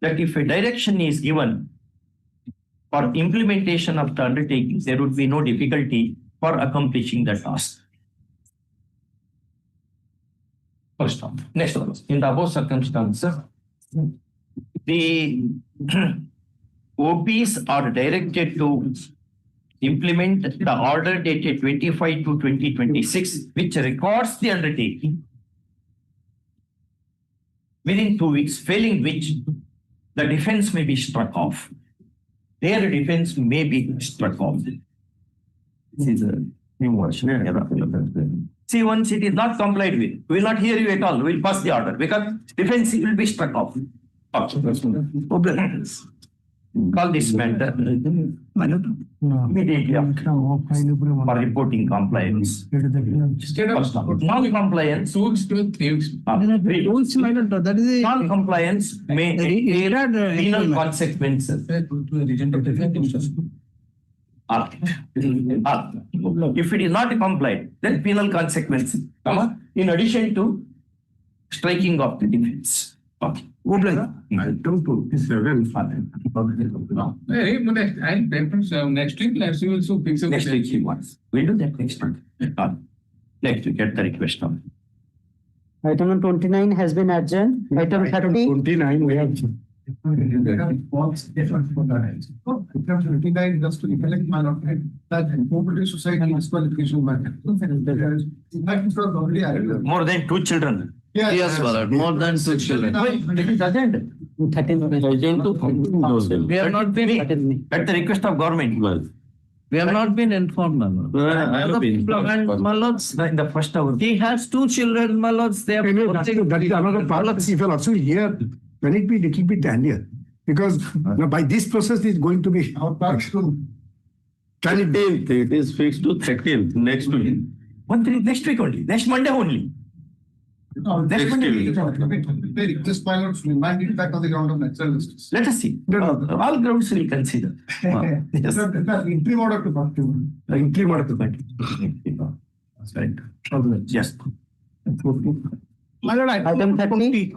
that if a direction is given for implementation of the undertaking, there would be no difficulty for accomplishing the task. First one. Next one. In the above circumstances, the OPs are directed to implement the order dated 25 to 2026, which records the undertaking within 2 weeks, failing which the defense may be struck off. Their defense may be struck off. This is a new version. See, once it is not complied with, we will not hear you at all. We will pass the order because defense will be struck off. Call this matter immediately for reporting compliance. Non-compliance. Non-compliance may entail penal consequences. If it is not complied, then penal consequences, in addition to striking of the defense. Okay. Item 27. Next week, let's see also fix up. Next week he wants. We'll do that next week. Next week, get the request on. Item number 29 has been adjourned. Item 30. 29, we have. Item 29, just to recollect my lord, that cooperative society disqualification matter. More than 2 children. Yes, my lord, more than 2 children. It is adjourned. 13. We have not been, At the request of government. we have not been informed, my lord. I have been informed. My lords, In the first hour. he has 2 children, my lords. They have. That is another part. See, if you're also here, when it be little bit earlier, because now by this process is going to be. Can it be? It is fixed to 13th, next week. Next week only. Next Monday only. Next Monday. This pilot remind it back on the ground of natural justice. Let us see. All grounds will consider. Yes. Interim order to party. Interim order to party. Right. Yes. My lord, Item 30.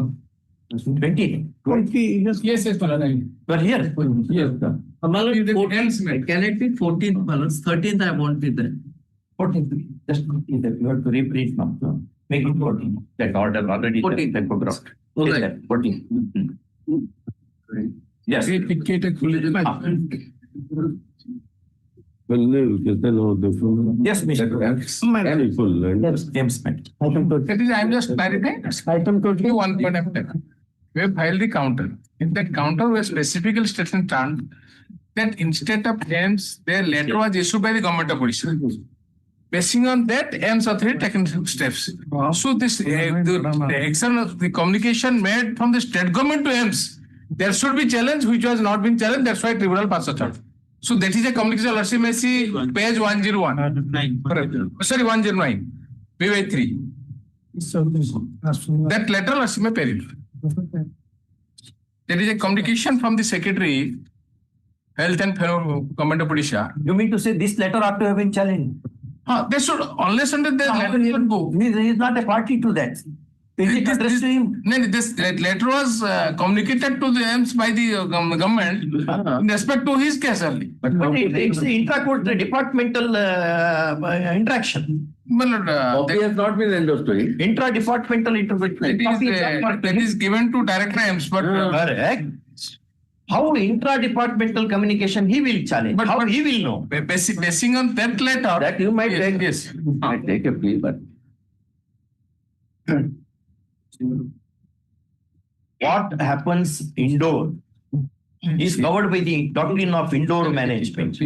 20. 20, just. Yes, my lord. You are here. Yes. My lord, 14th, can it be 14th, my lords? 13th I won't be there. 14. Just you have to reprint now. Make it 14. That order already. 14. Typographed. All Take right. that, 14. Yes. Yes, Mr. Full, and James Smith. Item 20. That is, I am just clarifying. Item 20. One point of time. We have filed the counter. In that counter, we have specifically stated that instead of AIMS, their letter was issued by the government of Orissa. Basing on that, AIMS authority taken steps. So this the action of the communication made from the state government to AIMS, there should be challenge which was not been challenged. That's why tribunal passed a charge. So that is a communication. Let's see page 101. Sorry, 109. PY3. That letter let's see peril. There is a communication from the Secretary, Health and Government of Odisha. You mean to say this letter ought to have been challenged? They should, unless under the letter should go. He is not a party to that. Is it addressed to him? No, this letter was communicated to the AIMS by the government in respect to his case only. But it's the intra-court departmental interaction. Copy has not been endorsed to him. Intra-departmental intervention. That is given to Director AIMS, but Correct. How intra-departmental communication he will challenge? But- How but- he will know? basing on that letter. That you might Yes, take, yes. might take a plea, but What happens indoor is covered by the doctrine of indoor management.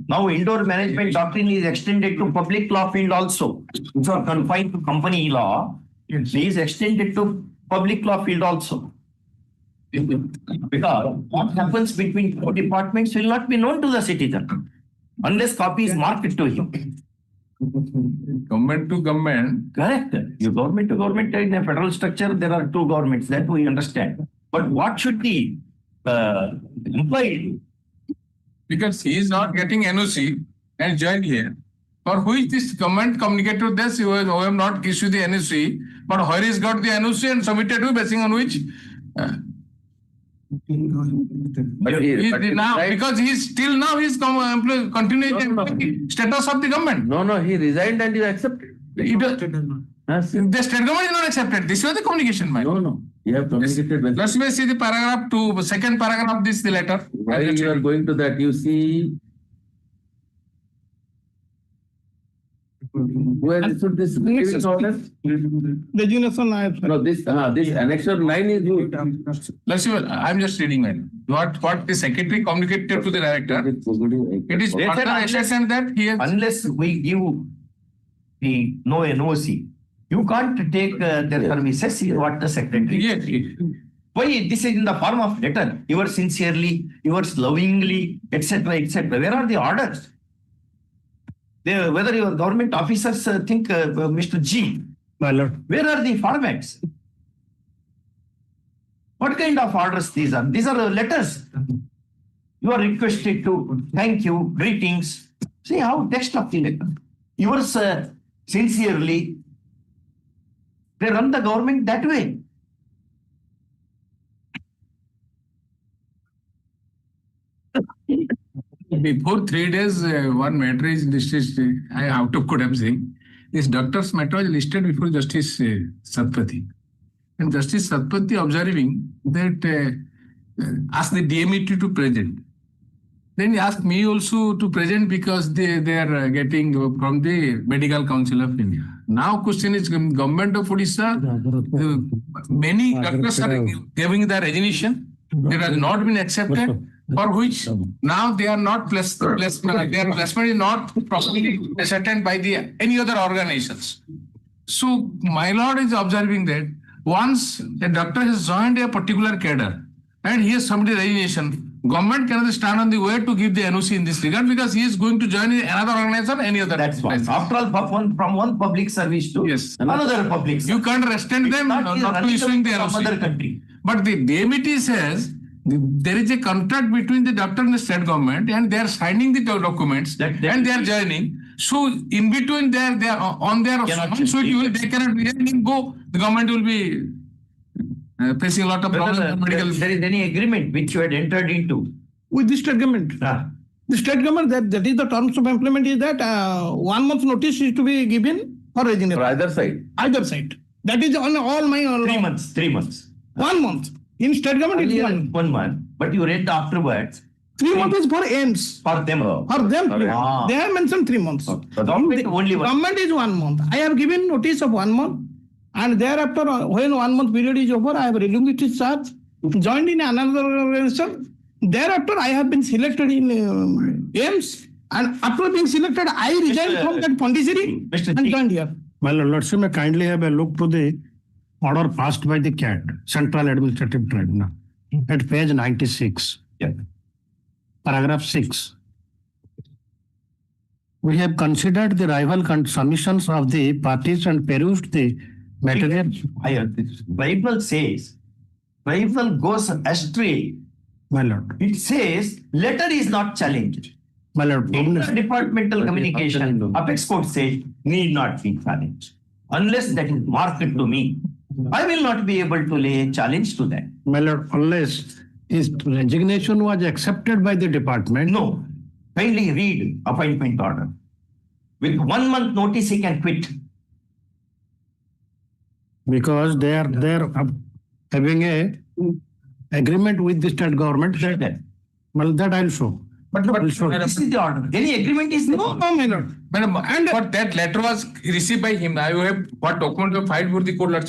Now indoor management doctrine is extended to public law field also. It's not confined to company law. It is extended to public law field also. Because what happens between 2 departments will not be known to the citizen unless copy is marked to him. Government to government. Correct. You government to government in a federal structure, there are 2 governments, that we understand. But what should be implied? Because he is not getting NOC and joined here. For which this government communicated to this, who have not issued the NOC, but where he's got the NOC and submitted to, basing on which. but he Now, resigned. because he's still now he's continuing status of the government. No, he resigned and you accepted. The state government is not accepted. This was the communication, man. No, you have communicated with. Let's see the paragraph 2, second paragraph of this the letter. While you are going to that, you see. Where issued this giving order? Designation, I have. No, this annexure 9 is good. Let's see. I'm just reading, man. What the secretary communicated to the director. It is They said further assertion that he has. Unless we give the no NOC, you can't take their services, is what the secretary. Yes. Why this is in the form of letter? Yours sincerely, yours lovingly, etc., etc. Where are the orders? Whether your government officers think Mr. G. My lord. Where are the formats? What kind of orders these are? These are letters. You are requested to thank you, greetings. See how text of the letter. Yours sincerely. They run the government that way. Before 3 days, one matter is listed, I out of court I'm saying. This doctor's matter was listed before Justice Satpathy. And Justice Satpathy observing that asked the DMET to present. Then he asked me also to present because they are getting from the Medical Council of India. Now question is government of Odisha, many doctors are giving their resignation. They has not been accepted, for which now they are not placement. Their placement is not properly ascertained by any other organizations. So my lord is observing that once a doctor has joined a particular cadre and he has submitted resignation, government cannot stand on the way to give the NOC in this regard because he is going to join another organization, any other. That's why. After all, from one public service to another public service. You can't restrain them not to issuing the NOC. Other country. But the DMET says there is a contract between the doctor and the state government and they are signing the documents and they are joining. So in between they are on their schedule, they cannot go. The government will be facing a lot of problems. There is any agreement which you had entered into with the state government. The state government, that is the terms of employment is that 1 month notice is to be given for resignation. For either side. Either side. That is on all my. 3 months. 3 months. 1 month. In state government, it's 1 month. 1 month. But you read afterwards. 3 months is for aims. For them. For them. They have mentioned 3 months. Government is 1 month. I have given notice of 1 month. And thereafter, when 1 month period is over, I have relinquished charge, joined in another organization. Thereafter, I have been selected in AIMS. And after being selected, I resigned from that Pondicherry and joined here. Well, Lordship, may kindly have a look to the order passed by the CAT, Central Administrative Tribunal, at page 96. Paragraph 6. We have considered the rival submissions of the parties and perused the material. Bible says, Bible goes astray. My lord. It says, letter is not challenged. My lord. Interdepartmental communication, Apex Court says, need not be challenged. Unless that is marked to me, I will not be able to lay a challenge to that. My lord, unless his resignation was accepted by the department. No. Kindly read appointment order. With 1 month notice, he can quit. Because they are having a agreement with the state government. Well, that I'll show. But this is the order. Any agreement is no, my lord. Madam, and but that letter was received by him. I have what document you filed for the court.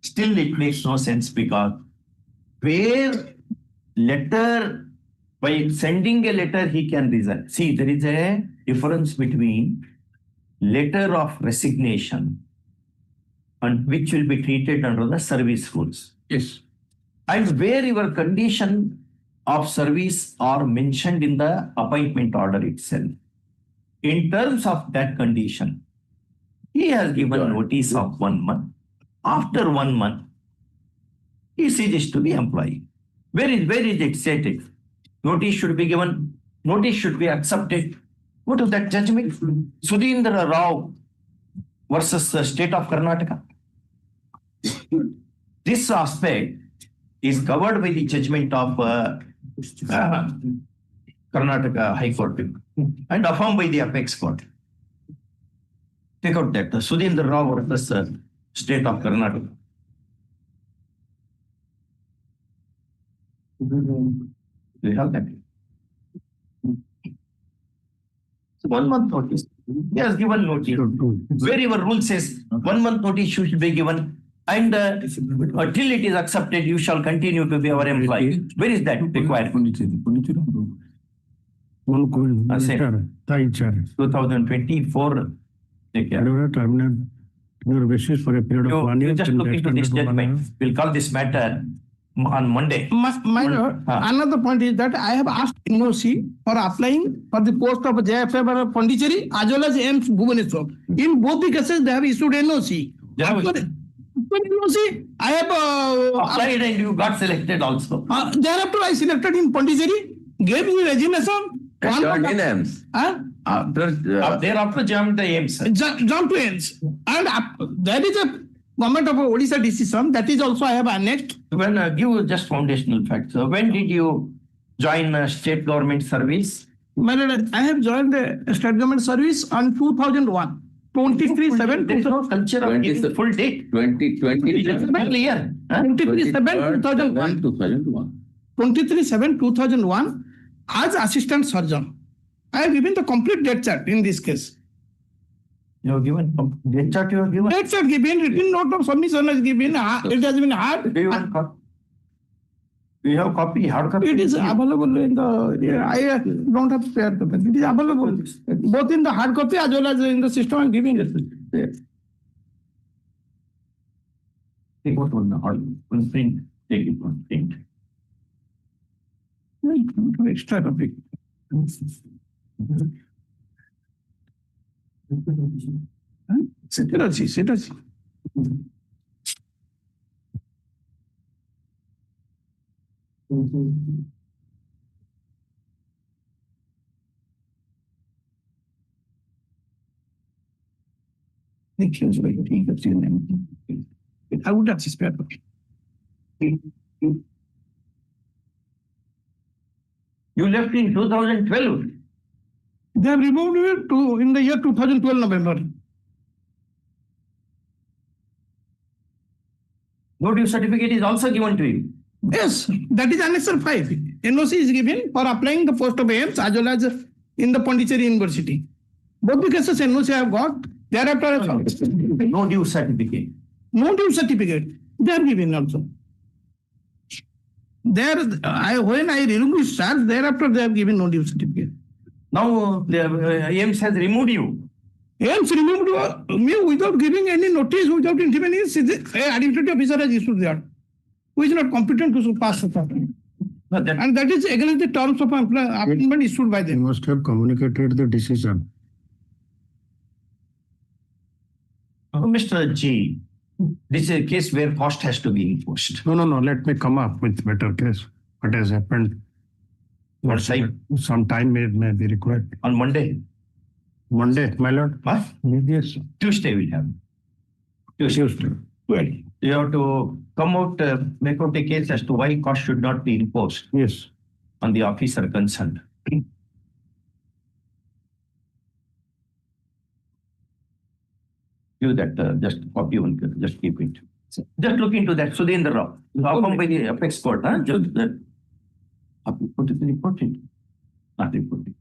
Still, it makes no sense because where letter, by sending a letter, he can resign. See, there is a difference between letter of resignation and which will be treated under the service rules. Yes. And where your condition of service are mentioned in the appointment order itself. In terms of that condition, he has given notice of 1 month. After 1 month, he ceases to be employee. Where is it stated? Notice should be given, notice should be accepted. Go to that judgment. Sudhindra Rao versus the state of Karnataka. This aspect is covered by the judgment of Karnataka High Court and affirmed by the Apex Court. Take out that. Sudhindra Rao versus state of Karnataka. We have that. 1 month notice. He has given notice. Where your rule says 1 month notice should be given and till it is accepted, you shall continue to be our employee. Where is that required? 2024. Basis for a period of 1 year. Just look into this judgment. We'll call this matter on Monday. My lord, another point is that I have asked NOC for applying for the post of JFF Pondicherry as well as AIMS Bhubaneswar. In both the cases, they have issued NOC. NOC, I have applied and you got selected also. Thereafter, I selected in Pondicherry, gave me resignation. Joined in AIMS. Thereafter jumped the AIMS. Jump to AIMS. And there is a Government of Odisha decision, that is also I have annexed. When give just foundational facts. So when did you join state government service? My lord, I have joined the state government service on 2001. 23/7. There is no culture of giving full date. 2020. Clear. 23/7/2001. 2001. 23/7/2001 as assistant surgeon. I have given the complete death chart in this case. You have given death chart. You have given. Death chart given, written note of submission is given. It has been hard. Do you want copy? Do you have copy? Hard copy? It is available in the. I don't have spare copy. It is available both in the hard copy as well as in the system. I'm giving it. Take what one hard one print. Take it one print. Extra copy. সেটা আছে সেটা আছে ঠিক আছে I would have spare copy. You left in 2012. They have removed it in the year 2012 November. No due certificate is also given to you. Yes, that is Annexure 5. NOC is given for applying the post of AIMS as well as in the Pondicherry University. Both the cases NOC have got. Thereafter, no due certificate. No due certificate. They are given also. When I relinquished charge, thereafter they have given no due certificate. Now the AIMS has removed you. AIMS removed me without giving any notice, without intimation. Administrative officer has issued that, who is not competent to pass the paper. And that is against the terms of appointment issued by them. You must have communicated the decision. Mr. G, this is a case where cost has to be enforced. No. Let me come up with better case. What has happened? What time? Some time may be required. On Monday? Monday, my lord. What? Yes. Tuesday we'll have. Tuesday. Well, you have to come out, make out a case as to why cost should not be imposed. Yes. On the officer concerned. Give that, just copy one, just keep it. Just look into that. Sudhindra Rao. How come by the apex court? Just that. Put it in report it. Not report it.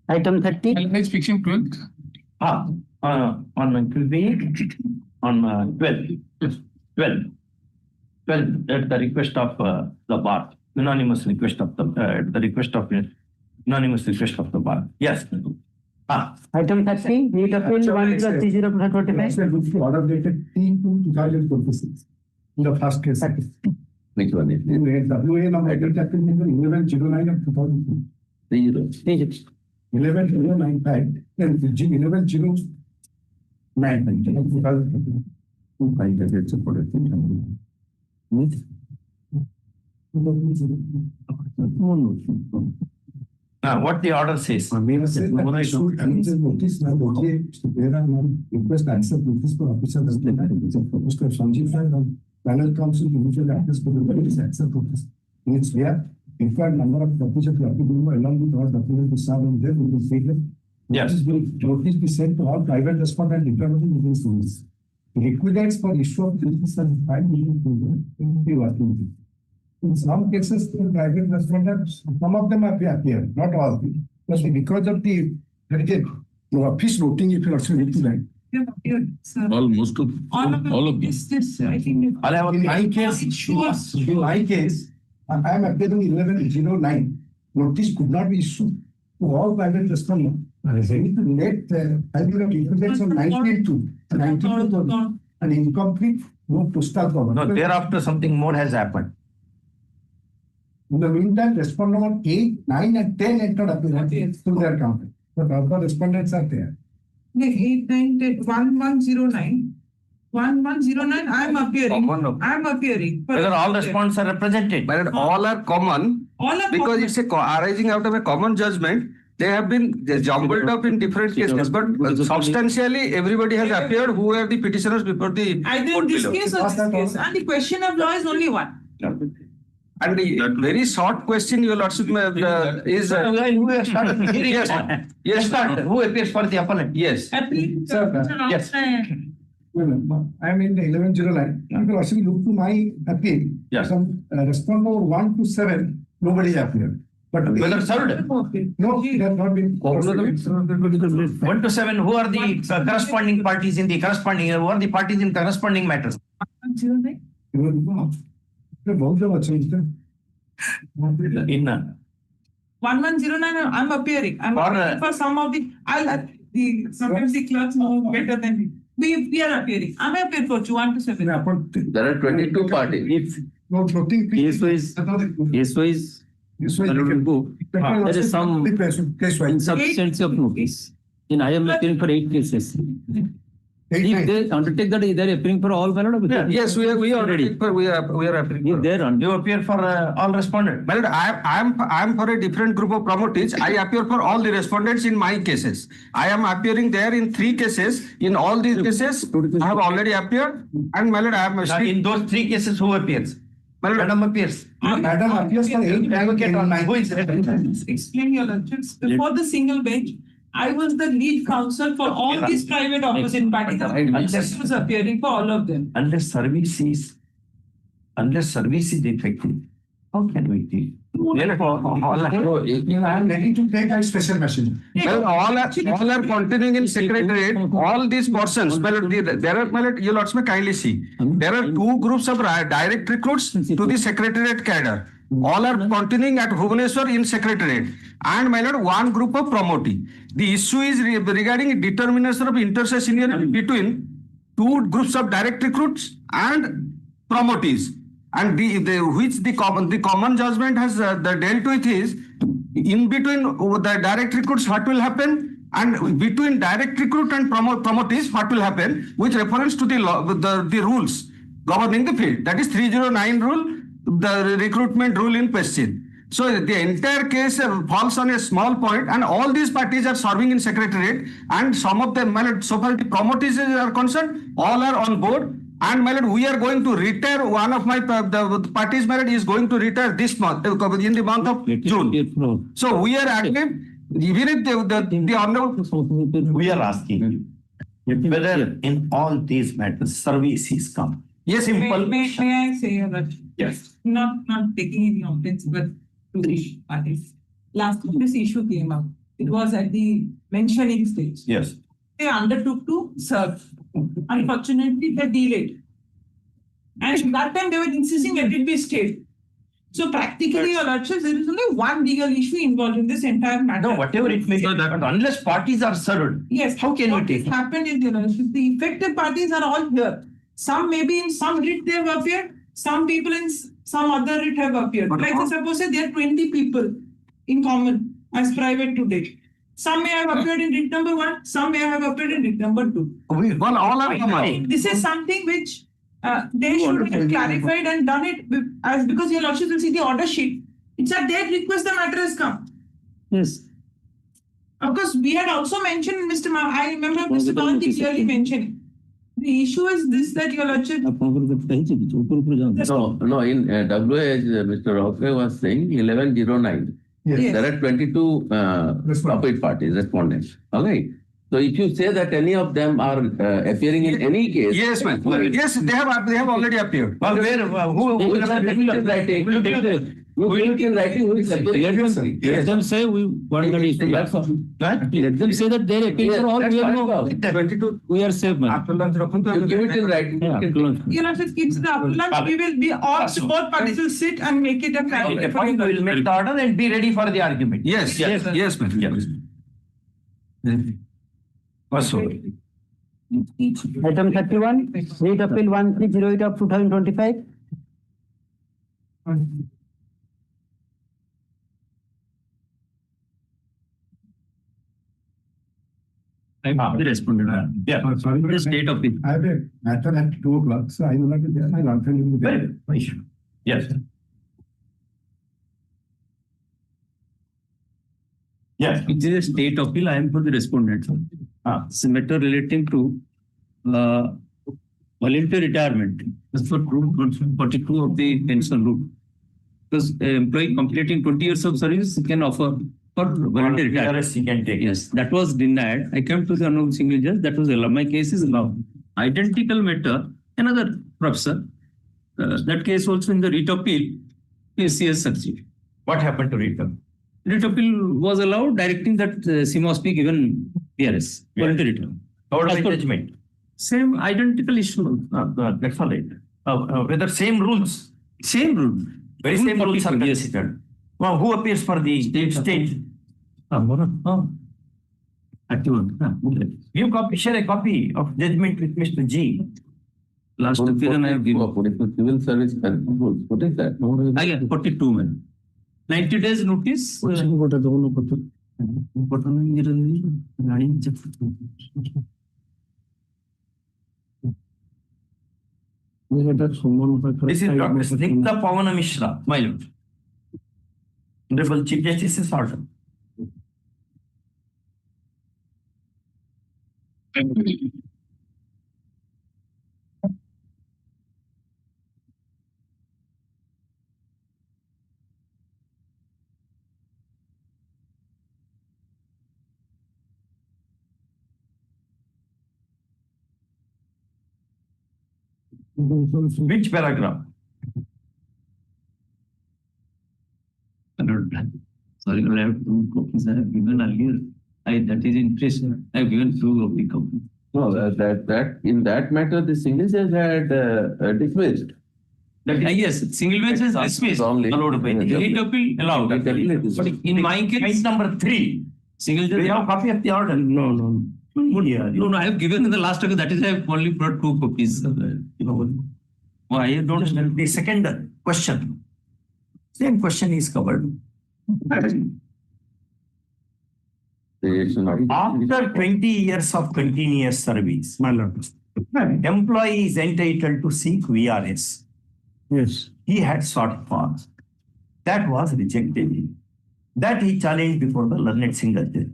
Item 30. Is fixing 12th? On 12 at the request of the bar, unanimous request of the bar. Yes. Item 30, need appeal 1/30/2025. Order dated 3/2/2026. In the first case. Which one is it? WA number 1109 of 2002. 11095 and 1109. What the order says. Request accept notice for official proposed to Sanjeev panel council individual access for the accept notice. In its where required number of copies of the application along with all documents be served on them will be taken. Yes. Notice be sent to all private respondent and determined within schools. Requisites for issue of notice and file will be working. In some cases, the private respondents, some of them appear, not all. But because of the office routing, if you also need to write. Almost all of them. In my case, I am appearing 1109. Notice could not be issued to all private respondents. I need to let I will have requisites on 19/2 and incomplete no postal cover. No, thereafter something more has happened. In the meantime, respondent number 8, 9 and 10 entered appearance to their counter. But other respondents are there. 8, 9, 10, 1109. 1109, I am appearing. I am appearing. Whether all response are represented. But all are common All are because common. it's arising out of a common judgment. They have been jumbled up in different cases, but substantially everybody has appeared who are the petitioners before the Either in court this below. case or this case. And the question of law is only one. And the very short question, your lordship, is Who has started? yes, yes, Who appears for the appellant? yes. Yes. I am in the 1109. You can also look to my appeal. Yes. Some respondent number 1 to 7, nobody appeared. But Whether served? no, they have not been. 1 to 7, who are the corresponding parties in the corresponding, who are the parties in corresponding matters? बहुत जब अच्छा है. In 1109, I'm appearing. I'm For, appearing for some of the, sometimes the clerks know better than me. We are appearing. I'm appearing for 1 to 7. There are 22 parties. No, nothing. There is some insufficiency of notice. In I am appearing for 8 cases. If they undertake that, they are appearing for all valid. Yes, we are already. We are appearing. If they are you appear for all respondents. My lord, I am for a different group of promoters. I appear for all the respondents in my cases. I am appearing there in 3 cases. In all these cases, I have already appeared. And my lord, I am In those 3 cases, who appears? Madam appears. Madam appears for 8 Advocate on who is Explain your lordships. Before the single bench, I was the lead counsel for all these private opposite parties. I was appearing for all of them. Unless service is effective, how can we deal? I am ready to take a special message. Well, all are continuing in secretariat. All these portions, well, there are, well, you lots may kindly see. There are 2 groups of direct recruits to the secretariat cadre. All are continuing at Bhubaneswar in secretariat. And my lord, 1 group of promotee. The issue is regarding determination of intersectionality between 2 groups of direct recruits and promotees. And the common judgment has dealt with is in between the direct recruits what will happen, and between direct recruit and promotees what will happen with reference to the rules governing the field. That is 309 rule, the recruitment rule in question. So the entire case falls on a small point, and all these parties are serving in secretariat, and some of them, so far the promotees are concerned, all are on board. And my lord, we are going to retire. One of my the parties, my lord, is going to retire this month, in the month of June. So we are active. Even if the honorable, we are asking whether in all these matters services come. Yes, simple. May I say that? Yes. Not taking any offense, but to the parties. Last time this issue came up, it was at the mentioning stage. Yes. They undertook to serve. Unfortunately, they delayed. And that time they were insisting that it be stayed. So practically, your lordships, there is only one legal issue involved in this entire matter. No, whatever it may be, but unless parties are served, yes, how can we what take has happened in the lordships? The effective parties are all here. Some maybe in some writ they have appeared, some people in some other writ have appeared. Like suppose there are 20 people in common as private today. Some may have appeared in writ number 1, some may have appeared in writ number 2. Well, all are common. This is something which they should have clarified and done it as because your lordship will see the order sheet. It's at their request the matter has come. Yes. Of course, we had also mentioned, I remember Mr. Bhavanti clearly mentioning. The issue is this that your lordship. No, in WA, Mr. Rauke was saying 1109. Yes. There are 22 opposite parties, respondents. Okay. So if you say that any of them are appearing in any case. Yes, ma'am. Yes, they have already appeared. Well, who will writing? Who in writing? Who is appearing? Let them say we want the issue. That's all. Let them say that they appeal for all. We are no. 22. We are safe, man. You give it in writing. Your lordship keeps the lunch. We will be all both parties will sit and make it a final. Okay, fine. We will make the order and be ready for the argument. Yes, ma'am. Yes. Item 31, Writ Appeal 1308 of 2025. The respondent. Yeah. Sorry, The state of it. I have a matter at 2 o'clock, so I will not be there. I'll answer you. Very good. Yes. Yes. It is a state appeal. I am for the respondent. It's a matter relating to voluntary retirement. As for Rule 42 of the pension rule. Because an employee completing 20 years of service can offer for voluntary retirement. He can take. Yes, that was denied. I came to the honorable single judge. That was allowed. My case is allowed. Identical matter. Another professor. That case also in the writ appeal. PCS succeeded. What happened to return? Writ appeal was allowed, directing that she must be given PRS, voluntary return. What As about per- judgment? Same identical issue. That's all right. Whether same rules, Same rule. very same Rule rules are 42, yes. considered. Well, who appears for the state? Give copy, share a copy of judgment with Mr. G. Last appearance I have given. Civil service rules. What is that? Again, 42 man. 90 days notice. This is Dr. Snigdha Pavana Mishra, my lord. Honorable Chief Justice's order. Which paragraph? Sorry, I have 2 copies I have given earlier. That is interesting. I have given 2 of the copies. No, that in that matter, the single judge had dismissed. Yes, single bench is dismissed. Only. Allowed by the writ appeal allowed. But in my Point case, number 3. single Do you judge. have copy of the order? No, I have given in the last time. That is, I have only brought 2 copies. I don't know. The second question. Same question is covered. After 20 years of continuous service, My lord. employee is entitled to seek VRS. Yes. He had sought for. That was rejected. That he challenged before the learned single judge,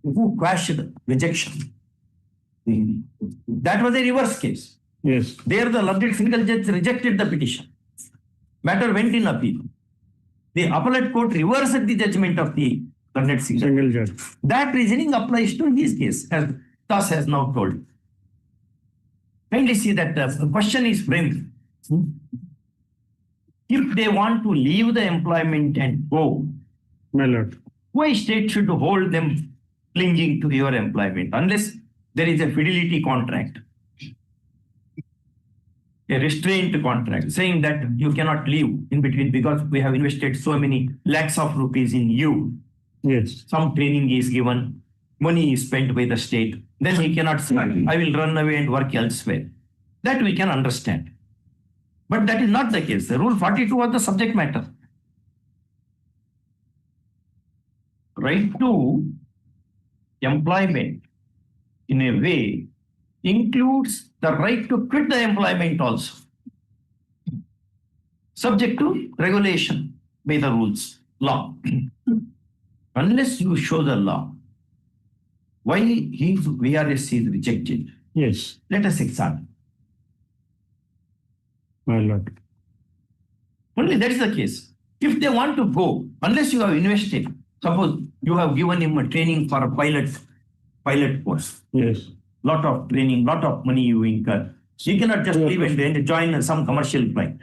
who quashed rejection. That was a reverse case. Yes. There the learned single judge rejected the petition. Matter went in appeal. The appellate court reversed the judgment of the learned single judge. That reasoning applies to his case, as thus has now told. Kindly see that the question is framed. If they want to leave the employment and go, My lord. why state should hold them clinging to your employment unless there is a fidelity contract, a restraint contract saying that you cannot leave in between because we have invested so many lakhs of rupees in you. Yes. Some training is given, money is spent by the state. Then he cannot say, I will run away and work elsewhere. That we can understand. But that is not the case. The Rule 42 was the subject matter. Right to employment in a way includes the right to quit the employment also, subject to regulation by the rules, law. Unless you show the law, why his VRS is rejected? Yes. Let us examine. My lord. Only that is the case. If they want to go, unless you have invested, suppose you have given him a training for a pilot course. Yes. Lot of training, lot of money you incur. You cannot just leave and then join some commercial flight.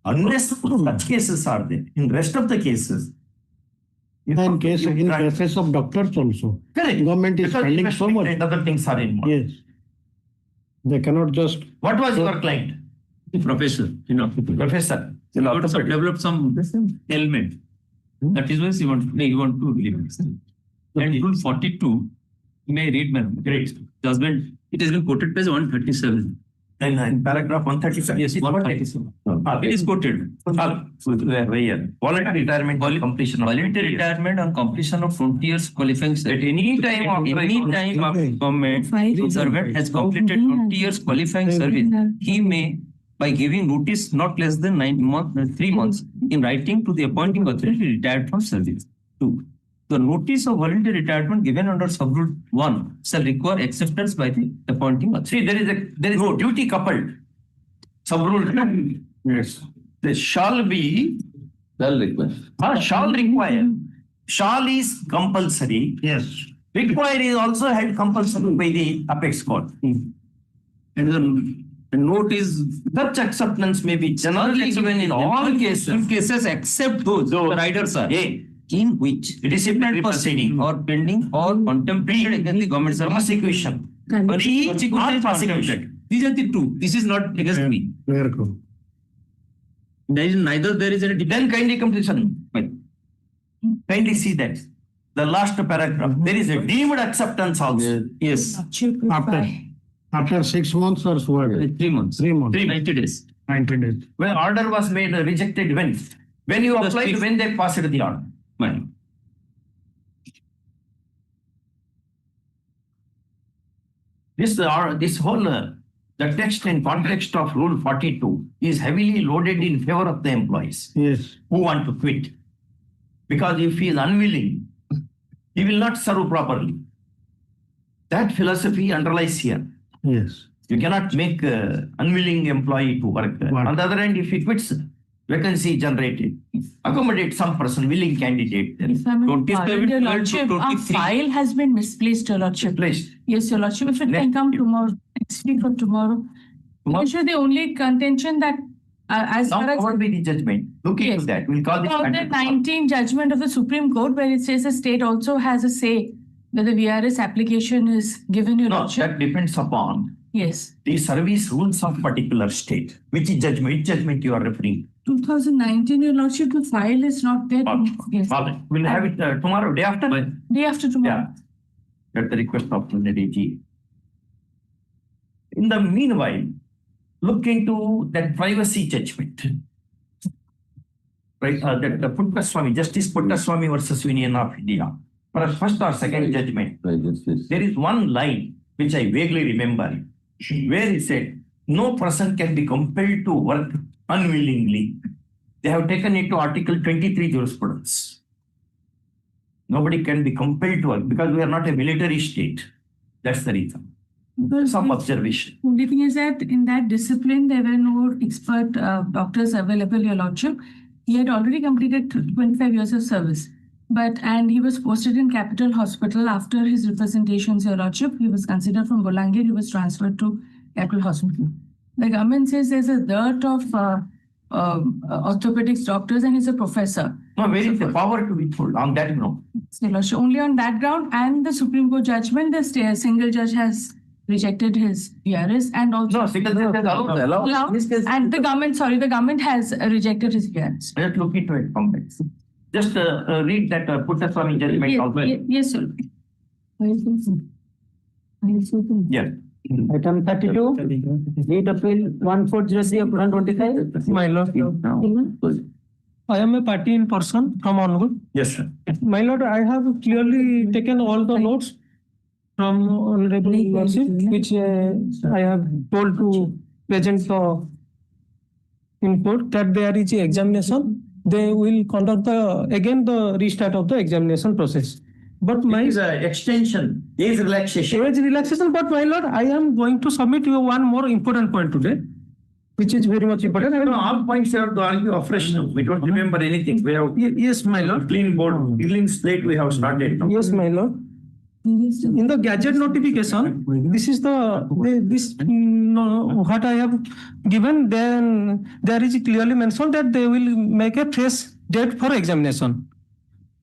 Unless such cases are there. In rest of the cases, In cases of doctors also. correct. Government is Because spending so much. investment and other things are involved. Yes. They cannot just. What was your client? Professor, Professor. He also developed some element. That is why he want to leave. And Rule 42, you may read, madam. Great. Judgment, it has been quoted page 137. And in paragraph 135. Yes, 137. It is quoted. Voluntary retirement on completion. Voluntary retirement on completion of 20 years qualifying service. At any time of Government servant has completed 20 years qualifying service, he may, by giving notice not less than 3 months in writing to the appointing authority, retired from service. 2. The notice of voluntary retirement given under subrule 1 shall require acceptance by the appointing authority. See, there is no duty coupled. Subrule. Yes. There shall be. Shall require. Shall require. Shall is compulsory. Yes. Require is also held compulsory by the apex court. And the note is such acceptance may be generally given in all cases except those the riders are in which disciplinary proceeding or pending or contemplated against the government service. prosecution. Prosecuted. These are the two. This is not against me. Clear code. There is neither there is any. Then kindly come to listen. Kindly see that. The last paragraph. There is a deemed acceptance also. Yes. After 6 months or so. 3 months. 3 months. 90 days. 90 days. When order was made, rejected when? When you applied, when they passed the order. Money. This whole the text and context of Rule 42 is heavily loaded in favor of the employees Yes. who want to quit. Because if he is unwilling, he will not serve properly. That philosophy underlies here. Yes. You cannot make unwilling employee to work. On the other hand, if he quits, vacancy generated, accommodate some person, willing candidate. If I'm pardon, Your Lordship, a file has been misplaced, Your Lordship. Placed. Yes, Your Lordship. If it can come tomorrow, next week or tomorrow. Actually, the only contention that as far as what will be the judgment? Look into that. We'll call this. 2019 judgment of the Supreme Court, where it says the state also has a say whether VRS application is given, Your No, Lordship. that depends upon Yes. the service rules of particular state. Which judgment you are referring? 2019, Your Lordship, the file is not there. Yes. We'll have it tomorrow, day after. Day after tomorrow. Yeah. At the request of the DG. In the meanwhile, look into that privacy judgment. Right, that the Puttaswamy, Justice Puttaswamy versus Union of India. For a first or second judgment, there is one line which I vaguely remember, where he said, no person can be compelled to work unwillingly. They have taken it to Article 23 jurisprudence. Nobody can be compelled to work because we are not a military state. That's the reason. Some observation. Only thing is that in that discipline, there were no expert doctors available, Your Lordship. He had already completed 25 years of service. And he was posted in Capital Hospital after his representations, Your Lordship. He was considered from Bolangir. He was transferred to Capital Hospital. The government says there's a dearth of orthopedics doctors and he's a professor. No, where is the power to withhold on that ground? Your Lordship, only on that ground, and the Supreme Court judgment, the single judge has rejected his VRS and also. No, single judge has allowed. And the government has rejected his VRS. Let's look into it, complex. Just read that Puttaswamy judgment also. Yes, sir. Yeah. Item 32, Lead Appeal 1403 of 2025. My Lord, I am a party in person from Hon'Ble. Yes, sir. My Lord, I have clearly taken all the notes from Honorable Lordship, which I have told to present the input that there is examination. They will conduct the restart of the examination process. But my extension is relaxation. Age relaxation, but my Lord, I am going to submit you one more important point today, which is very much important. No, all points have to argue afresh now. We don't remember anything. We have yes, my Lord. Clean board, clean slate we have started now. Yes, my Lord. In the gazette notification, this is what I have given. Then there is clearly mentioned that they will make a fresh date for examination.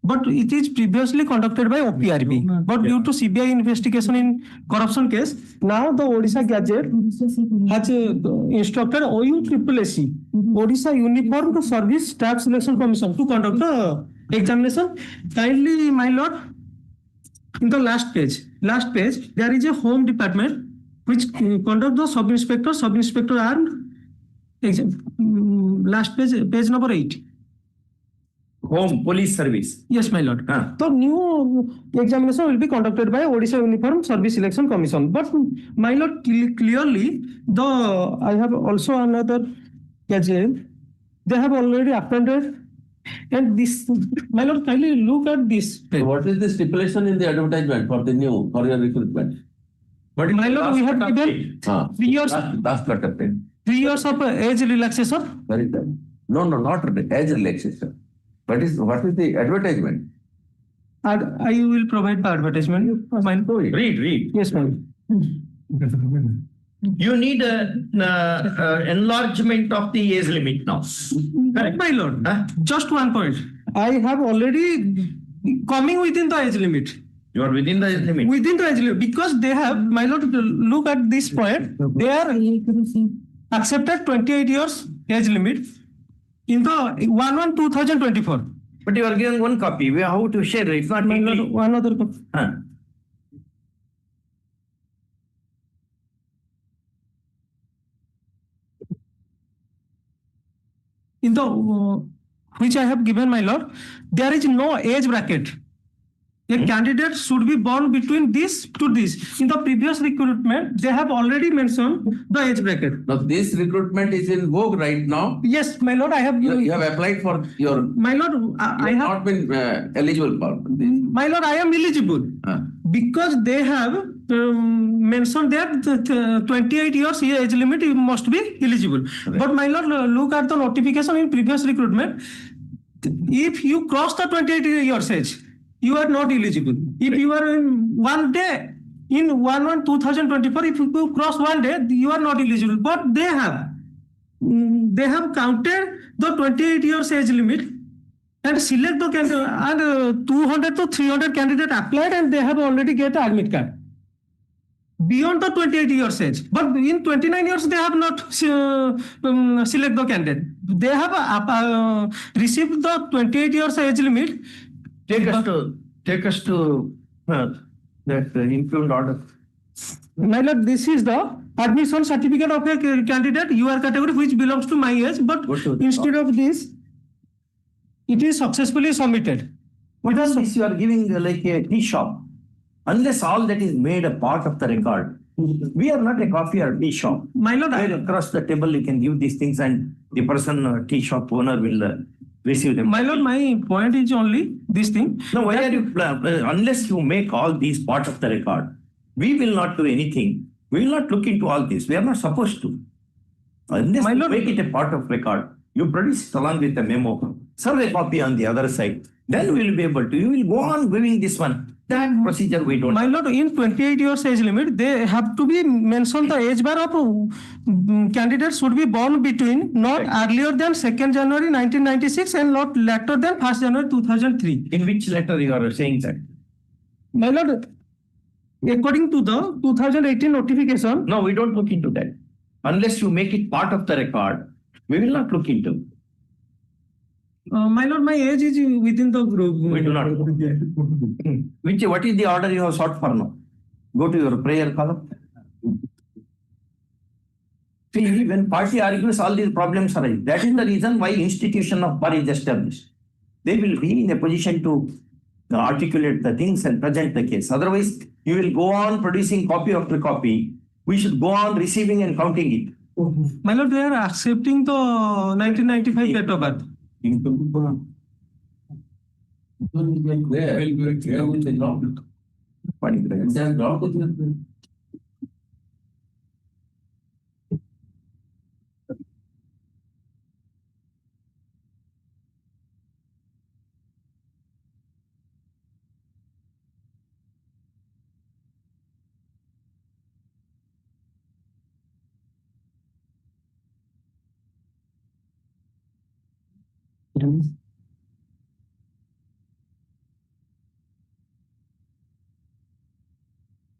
But it is previously conducted by OPRB. But due to CBI investigation in corruption case, now the Odisha Gazette has instructed OUSSC, Odisha Uniform Service Staff Selection Commission, to conduct the examination. Kindly, my Lord, in the last page, there is a Home Department which conduct the sub-inspector and Last page number 8. Home Police Service. Yes, my lord. So new examination will be conducted by Odisha Uniform Service Selection Commission. But my lord, clearly, I have also another gadget. They have already appointed, and this, my lord, kindly look at this. So what is the stipulation in the advertisement for your recruitment? But My lord, we have given 3 years. Last cut of it. 3 years of age relaxation. Very good. No, not age relaxation. What is the advertisement? I will provide the advertisement. Read. Yes, ma'am. You need enlargement of the age limit now. Correct, my lord. Just one point. I have already coming within the age limit. You are within the age limit. Within the age limit, because they have, my lord, look at this point. They are accepted 28 years age limit in the 1/1/2024. But you are given one copy. We have to share it. It's not My equally. lord, one other copy. In the which I have given, my lord, there is no age bracket. A candidate should be born between this to this. In the previous recruitment, they have already mentioned the age bracket. Now this recruitment is in vogue right now. Yes, my lord, I have. You have applied for your. My lord, I have not been eligible for this. My lord, I am eligible because they have mentioned that 28 years age limit must be eligible. Right. But my lord, look at the notification in previous recruitment. If you cross the 28 years age, you are not eligible. If you are in one day, in 1/1/2024, if you cross one day, you are not eligible. But they have counted the 28 years age limit and select the candidate, and 200 to 300 candidate applied, and they have already get admit card beyond the 28 years age. But in 29 years, they have not select the candidate. They have received the 28 years age limit. Take us to that impugned order. My lord, this is the admission certificate of a candidate UR category which belongs to my age, but instead of this, it is successfully submitted. What is this? You are giving like a tea shop. Unless all that is made a part of the record, we are not a coffee or tea shop. My lord, across the table you can give these things, and the person tea shop owner will receive them. My lord, my point is only this thing. No, why are you unless you make all these part of the record, we will not do anything. We will not look into all this. We are not supposed to. Unless you make it a part of record, you produce it along with a memo, serve a copy on the other side. Then we will be able to. You will go on giving this one. That procedure we don't. My lord, in 28 years age limit, they have to be mentioned the age bar of candidates should be born between not earlier than 2nd January 1996 and not later than 1st January 2003. In which letter you are saying that? My lord, according to the 2018 notification. No, we don't look into that. Unless you make it part of the record, we will not look into. My lord, my age is within the group. We do not. What is the order you have sought for now? Go to your prayer column. See, when party argues, all these problems arise. That is the reason why institution of bar is established. They will be in a position to articulate the things and present the case. Otherwise, you will go on producing copy after copy. We should go on receiving and counting it. My lord, they are accepting the 1995 date of birth.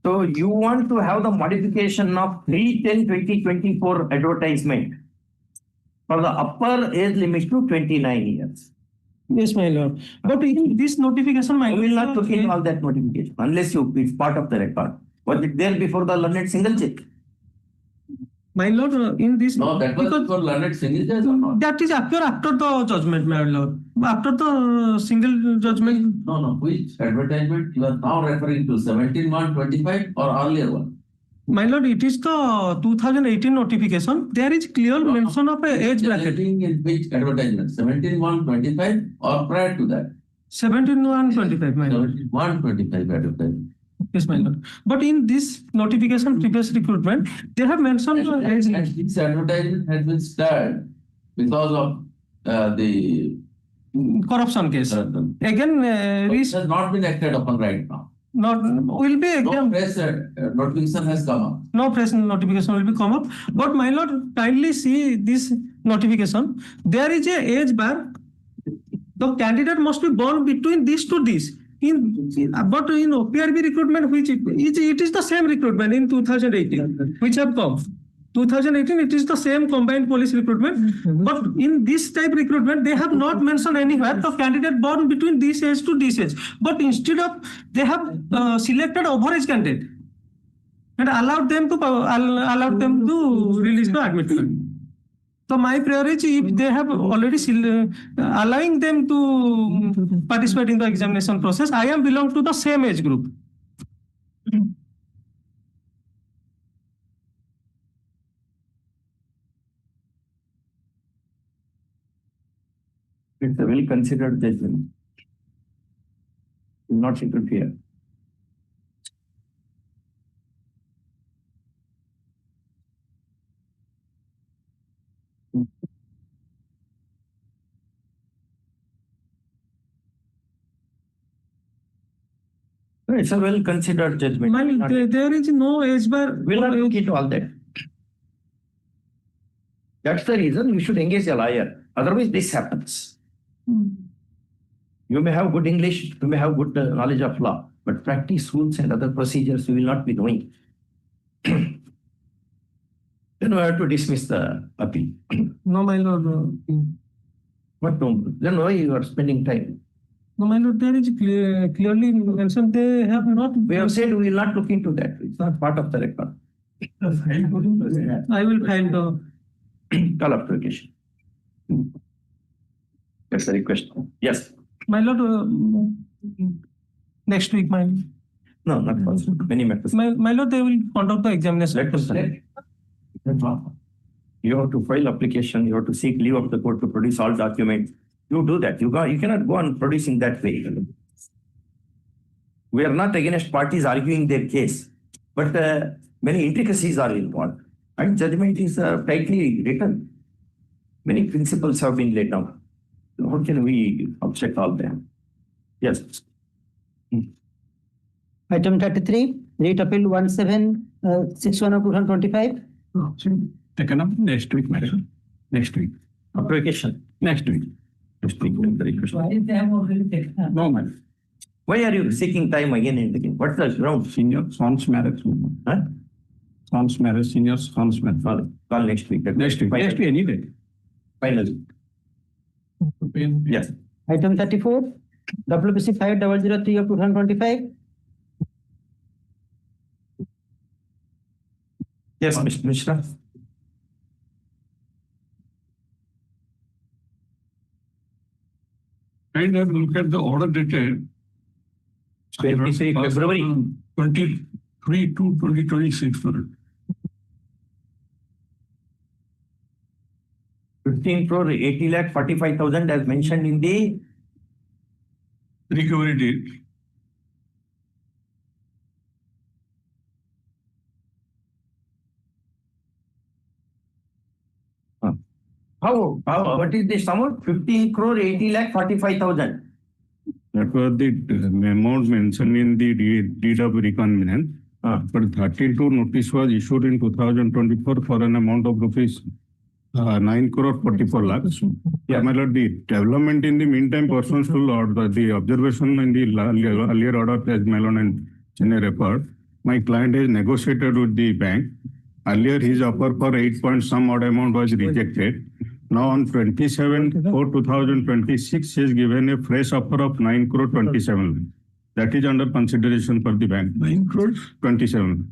So you want to have the modification of 3/10/2024 advertisement for the upper age limit to 29 years. Yes, my lord. But in this notification, my lord, we will not look into all that notification unless it's part of the record. Was it there before the learned single check? My lord, in this No, that was because for learned signatures or not? that is after the judgment, my lord. After the single judgment. No, which advertisement you are now referring to, 17/1/25 or earlier one? My lord, it is the 2018 notification. There is clear mention of a age bracket. In which advertisement, 17/1/25 or prior to that? 17/1/25, my lord. 17/1/25 advertisement. Yes, my lord. But in this notification, previous recruitment, they have mentioned the age. And this advertisement has been stirred because of the corruption case. Again, it has not been acted upon right now. Not will be No press notification has come up. No press notification will be come up. But my lord, kindly see this notification. There is a age bar. The candidate must be born between this to this. But in OPRB recruitment, which it is the same recruitment in 2018, which have come. 2018, it is the same combined police recruitment. But in this type recruitment, they have not mentioned anywhere the candidate born between this age to this age. But instead of, they have selected overage candidate and allowed them to release the admit card. So my prayer is, if they have already allowing them to participate in the examination process, I am belong to the same age group. It's a well considered judgment. Will not interfere. It's a well considered judgment. There is no age bar. We'll not look into all that. That's the reason you should engage a lawyer. Otherwise, this happens. You may have good English, you may have good knowledge of law, but practice rules and other procedures you will not be knowing. Then we have to dismiss the appeal. No, my lord. What no? Then why you are spending time? No, my lord, there is clearly mentioned they have not. We have said we will not look into that. It's not part of the record. I will file the call application. That's the request. Yes. My lord, next week, my. No, not possible. Many matters. My lord, they will conduct the examination. Let us select. You have to file application. You have to seek leave of the court to produce all documents. You do that. You cannot go on producing that way. We are not against parties arguing their case, but many intricacies are involved. And judgment is tightly written. Many principles have been laid down. How can we upset all them? Yes. Item 33, Rate Appeal 1761 of 2025. Taken up next week, madam. Next week. Application. Next week. Next week. The request. Why is they have already taken up? No, madam. Why are you seeking time again and again? What's the ground? Senior son's marriage. Huh? Son's marriage, senior son's marriage. Call next week. Next week. Next week, any day. Finally. Yes. Item 34, WPC 5003 of 2025. Yes, Mr. Mishra. And have look at the order dated 23 February 23 to 2026. 15 crore 80 lakh 45,000 as mentioned in the recovery date. What is this amount? 15 crore 80 lakh 45,000. That was the amount mentioned in the deed of reconvenience. But 32 notice was issued in 2024 for an amount of rupees 9 crore 44 lakhs. Yeah, my lord, the development in the meantime pursuant to the observation in the earlier order as Melon and Chennai referred, my client has negotiated with the bank. Earlier, his offer for 8 point some odd amount was rejected. Now on 27/4/2026, he has given a fresh offer of 9 crore 27 lakhs. That is under consideration for the bank. 9 crore 27.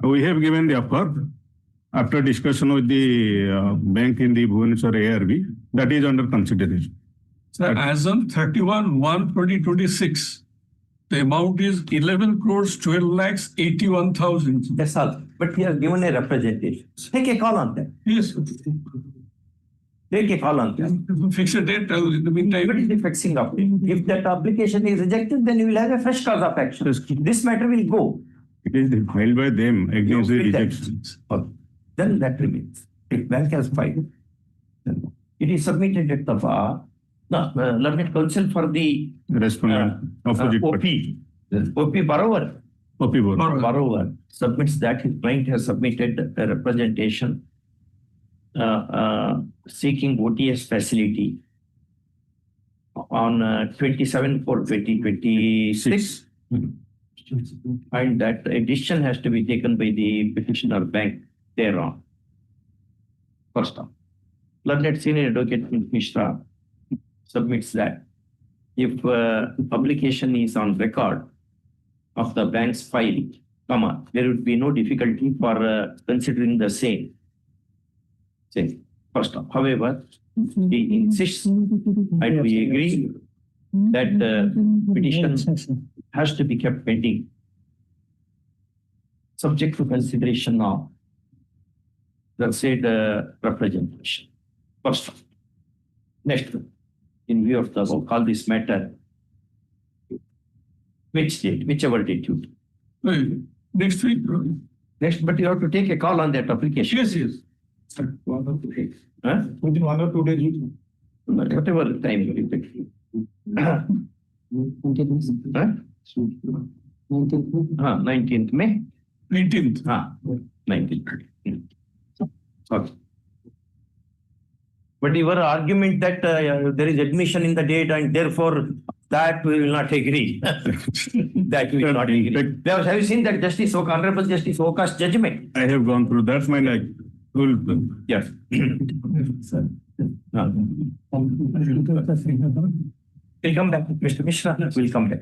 We have given the offer after discussion with the bank in the Bhubaneswar ARB. That is under consideration. Sir, as on 31/1/2026, the amount is 11 crores 12 lakhs 81,000. That's all. But he has given a representation. Take a call on that. Yes. Take a call on that. Fix a date in the meantime. What is the fixing of it? If that application is rejected, then you will have a fresh cause of action. This matter will go. It is filed by them against the You will that. rejections. Then that remains. If bank has filed, then it is submitted at the bar. No, learned counsel for the Respondent, opposite OP. party. OP borrower. OP Borrower submits that his client has submitted a representation seeking OTS facility on 27/4/2026. And that a decision has to be taken by the petitioner bank thereon. First off, learned senior advocate Mishra submits that if publication is on record of the bank's file, there would be no difficulty for considering the same. Say, first off, however, he insists, and we agree that petition has to be kept pending, subject to consideration of the said representation. First off. Next, in view of all this matter, which date, whichever date you do. Next week. Next, but you have to take a call on that application. Yes, yes. Huh? Within 1 or 2 days. Whatever time you take. Huh? 19th May? 19th. 19th. Okay. But your argument that there is admission in the date and therefore that we will not agree. That we will not agree. Have you seen that Honorable Justice Oka's judgment? I have gone through. That's my full. Yes. We'll come back. Mr. Mishra, we'll come back.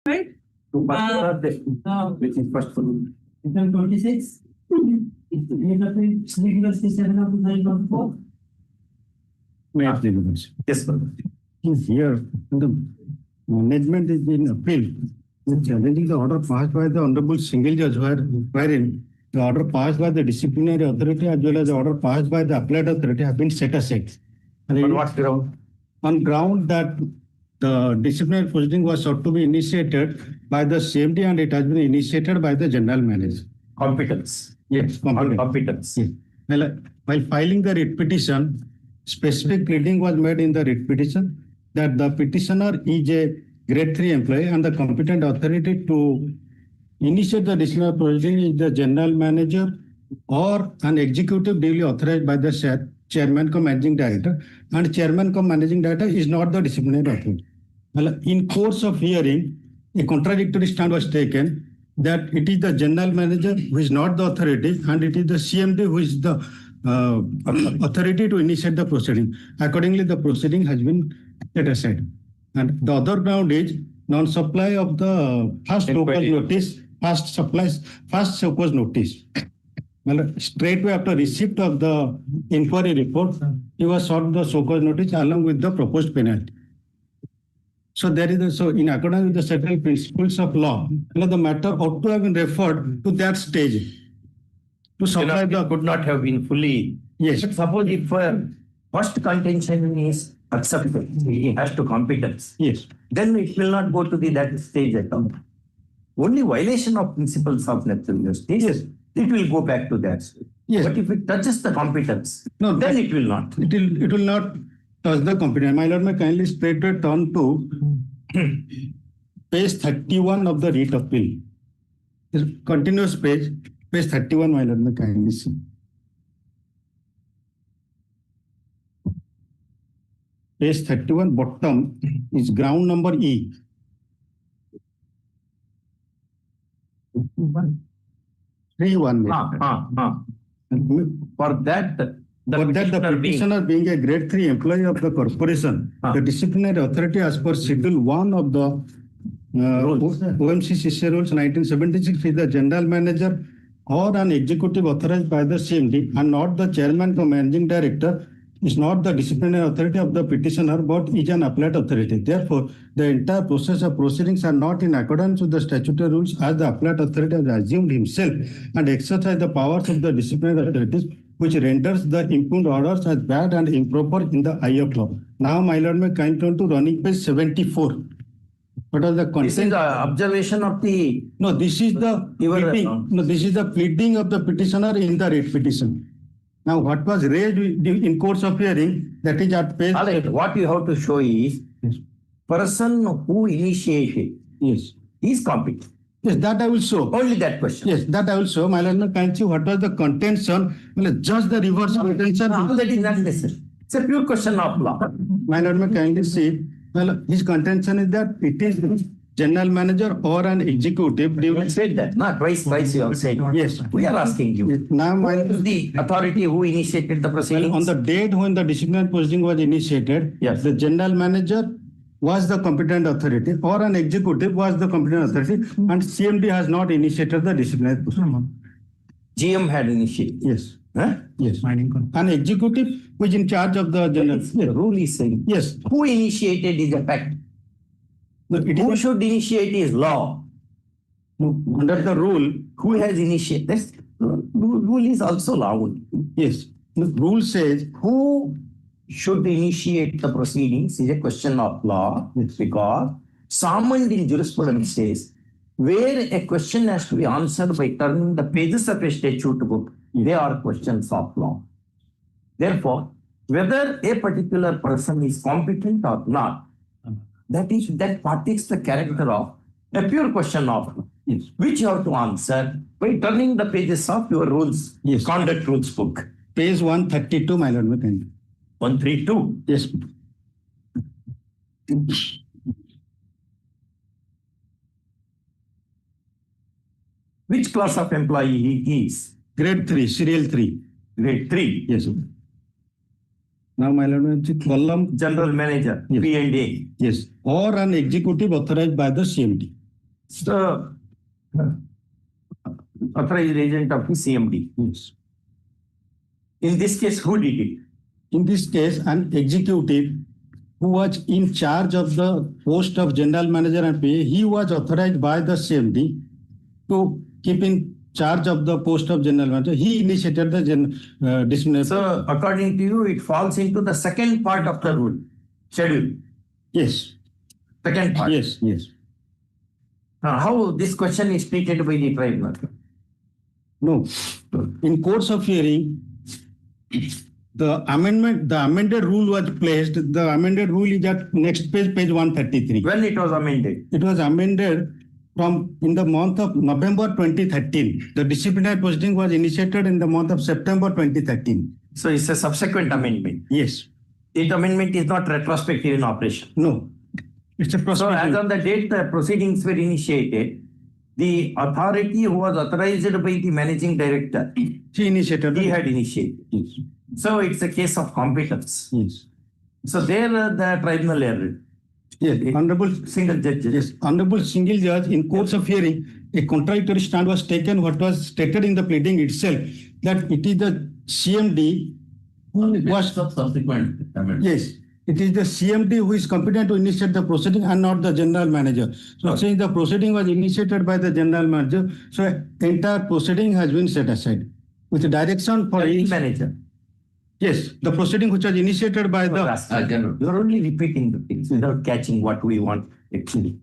Right? Which is first for 26. Yes, sir. Here, the management is in appeal, challenging the order passed by the Honorable Single Judge, wherein the order passed by the disciplinary authority as well as the order passed by the applied authority have been set aside. On what ground? On ground that the disciplinary proceeding was sought to be initiated by the CMD and it has been initiated by the general manager. Competence. Yes, competence. Yes. While filing the writ petition, specific pleading was made in the writ petition that the petitioner is a grade 3 employee and the competent authority to initiate the disciplinary proceeding is the general manager or an executive duly authorized by the chairman cum managing director, and chairman cum managing director is not the disciplinary authority. In course of hearing, a contradictory stand was taken that it is the general manager who is not the authority and it is the CMD who is the authority to initiate the proceeding. Accordingly, the proceeding has been set aside. And the other ground is non-supply of the first local notice, first show cause notice. Well, straightway after receipt of the inquiry report, he was sought the show cause notice along with the proposed penalty. So there is so in accordance with the several principles of law, the matter ought to have been referred to that stage. to supply the. Could not have been fully. Yes. But suppose if first contention is accepted, he has to competence. Yes. Then it will not go to that stage at all. Only violation of principles of natural justice. Yes. It will go back to that stage. Yes. But if it touches the competence, No, then it will not. It will not touch the competence. My lord, may kindly straightway turn to page 31 of the writ of appeal. This continuous page 31, my lord, may kindly see. Page 31, bottom is ground number E. Three one. For that, the petitioner being a grade 3 employee of the corporation, the disciplinary authority as per schedule 1 of the OMC CC rules 1976 is the general manager or an executive authorized by the CMD and not the chairman or managing director, is not the disciplinary authority of the petitioner but is an appellate authority. Therefore, the entire process of proceedings are not in accordance with the statutory rules as the appellate authority has assumed himself and exercised the powers of the disciplinary authorities, which renders the impugned orders as bad and improper in the eye of law. Now, my lord, may kind turn to running page 74. What was the content? This is the observation of the. No, this is the pleading. No, this is the pleading of the petitioner in the writ petition. Now, what was raised in course of hearing, that is at page. What you have to show is person who initiated. Yes. Is competent. Yes, that I will show. Only that question. Yes, that I will show. My lord, can see what was the contention, just the reverse contention. No, that is not necessary. It's a pure question of law. My lord, may kindly see. Well, his contention is that it is general manager or an executive. You have said that. Not twice you have said. Yes. We are asking you. Now, who is the authority who initiated the proceedings? On the date when the disciplinary proceeding was initiated, yes, the general manager was the competent authority or an executive was the competent authority and CMD has not initiated the disciplinary proceeding. GM had initiated. Yes. Huh? Yes. An executive was in charge of the general. The rule is saying. Yes. Who initiated is a fact. Who should initiate is law. Under the rule, who has initiated? This rule is also law. Yes. The rule says who should initiate the proceedings is a question of law, because summoned in jurisprudence says where a question has to be answered by turning the pages of a statute book, they are questions of law. Therefore, whether a particular person is competent or not, that partakes the character of a pure question of law, which you have to answer by turning the pages of your rules, conduct rules book. Page 132, my lord. 132? Yes. Which class of employee he is? Grade 3, serial 3. Grade 3? Yes. Now, my lord, column. General manager, yes. P&A. Yes. Or an executive authorized by the CMD. So, authorized agent of the CMD. Yes. In this case, who did it? In this case, an executive who was in charge of the post of general manager and PA, he was authorized by the CMD to keep in charge of the post of general manager. He initiated the disciplinary. So, according to you, it falls into the second part of the rule, schedule. Yes. Second part. Yes, yes. How this question is treated by the tribunal? No. In course of hearing, the amended rule was placed. The amended rule is at next page, page 133. When it was amended? It was amended from in the month of November 2013. The disciplinary proceeding was initiated in the month of September 2013. So it's a subsequent amendment? Yes. That amendment is not retrospective in operation? No. It's a prospective. So as on the date the proceedings were initiated, the authority who was authorized by the managing director, he had initiated. Yes. So it's a case of competence. Yes. So there the tribunal erred. Yes, honorable single judge. Yes, honorable single judge in course of hearing, a contradictory stand was taken. What was stated in the pleading itself, that it is the CMD who was subsequent amendment. Yes, it is the CMD who is competent to initiate the proceeding and not the general manager. So since the proceeding was initiated by the general manager, so entire proceeding has been set aside. with the direction for each manager. Yes, the proceeding which was initiated by the You are only repeating the things without catching what we want actually.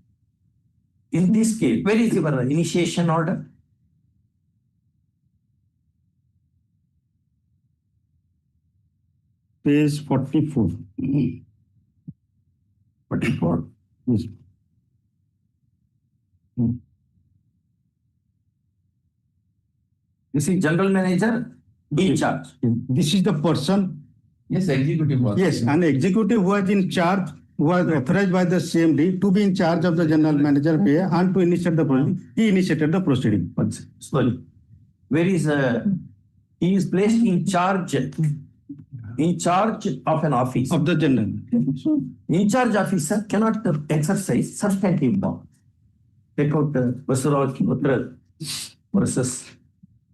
In this case, where is your initiation order? page 44. 44. Yes. This is general manager in charge. This is the person. Yes, executive was. Yes, an executive who was in charge, who was authorized by the CMD to be in charge of the general manager pay and to initiate the proceeding. He initiated the proceeding. Sorry. Where is he is placed in charge of an office. Of the general. In charge officer cannot exercise substantive power. Take out Vasaraj versus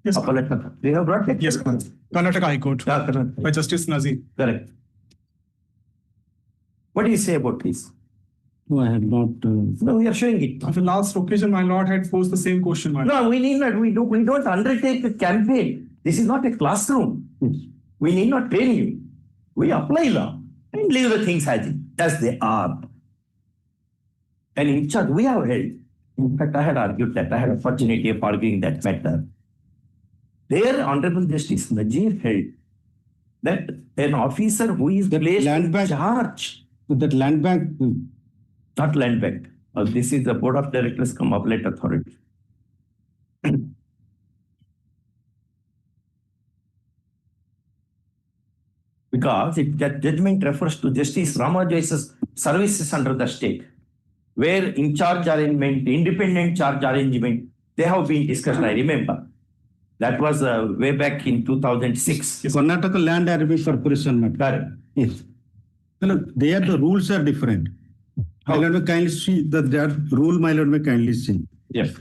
Yes, Appalachia. They have brought that. yes, Karnataka High Court by Justice Nazir. Correct. What do you say about this? No, I have not. No, we are showing it. On the last occasion, my lord had posed the same question. My No, we need not. We don't undertake a campaign. This is not a classroom. We need not train you. We apply law and leave the things as they are. And in charge, we have held. In fact, I had argued that. I had an opportunity of arguing that matter. There, Honorable Justice Nazir held that an officer who is placed in charge. That land bank. Not land bank. This is the Board of Directors cum appellate authority. Because that judgment refers to Justice Ramajoyce's services under the state, where in charge arrangement, independent charge arrangement, they have been discussed, I remember. That was way back in 2006. Karnataka Land Arbitrage Corporation matter. Yes. There the rules are different. My lord may kindly see that rule, my lord may kindly see. Yes.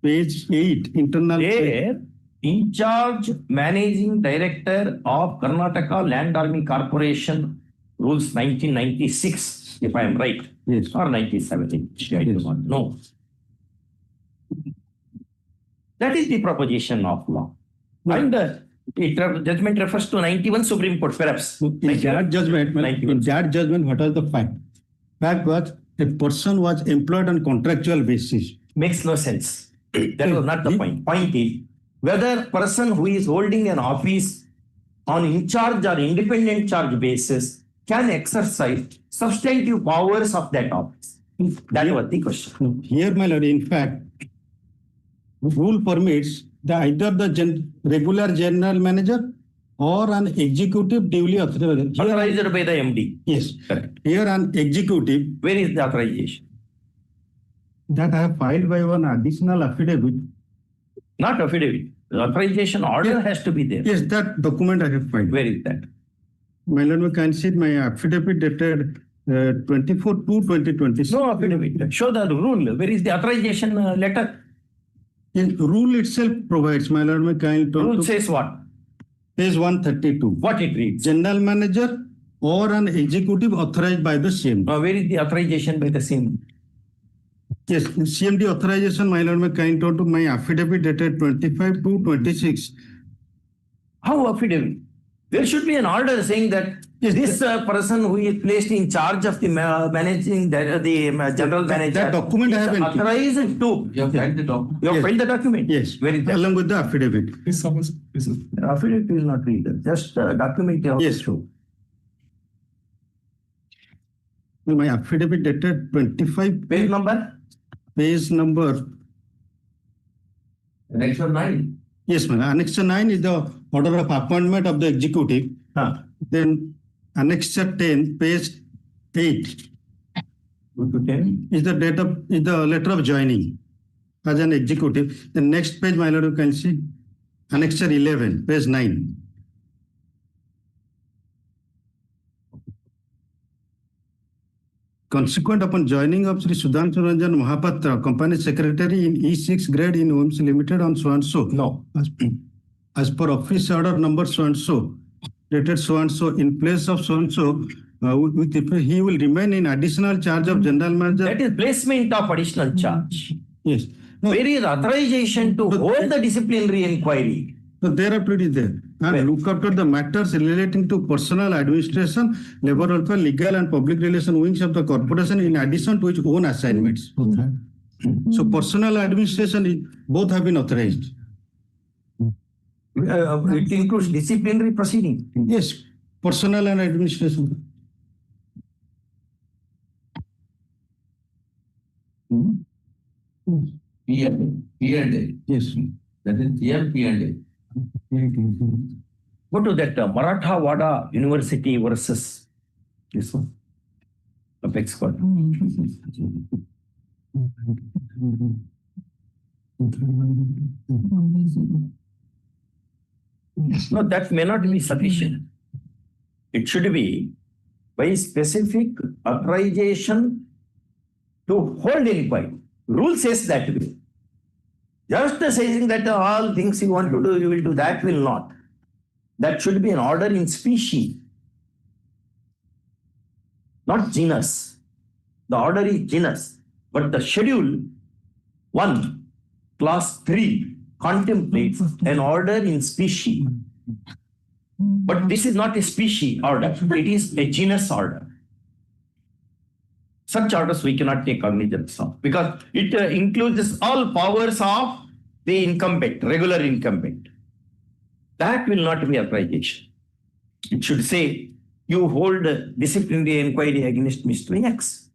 Page 8, internal. There, in charge managing director of Karnataka Land Army Corporation, rules 1996, if I am right. Yes. Or 97. I do not know. That is the proposition of law. And judgment refers to 91 Supreme Court, perhaps. In that judgment, what was the fact? Fact was a person was employed on contractual basis. Makes no sense. That was not the point. Point is, whether person who is holding an office on in charge or independent charge basis can exercise substantive powers of that office. That was the question. Here, my lord, in fact, rule permits either the regular general manager or an executive duly authorized. Authorized by the MD. Yes. Correct. Here an executive. Where is the authorization? That I have filed by one additional affidavit. Not affidavit. The authorization order has to be there. Yes, that document I have filed. Where is that? My lord, we can see my affidavit dated 24/2/2026. No affidavit. Show the rule. Where is the authorization letter? Rule itself provides, my lord, my kind. Rule says what? Page 132. What it reads? General manager or an executive authorized by the CMD. Where is the authorization by the CMD? Yes, CMD authorization, my lord, my kind to my affidavit dated 25/2/26. How affidavit? There should be an order saying that this person who is placed in charge of the managing the general manager. That document I have authorized to. You have filed the document. You have filed the document. Yes. Where is that? Along with the affidavit. Please suppose. The affidavit is not read. Just document you have to show. My affidavit dated 25. Page number? Page number. Annexure 9. Yes, ma'am. Annexure 9 is the order of appointment of the executive. Then Annexure 10, page 8. Is the letter of joining as an executive. The next page, my lord, you can see Annexure 11, page 9. Consequent upon joining of Sri CHITTARANJAN Mahapatra, Company Secretary in E6 grade in OMC Limited on so and so. No. As per office order number so and so, dated so and so, in place of so and so, he will remain in additional charge of general manager. That is placement of additional charge. Yes. No. Where is authorization to hold the disciplinary inquiry? So thereafter it is there. And look after the matters relating to personal administration, labor welfare, legal and public relation wings of the corporation in addition to its own assignments. Okay. So personal administration, both have been authorized. It includes disciplinary proceeding. Yes, personal and administration. P&A. Yes. That is P&A. Go to that Maratha Wada University versus this one. Apex Court. No, that may not be sufficient. It should be by specific authorization to hold inquiry. Rule says that way. Just saying that all things you want to do, you will do, that will not. That should be an order in specie, not genus. The order is genus, but the schedule 1, clause 3 contemplates an order in specie. But this is not a specie order, it is a genus order. Such orders we cannot take cognizance of because it includes all powers of the incumbent, regular incumbent. That will not be authorization. It should say, you hold disciplinary inquiry against Mr. X.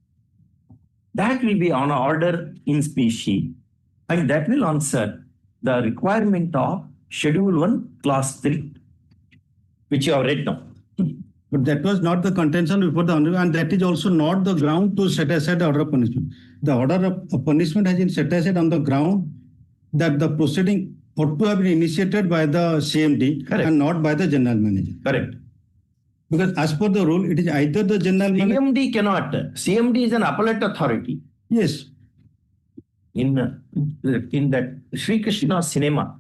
That will be on order in specie, and that will answer the requirement of Schedule 1, Clause 3, which you have read now. But that was not the contention before the Honorable, and that is also not the ground to set aside the order of punishment. The order of punishment has been set aside on the ground that the proceeding ought to have been initiated by the CMD. Correct. And not by the general manager. Correct. Because as per the rule, it is either the general manager. CMD cannot. CMD is an appellate authority. Yes. In that Sri Krishna cinema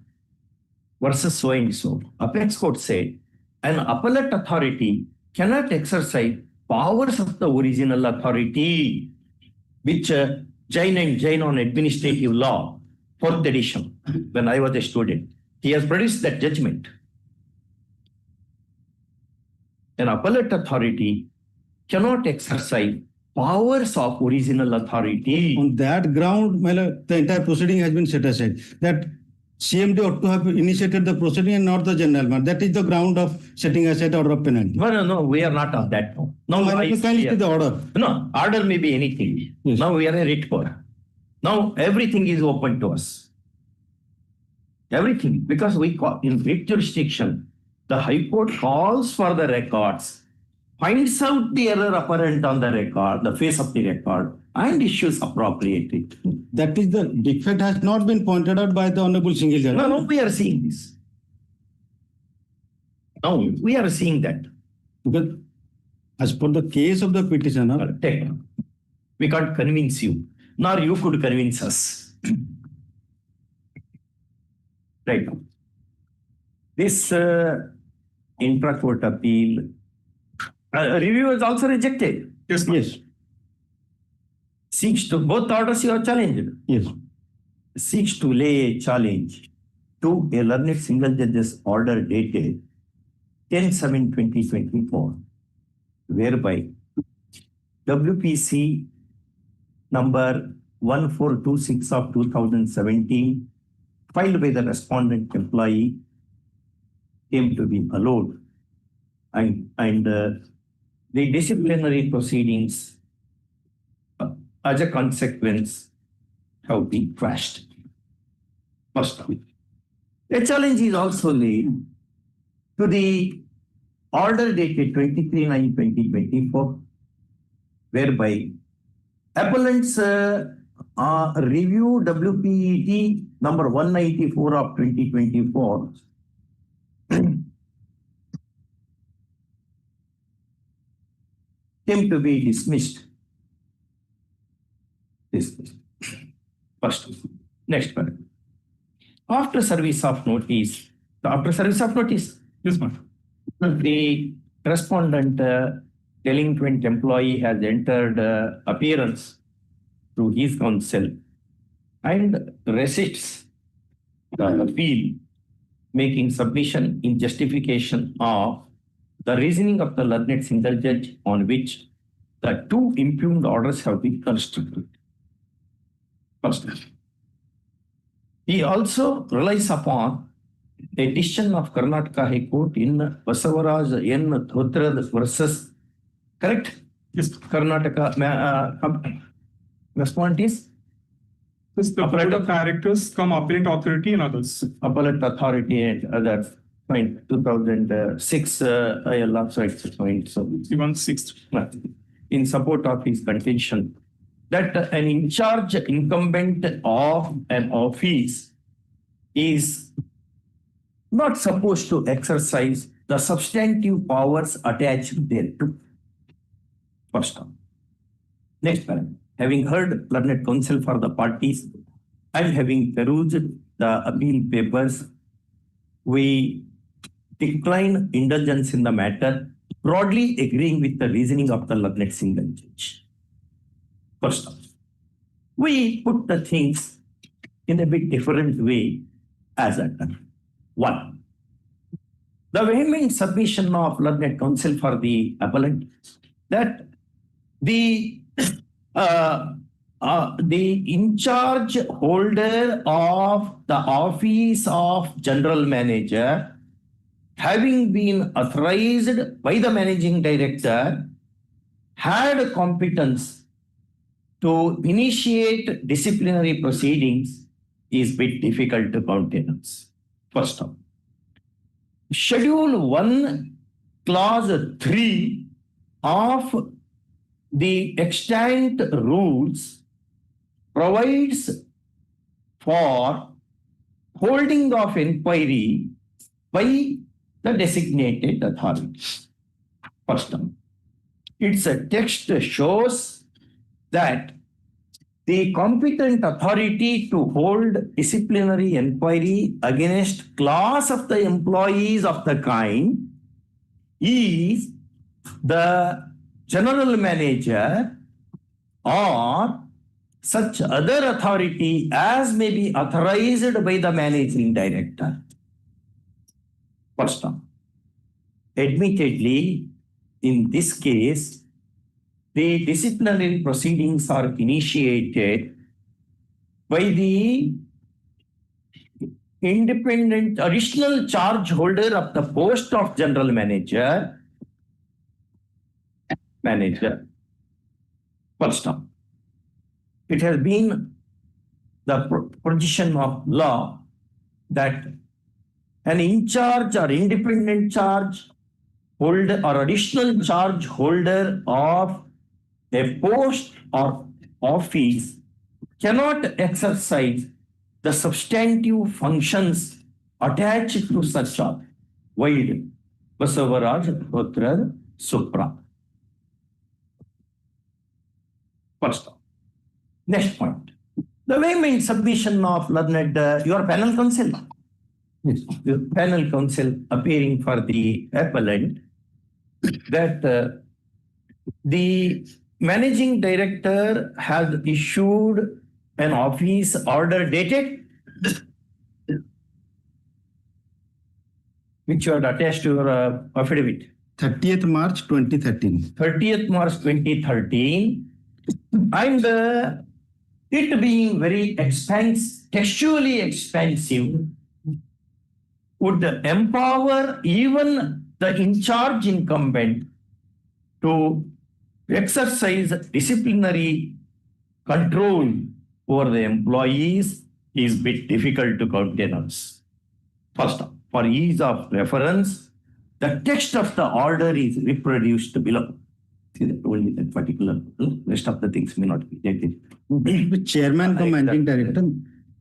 versus so and so, Apex Court said an appellate authority cannot exercise powers of the original authority, which Jain and Jain on administrative law, 4th edition, when I was a student. He has produced that judgment. An appellate authority cannot exercise powers of original authority. On that ground, the entire proceeding has been set aside. That CMD ought to have initiated the proceeding and not the general man. That is the ground of setting aside order of penalty. No, we are not of that. No, the order. No, order may be anything. Yes. Now we are a writ court. Now everything is open to us. Everything, because we call in writ jurisdiction, the High Court calls for the records, finds out the error apparent on the record, the face of the record, and issues appropriately. That is the defect has not been pointed out by the Honorable Single Judge. No, we are seeing this. No, we are seeing that. Because as per the case of the petitioner, we can't convince you, nor you could convince us. Right now. This intra-court appeal review is also rejected. Yes, yes. Seeks to, both orders you have challenged. Yes. Seeks to lay a challenge to a learned single judge's order dated 10/7/2024, whereby WPC number 1426 of 2017, filed by the respondent employee, came to be allowed, and the disciplinary proceedings as a consequence have been quashed. First of all, a challenge is also laid to the order dated 23/9/2024, whereby appellants review WPET number 194 of 2024 came to be dismissed. First, next paragraph. After service of notice, yes, ma'am. The respondent delinquent employee has entered appearance through his counsel and resists the appeal, making submission in justification of the reasoning of the learned single judge on which the two impugned orders have been constituted. First, he also relies upon a decision of Karnataka High Court in Basavaraj N. Dhotrad versus, correct? Yes. Karnataka, response is? The board of directors come appellate authority and others. Appellate authority and others. Fine. 2006, I also explained. So, 16. in support of his contention that an in-charge incumbent of an office is not supposed to exercise the substantive powers attached thereto. First one. Next paragraph. Having heard learned counsel for the parties and having perused the appeal papers, we decline indulgence in the matter, broadly agreeing with the reasoning of the learned single judge. First off, we put the things in a bit different way as under. One, the vehement submission of learned counsel for the appellant that the in-charge holder of the office of general manager, having been authorized by the managing director, had competence to initiate disciplinary proceedings is bit difficult to countenance. First of all, Schedule 1, Clause 3 of the extant rules provides for holding of inquiry by the designated authority. First one, its text shows that the competent authority to hold disciplinary inquiry against class of the employees of the kind is the general manager or such other authority as may be authorized by the managing director. First one, admittedly, in this case, the disciplinary proceedings are initiated by the independent additional charge holder of the post of general manager. First off, it has been the position of law that an in-charge or independent charge holder or additional charge holder of a post or office cannot exercise the substantive functions attached to such a wide Basavaraj Dhotrad Supra. First off. Next point. The vehement submission of learned, your panel counsel. Yes. Your panel counsel appearing for the appellant that the managing director has issued an office order dated, which you had attached to your affidavit. 30th March 2013. 30th March 2013. And it being very textually expansive, would empower even the in-charge incumbent to exercise disciplinary control over the employees is a bit difficult to countenance. First, for ease of reference, the text of the order is reproduced below. See that only that particular, rest of the things may not be dated. Chairman come managing director.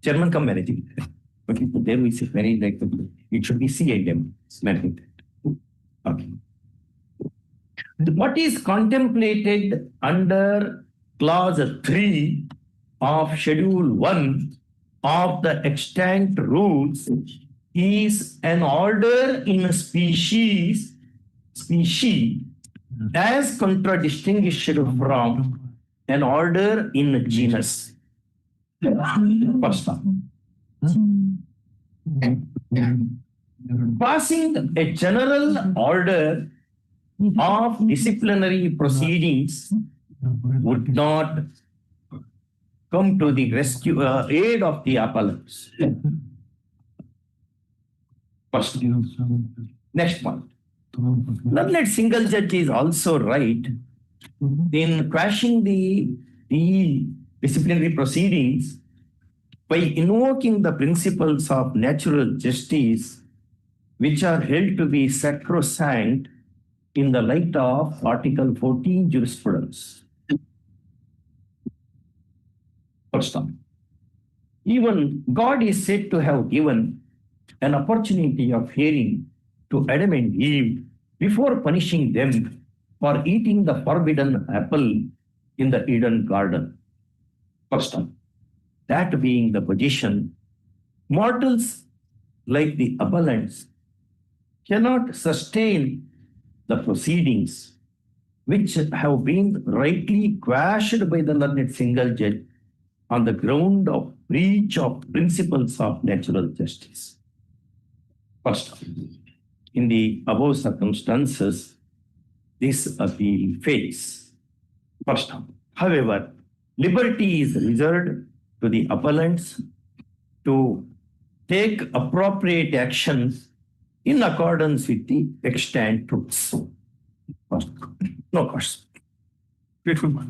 Chairman come managing director. Okay, so there we say very like it should be CIM managing director. Okay. What is contemplated under clause 3 of schedule 1 of the extant rules is an order in a species as contradistinguished from an order in a genus. First one. Passing a general order of disciplinary proceedings would not come to the rescue aid of the appellants. First. Next point. Learned single judge is also right in quashing the disciplinary proceedings by invoking the principles of natural justice, which are held to be sacrosanct in the light of Article 14 jurisprudence. First one. Even God is said to have given an opportunity of hearing to Adam and Eve before punishing them for eating the forbidden apple in the Eden garden. First one. That being the position, mortals like the appellants cannot sustain the proceedings which have been rightly quashed by the learned single judge on the ground of breach of principles of natural justice. First, in the above circumstances, this appeal fails. First, however, liberty is reserved to the appellants to take appropriate actions in accordance with the extant truths. First, no course. Beautiful.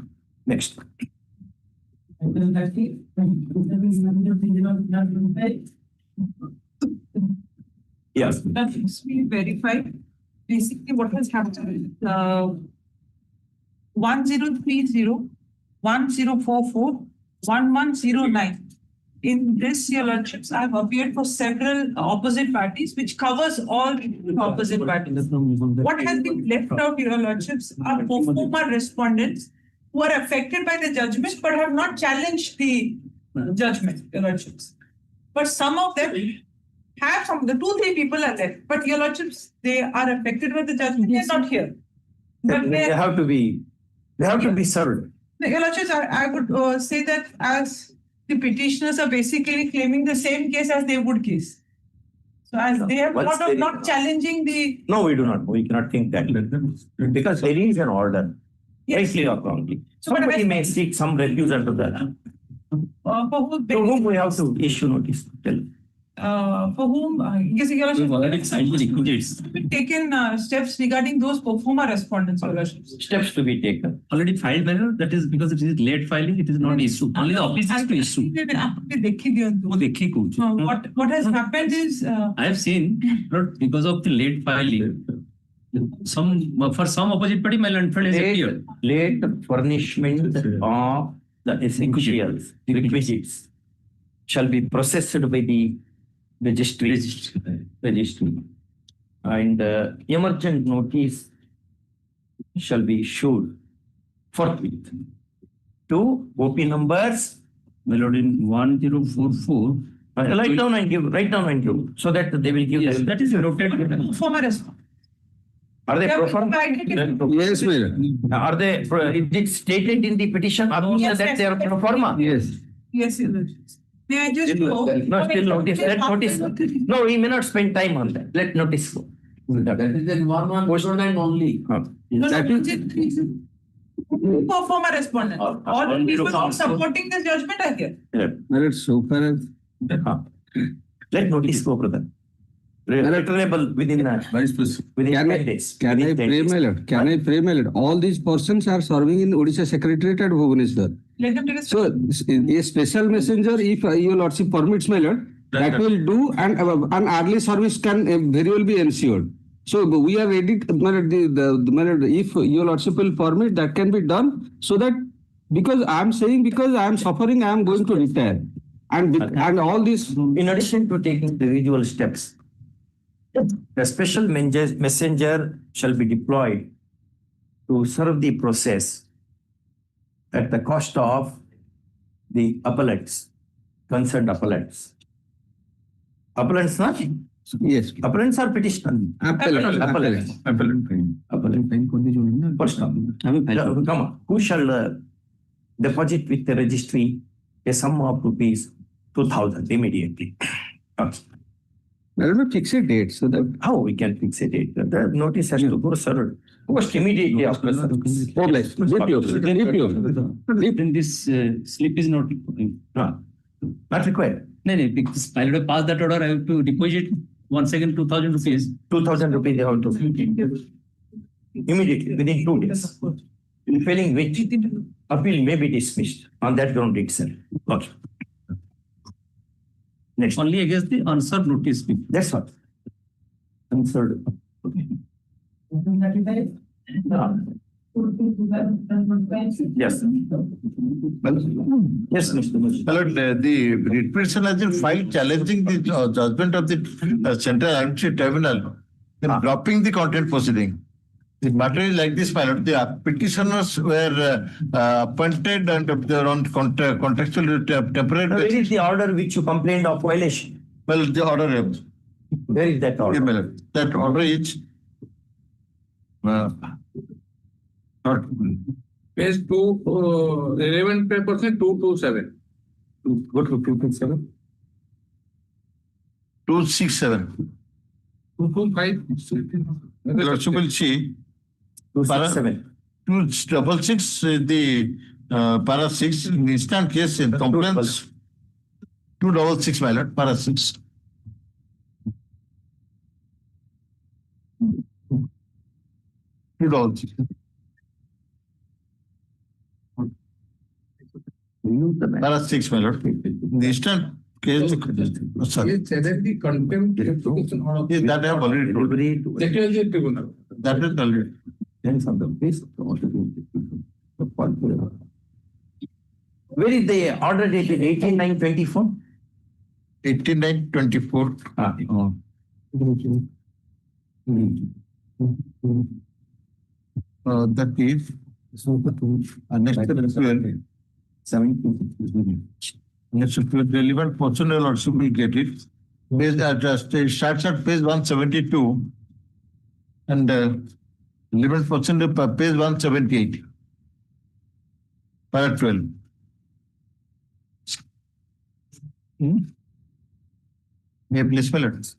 Next. Yes. That needs to be verified. Basically, what has happened, 1030, 1044, 1109. In this, your lordships, I have appeared for several opposite parties, which covers all opposite parties. What has been left out, your lordships, are pro forma respondents who are affected by the judgment but have not challenged the judgment, your lordships. But some of them have the 2-3 people are there, but your lordships, they are affected by the judgment. They are not here. But They have to be served. Your lordships, I would say that as the petitioners are basically claiming the same case as they would case. So as they have not challenging the... No, we do not. We cannot think that. Because there is an order, rightly or wrongly. Somebody may seek some refuse under that. To whom we have to issue notice? Tell. For whom, yes, your lordships, taken steps regarding those pro forma respondents, your lordships. Steps to be taken. Already filed by her, that is because it is late filing, it is not issued. Only the office is to issue. What has happened is... I have seen, not because of the late filing, for some opposite party, my land fund has appeared. Late furnishment of the essentials, the requisites, shall be processed by the registry. And emergent notice shall be issued forthwith to OP numbers. Melody in 1044. Write down and give, so that they will give. Yes, that is noted. Former response. Are they pro forma? Yes, madam. Are they? Is it stated in the petition? Yes, that they are pro forma? Yes. Yes, your lordships. May I just No, still notice. Let notice. No, we may not spend time on that. Let notice go. That is in 119 only. Pro forma respondent. All people supporting this judgment are here. Madam, so far as Let notice go, brother. Returnable within 10 days. Can I pray, my lord? Can I pray, my lord? All these persons are serving in Odisha Secretariat at Bhubaneswar. Let them take a So, a special messenger, if your lordship permits, my lord, that will do, and an early service can very well be ensured. So, we are ready, my lord, if your lordship will permit, that can be done, so that, because I am saying, because I am suffering, I am going to retire. And all this... In addition to taking individual steps, a special messenger shall be deployed to serve the process at the cost of the appellants, concerned appellants. Appellants, not? Yes. Appellants are petitioners. Appellants. First, come on. Who shall deposit with the registry a sum of rupees 2,000 immediately. Let me fix a date so that. How we can fix a date? The notice has to go served almost immediately after service. Then this slip is not Not required. no, because I will pass that order, I have to deposit once again 2,000 rupees. 2,000 rupees they have to immediately within 2 days. In failing which appeal may be dismissed on that ground itself. Okay. Next. Only against the unserved notice. That's what. Answered. Yes. Yes, Mr. Mushi. My lord, the writ petition has been filed challenging the judgment of the Central Administrative Tribunal in dropping the content proceeding. The matter is like this, my lord. The petitioners were appointed and they were on contextual temporary. Where is the order which you complained of violation? Well, the order. Where is that order? Yeah, my lord. That order is. Page 11 paper 227. Go to 227. 267. 225. Lordship will see. 267. 266, the para 6, in instant case in complaints. 266, my lord, para 6. Para 6, my lord. In the instant case, sorry. The contempt application order. Yes, that I have already told. Secretary Tribunal. That is already. Then from the place. Where is the order dated 18/9/24? 18/9/24. That is next to relevant personnel also will get it. It starts at page 172 and relevant personnel page 178. Para 12. May I please spell it?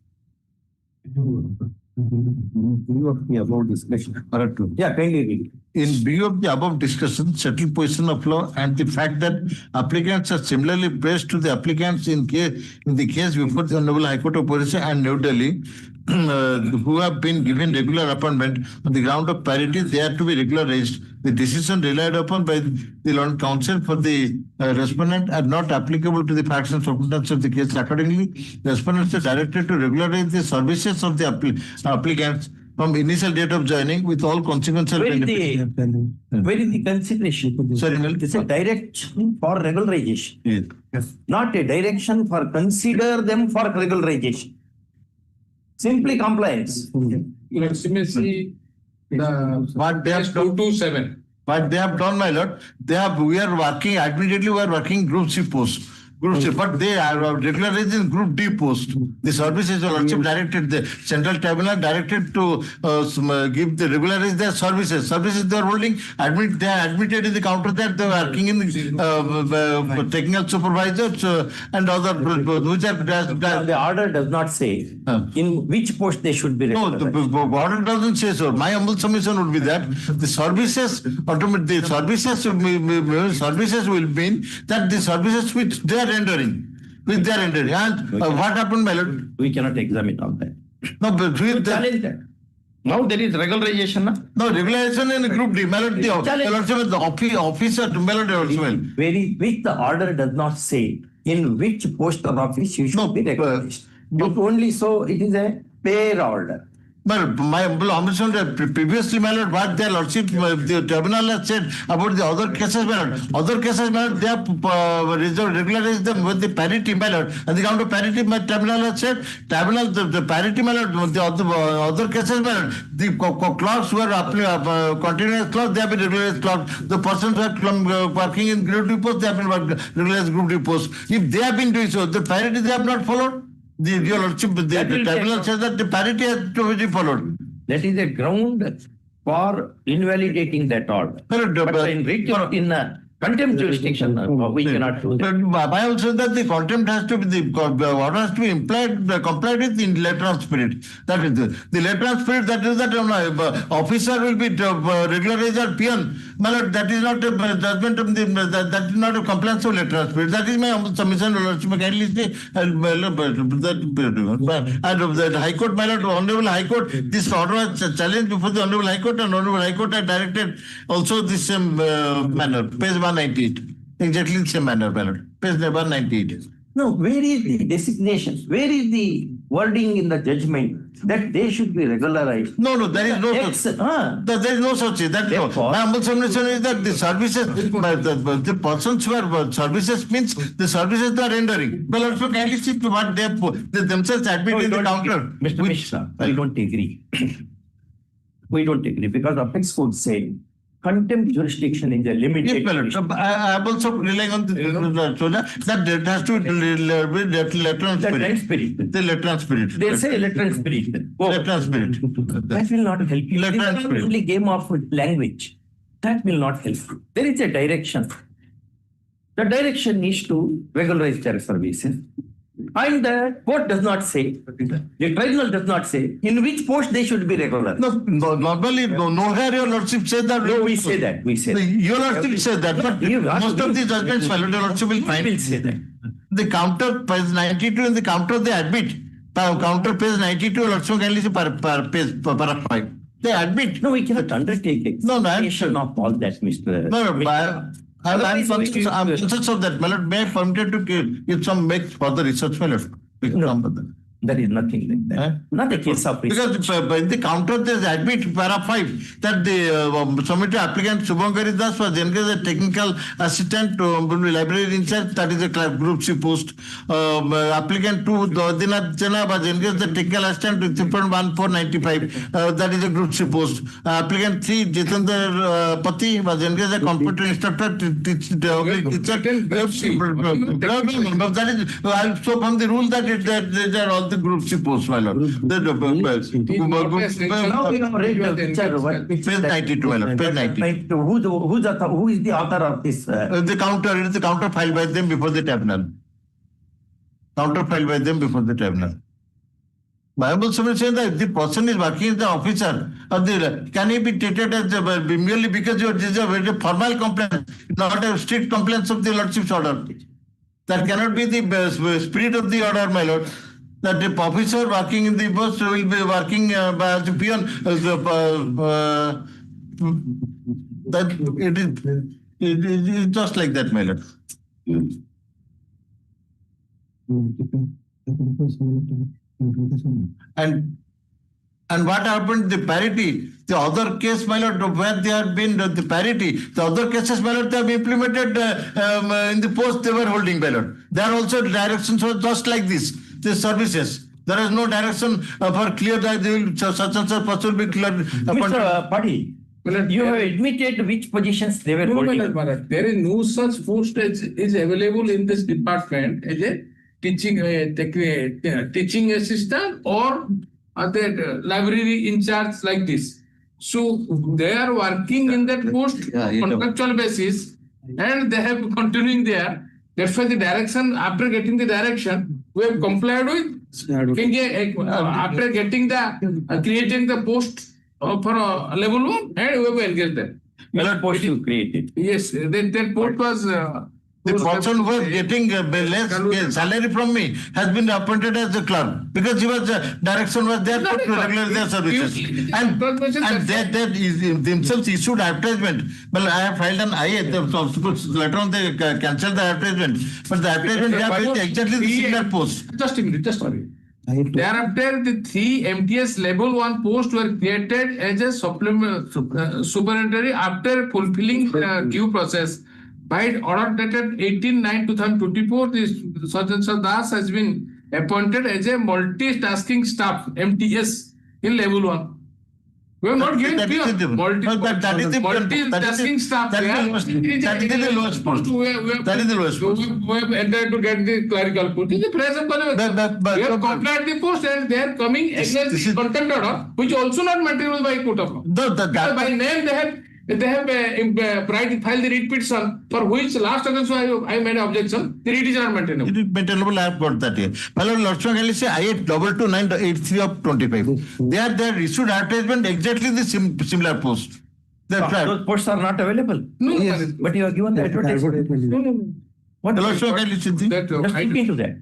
View of the above discussion. Para 12. Yeah, kindly read. In view of the above discussion, settled position of law and the fact that applicants are similarly placed to the applicants in the case before the Hon'Ble High Court of Orissa and New Delhi, who have been given regular appointment on the ground of parity, they are to be regularized. The decision relied upon by the Lord Counsel for the respondent are not applicable to the facts and circumstances of the case. Accordingly, the respondents are directed to regularize the services of the applicants from initial date of joining with all consequential benefits. Where is the consideration? Sorry, it's a direction for regularization. Yes. Not a direction for consider them for regularization. Simply compliance. Let me see What they have done, 227. what they have done, my lord, we are working, admittedly we are working group C post. Group C, but they are regularizing group D post. The services directed, the central tribunal directed to give the regularize their services. Services they are holding, they are admitted in the counter that they are working in the technical supervisors and other which are the order does not say in which post they should be regularized. No, the order doesn't say so. My humble submission would be that the services will mean that the services which they are rendering. And what happened, my lord? We cannot examine all that. No, but with challenge that. Now there is regularization. No, regularization in group D. My lord, the officer, my lord, which the order does not say in which post of office you should be regularized. But only so it is a pair order. But my humble previously, my lord, what their lordship, the tribunal has said about the other cases, my lord. Other cases, my lord, they have regularized them with the parity, my lord. And the count of parity, my tribunal has said, the parity, my lord, the other cases, my lord, the clerks who are continuous clerks, they have been regularized clerks. The persons who are working in group D post, they have been regularized group D post. If they have been doing so, the parity they have not followed. Your lordship, the tribunal says that the parity has to be followed. That is a ground for invalidating that order. But in Contempt jurisdiction, we cannot do that. But I also that the contempt has to be the order has to be complied with in letter and spirit. That is the letter and spirit. That is that officer will be regularized or peon. My lord, that is not a judgment of the that is not a compliance of letter and spirit. That is my humble submission. Kindly say and the High Court, my lord, Honorable High Court, this order was challenged before the Honorable High Court, and Honorable High Court had directed also this same manner. Page 198. Exactly the same manner, my lord. Page 198. No, where is the designation? Where is the wording in the judgment that they should be regularized? No, there is no such. There is no such thing. That my humble submission is that the services, the persons who are services means the services they are rendering. Well, also kindly see to what they themselves admit in the counter. Mr. Mishra, we don't agree. We don't agree because Apex Code say contempt jurisdiction is a limited. Yes, my lord. I am also relying on the that it has to be letter and spirit. The letter and spirit. They say letter and spirit. Letter and spirit. That will not help you. Letter and It's spirit. only game of language. That will not help you. There is a direction. The direction is to regularize their services. And the court does not say, the tribunal does not say, in which post they should be regularized. No, normally, nowhere your lordship says that. No, we say that. We say that. Your lordship says that, but most of the judgments, my lord, your lordship will find. Will say that. The counter page 92 in the counter they admit. Counter page 92, your lordship kindly say page 5. They admit. No, we cannot undertake examination of all that, Mr. No, I'm conscious of that, my lord. May I permitted to give some make further research, my lord? There is nothing like that. Not a case of research. Because in the counter they admit para 5 that the submitted applicant Subhankari Das was engaged as a technical assistant to library in charge, that is a group C post. Applicant 2 Dodinath Jana was engaged as a technical assistant to 1495, that is a group C post. Applicant 3 Jitendra Pati was engaged as a computer instructor to teach that is so from the rule that these are all the groups you post, my lord. Page 92, my lord. Page 90. Who is the author of this? The counter, it is the counter filed by them before the tribunal. Counter filed by them before the tribunal. My humble submission that if the person is working as the officer, can he be treated as merely because this is a very formal complaint, not a strict complaint of the lordship's order? That cannot be the spirit of the order, my lord. That the officer working in the post will be working as a peon. That it is just like that, my lord. And what happened? The parity, the other case, my lord, where they have been the parity, the other cases, my lord, they have implemented in the post they were holding, my lord. There are also directions were just like this. The services. There is no direction for clear that they will such and such person will be clear. Mr. Padi, you have admitted which positions they were holding. There is no such post is available in this department as a teaching teaching assistant or the library in charge like this. So they are working in that post contractual basis and they have continuing there. That's why the direction, after getting the direction, we have complied with. After getting the creating the post for level 1 and we have engaged them. That post you created. Yes, that post was. The person who was getting less salary from me has been appointed as the clerk because he was direction was there to regularize their services. And they themselves issued advertisement. Well, I have filed an IA, later on they cancelled the advertisement. But the advertisement have exactly the similar post. Just a minute, just sorry. Thereafter, the 3 MTS level 1 posts were created as a supplement supernumerary after fulfilling the due process. By order dated 18/9/2024, the Sergeant Das has been appointed as a multitasking staff (MTS) in level 1. We have not given multitasking staff. That is the lowest post. That is the lowest post. We have entered to get the clerical post. In the presence of we have complied the post and they are coming against the contempt order, which also not material by court of law. By name they have They have filed the writ petition for which last occasion I made objection. The writ is not maintainable. It is maintainable. I have got that here. My lord, Lordship kindly say IA 22983 of 25. They are issued advertisement exactly the similar post. Those posts are not available. No, yes, but you are given the advertisement. No. What? Lordship kindly see. That, Just look into that.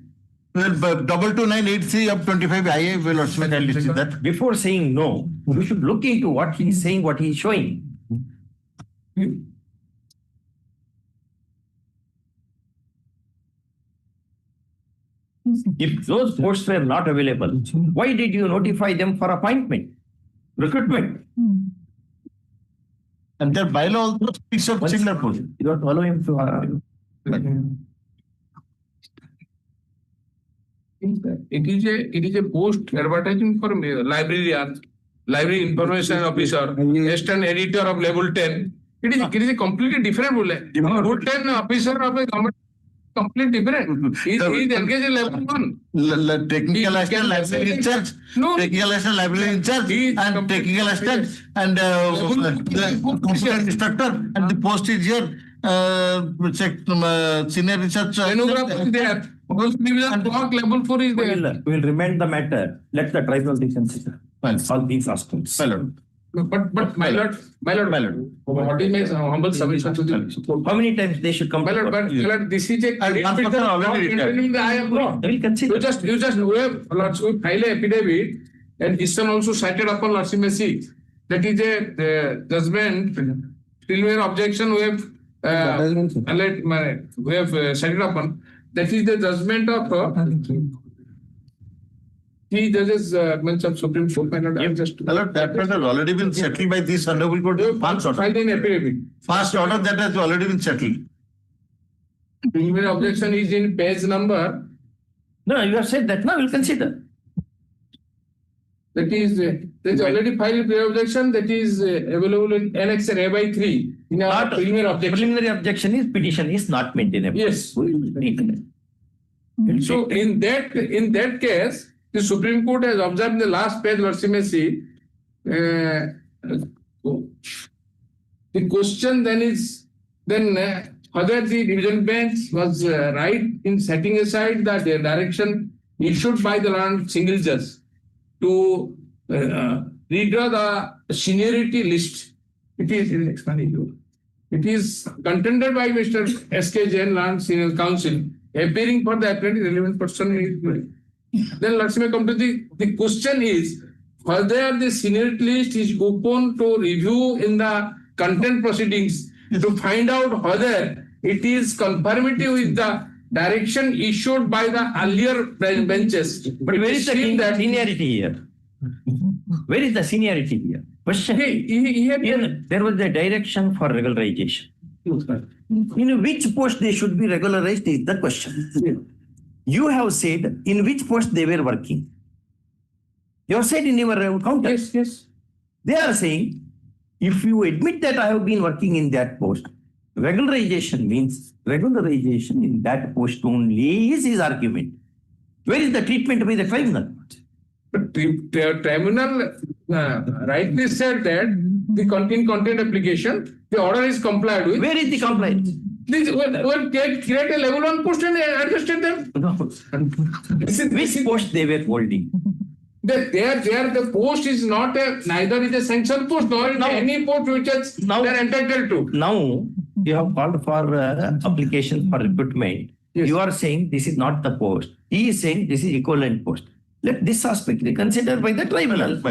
Well, 22983 of 25 IA will Lordship kindly see that. Before saying no, we should look into what he is saying, what he is showing. If those posts were not available, why did you notify them for appointment, recruitment? And their bylaw also speaks of similar post. You don't allow him to. It is a post advertising for librarian, library information officer, assistant editor of level 10. It is a completely different role. Level 10 officer of a government. Completely different. He is engaged in level 1. Technical assistant library in charge. No. Technical assistant library in charge and technical assistant and the computer instructor and the post is here. Senior research. Stenographer is there. Post division block level 4 is there. We will remand the matter. Let the tribunal consider all these aspects. But my lord, what is my humble submission to the How many times they should come? my lord, this is a the eye of law. They will consider. You just we file a affidavit and this one also cited upon Lordship Messi. That is a judgment. Still we have objection. We have cited upon. That is the judgment of he judges mentioned Supreme Court. That has already been settled by this Hon'Ble Court. First order. Filed in affidavit. First order that has already been settled. Preliminary objection is in page number. No, you have said that. Now we'll consider. That is, there is already filed pre-objection that is available in Annex A by 3 in our preliminary objection. Preliminary objection is petition is not maintainable. Yes. So in that case, the Supreme Court has observed in the last page, Lordship Messi, the question then is whether the division bench was right in setting aside the direction issued by the learned single judge to redraw the seniority list. It is contended by Mr. S.K. Jain, learned senior counsel, appearing for the apparently relevant person. Then let's come to the question is whether the seniority list is open to review in the content proceedings to find out whether it is conformity with the direction issued by the earlier benches. But where is the seniority here? Where is the seniority here? Question. There was a direction for regularization. In which post they should be regularized is the question. You have said in which post they were working. You have said in your counter. Yes. They are saying, if you admit that I have been working in that post, regularization means regularization in that post only is his argument. Where is the treatment by the tribunal? But the tribunal rightly said that the content application, the order is complied with. Where is the compliance? Create a level 1 post and adjusted them. No. Which post they were holding? The post is not neither is a sanctioned post nor is any post which is they are entitled to. Now you have called for application for recruitment. Yes. You are saying this is not the post. He is saying this is equivalent post. Let this aspect be considered by the tribunal.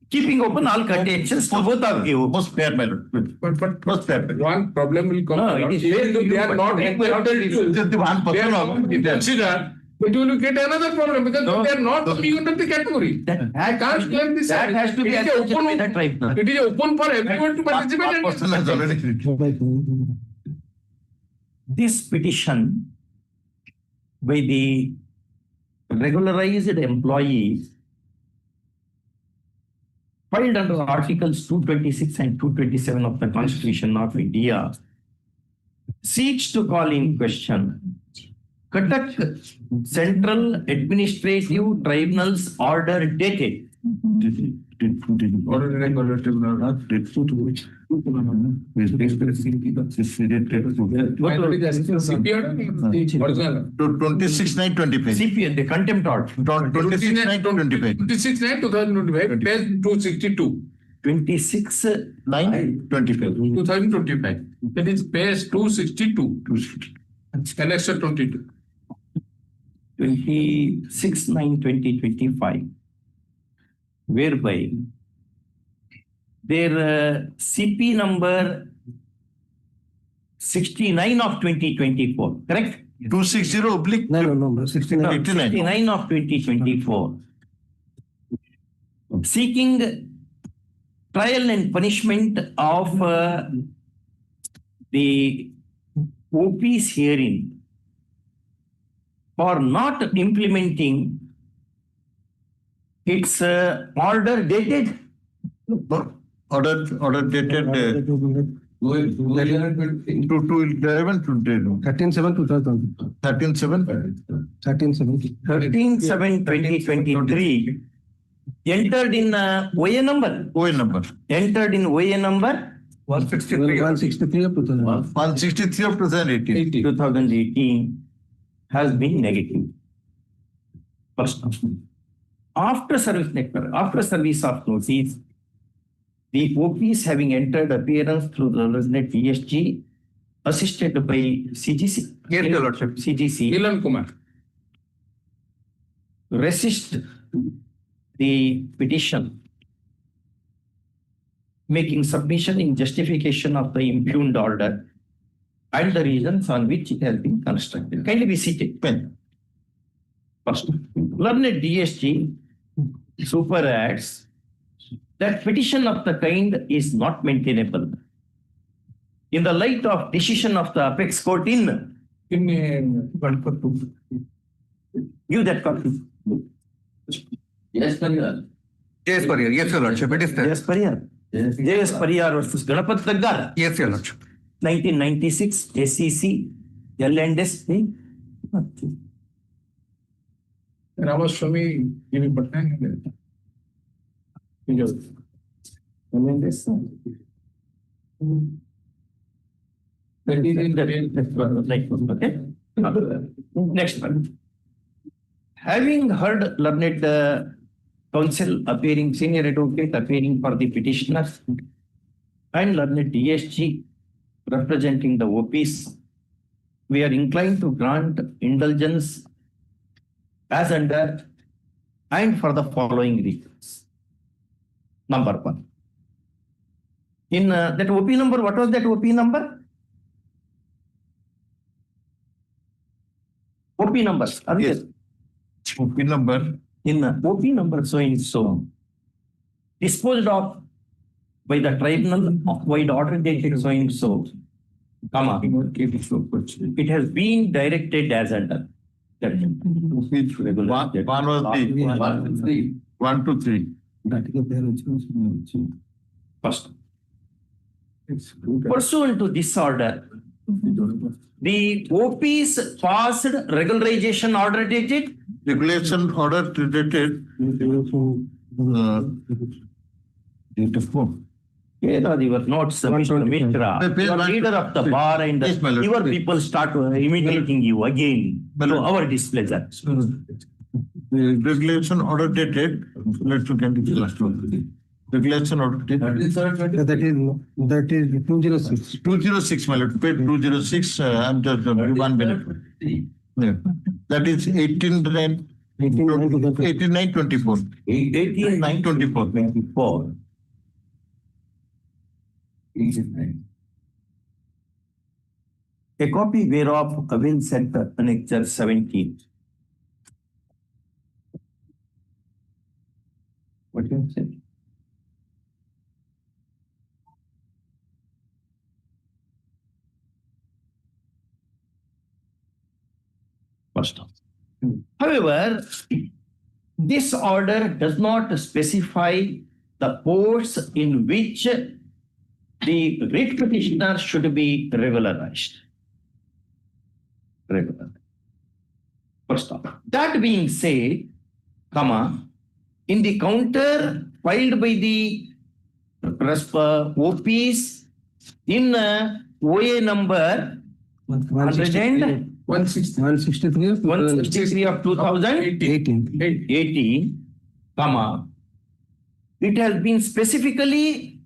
Keeping open all contentions to both of you. Most fair, my lord. But most fair. One problem will come. No, it is they are not entitled to consider. But you will get another problem because they are not coming under the category. I can't claim this. That has to be open by the tribunal. It is open for everyone to participate. This petition by the regularized employees filed under Articles 226 and 227 of the Constitution of India seeks to call in question Cuttack Central Administrative Tribunal's order dated. To 26/9/25. CPN, the contempt order. 26/9/25. 26/9/2025, page 262. 26/9/25. 2025. That is page 262. Annex 22. 26/9/2025, whereby their CP number 69 of 2024, correct? 260 oblique. No, 69. 69 of 2024, seeking trial and punishment of the OPs herein for not implementing its order dated Order dated to 11/20. 13/7/2000. 13/7. 13/7/2023, entered in OA number. Entered in OA number 163 of 2000. 163 of 2018. 2018 has been negative. First, after service of notice, the OPs having entered appearance through the resident ESG, assisted by CGC, Yes, Your Lordship. CGC, Milan Kumar. resist the petition, making submission in justification of the impugned order and the reasons on which it has been constructed. Kindly be seated. First, learned DSG superadds that petition of the kind is not maintainable in the light of decision of the apex court in give that copy. Yes, sir. Yes, Pariyar. Yes, Your Lordship. It is there. Yes, Pariyar. Yes, Pariyar versus Ganapat Daggar. Yes, Your Lordship. 1996 SEC L&S. Ramaswamy, give me button. L&S. Okay. Next one. Having heard learned counsel appearing, senior advocate appearing for the petitioner and learned DSG representing the OPs, we are inclined to grant indulgence as under and for the following reasons. Number one. In that OP number, what was that OP number? OP numbers. Are Yes. there? OP number. In OP number so and so, disposed of by the tribunal wide order dated so and so, comma, it has been directed as under. Which one was the 1 to 3. First, pursuant to this order, the OPs passed regularization order dated. Regulation order dated date of whom? Here are your notes, Mr. Mitra. You are leader of the bar and Yes, my lord. your people start imitating you again to our displeasure. The regulation order dated, let's look at the last one. Regulation order dated. That is 206. 206, my lord, page 206, I'm just one minute. Yeah. That is 18/9/24. 18/9/24. A copy whereof avails center annexure 17. What do you say? First off. However, this order does not specify the courts in which the writ petitioner should be regularized. First off. That being said, comma, in the counter filed by the OPs in OA number 163 of 163 of 2018, comma, it has been specifically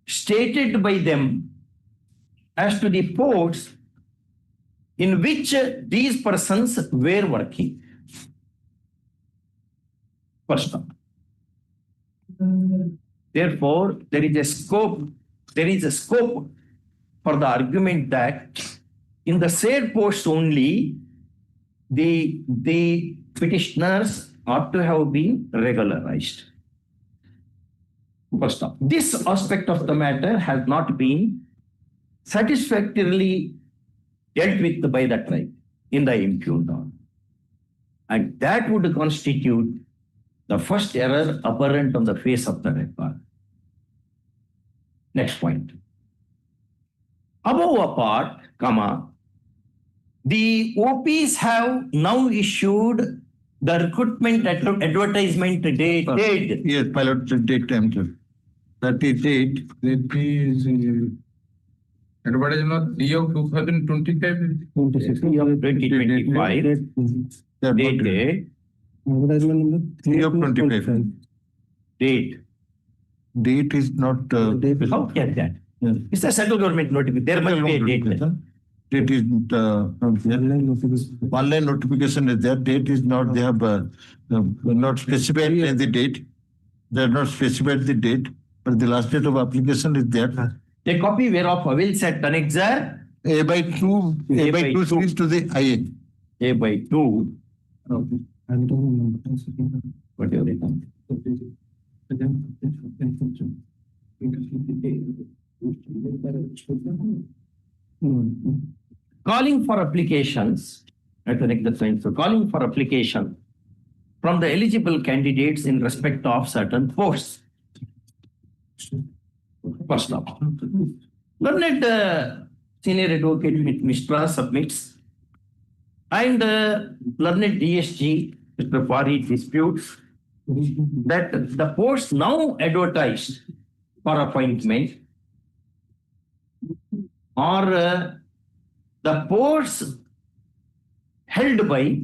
stated by them as to the posts in which these persons were working. First one. Therefore, there is a scope for the argument that in the said posts only, the petitioners ought to have been regularized. First off, this aspect of the matter has not been satisfactorily dealt with by the tribe in the impugned order. And that would constitute the first error apparent on the face of the record. Next point. Above apart, comma, the OPs have now issued the recruitment advertisement dated. Yes, pilot date time. That is date. That is advertisement 3 of 2025. 2025. Dated. Advertisement number 3 of 25. Date. Date is not. How can that? It's a central government notification. There must be a date. Date is online notification is there. Date is not. They have not specified the date. They have not specified the date, but the last date of application is there. A copy whereof will set annexure A by 2 series to the IA. A by 2. Whatever they come. Calling for applications, so calling for application from the eligible candidates in respect of certain posts. First of all, learned senior advocate Mishra submits, and learned DSG Mr. Parity disputes that the posts now advertised for appointment are the posts held by,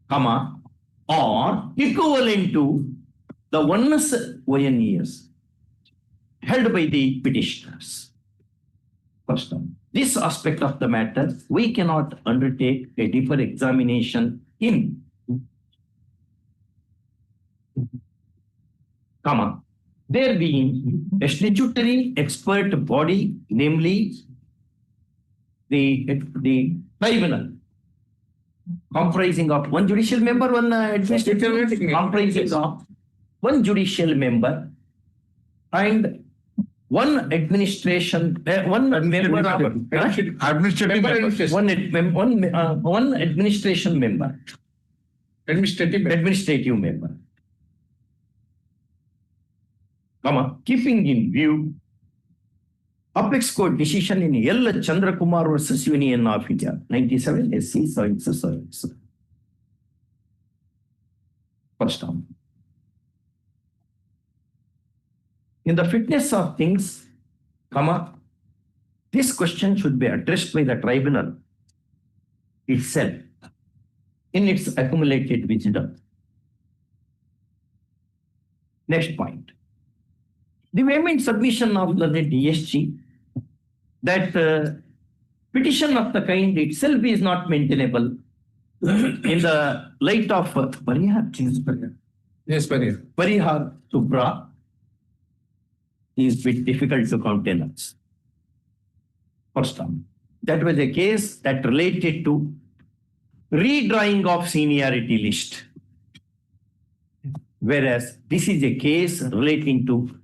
comma, or equivalent to the ones ONEs held by the petitioners. First of all, this aspect of the matter, we cannot undertake a deeper examination in, comma, there being a statutory expert body, namely the tribunal, comprising of one judicial member, one administrative, comprising of one judicial member and one administration, one member of administrative one administration member, administrative member, comma, keeping in view Apex Court decision in L. Chandrakumar versus Union of India, 97 SC Service. First term. In the fitness of things, comma, this question should be addressed by the tribunal itself in its accumulated wisdom. Next point. The vehement submission of the DSG that petition of the kind itself is not maintainable in the light of Parihar Subra is bit difficult to countenance. First time. That was a case that related to redrawing of seniority list. Whereas this is a case relating to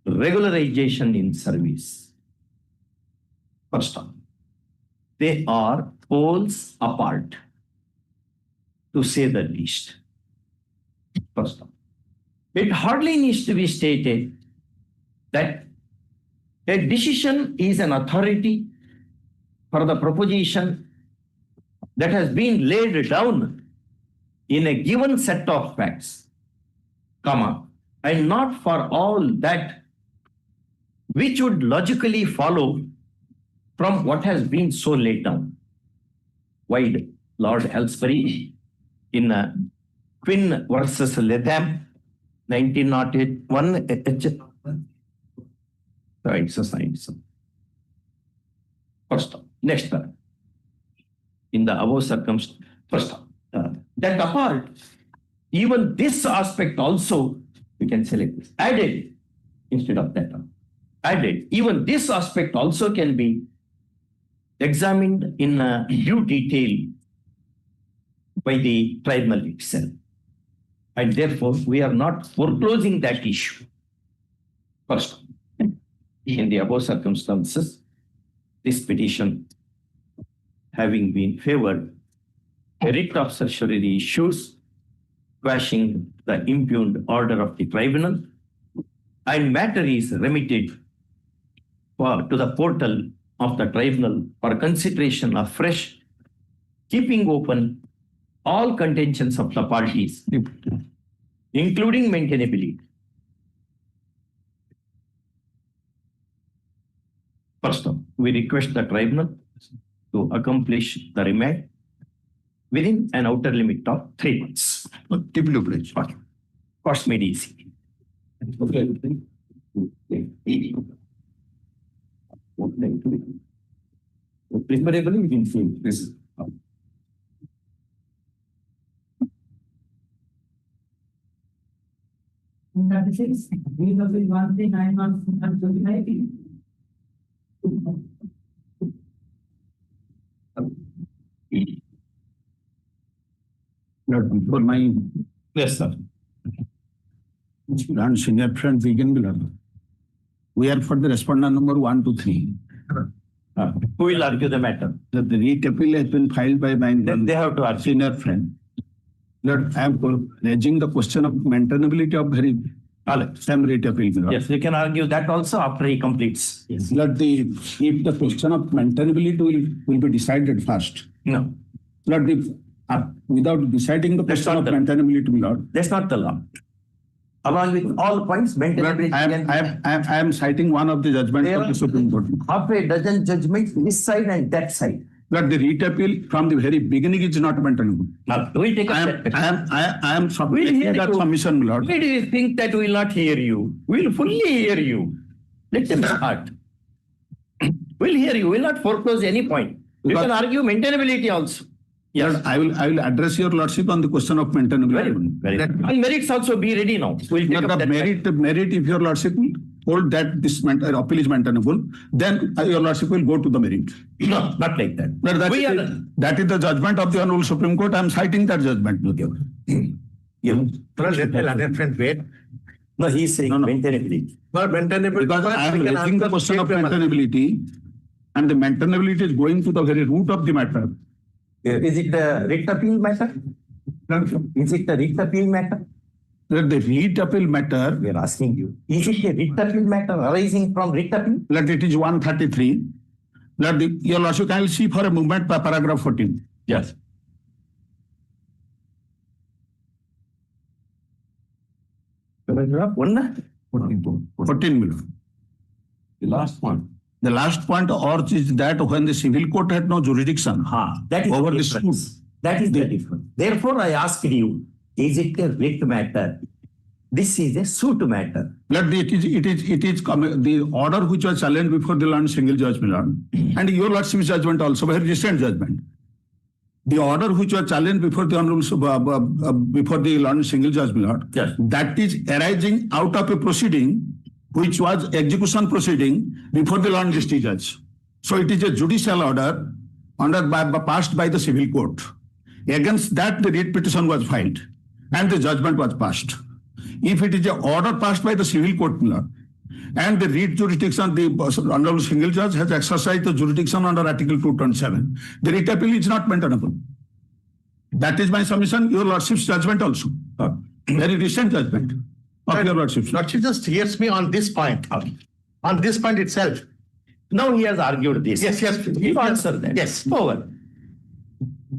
regularization in service. First time. They are poles apart, to say the least. First time. It hardly needs to be stated that a decision is an authority for the proposition that has been laid down in a given set of facts, comma, and not for all that which would logically follow from what has been so laid down. Wide Lord Halsbury in Quinn versus Latham, 1901. It's a science. First, next. In the above circumstance, first, that apart, even this aspect also, we can select this, added instead of that. Added, even this aspect also can be examined in due detail by the tribunal itself. And therefore, we are not foreclosing that issue. First, in the above circumstances, this petition having been favored, a writ of certiorari issues quashing the impugned order of the tribunal, and matter is remitted to the portal of the tribunal for consideration afresh, keeping open all contentions of the parties, including maintainability. First, we request the tribunal to accomplish the remand within an outer limit of 3 months. Cost made easy. Preferably, we can see this. For my Yes, sir. and senior friend Vegan Miller, we are for the respondent number 1 to 3. Who will argue the matter? The writ appeal has been filed by my Then they have to argue. senior friend. Lord, I am raising the question of maintainability of very same writ appeal. Lord. Yes, you can argue that also after he completes. Yes. Lord, if the question of maintainability will be decided first. No, Lord, without deciding the That's question of not the- maintainability, Lord. that's not the law. Along with all points, maintainability. I am citing one of the judgments There of the are- Supreme Court. half a dozen judgments this side and that side. That the writ appeal from the very beginning is not maintainable. Now, we'll take a step. I am We'll hear submitting that you. submission, Lord. Why do you think that we will not hear you? We'll fully hear you. Let them start. We'll hear you. We'll not foreclose any point. You Because- can argue maintainability also. Lord, I will address your lordship on the question of maintainability. Very good. Very good. And merits also be ready now. We'll take Lord, up the that. merit, if your lordship will hold that this appeal is maintainable, then your lordship will go to the merit. No, not like that. Lord, that is the judgment of the Honorable Supreme Court. I am citing that judgment. Yeah. Wait. No, he's saying No, no. maintainability. Not maintainable. Because I am raising the question of maintainability, and the maintainability is going to the very root of the matter. Is it a writ appeal matter? Is it a writ appeal matter? That the writ appeal matter, We are asking you. Is it a writ appeal matter arising from writ appeal? that it is 133. That your lordship can see for a moment by paragraph 14. Yes. Paragraph 1. 14 million. The last one. The last point or is that when the civil court had no jurisdiction That is over the the difference. suit. That is the difference. Therefore, I asked you, is it a writ matter? This is a suit matter. Let the order which was challenged before the Lord single judge, my lord, and your lordship's judgment also, very recent judgment. The order which was challenged before the Honorable before the Lord single judge, my lord, Yes. that is arising out of a proceeding which was execution proceeding before the Lord district judge. So it is a judicial order passed by the civil court. Against that, the writ petition was filed and the judgment was passed. If it is an order passed by the civil court, my lord, and the writ jurisdiction, the Honorable Single Judge has exercised the jurisdiction under Article 227, the writ appeal is not maintainable. That is my submission, your lordship's judgment also. Very recent judgment of your lordship's. Lordship just hears me on this point. On this point itself. Now he has argued this. Yes, yes. You answer that. Yes. Over.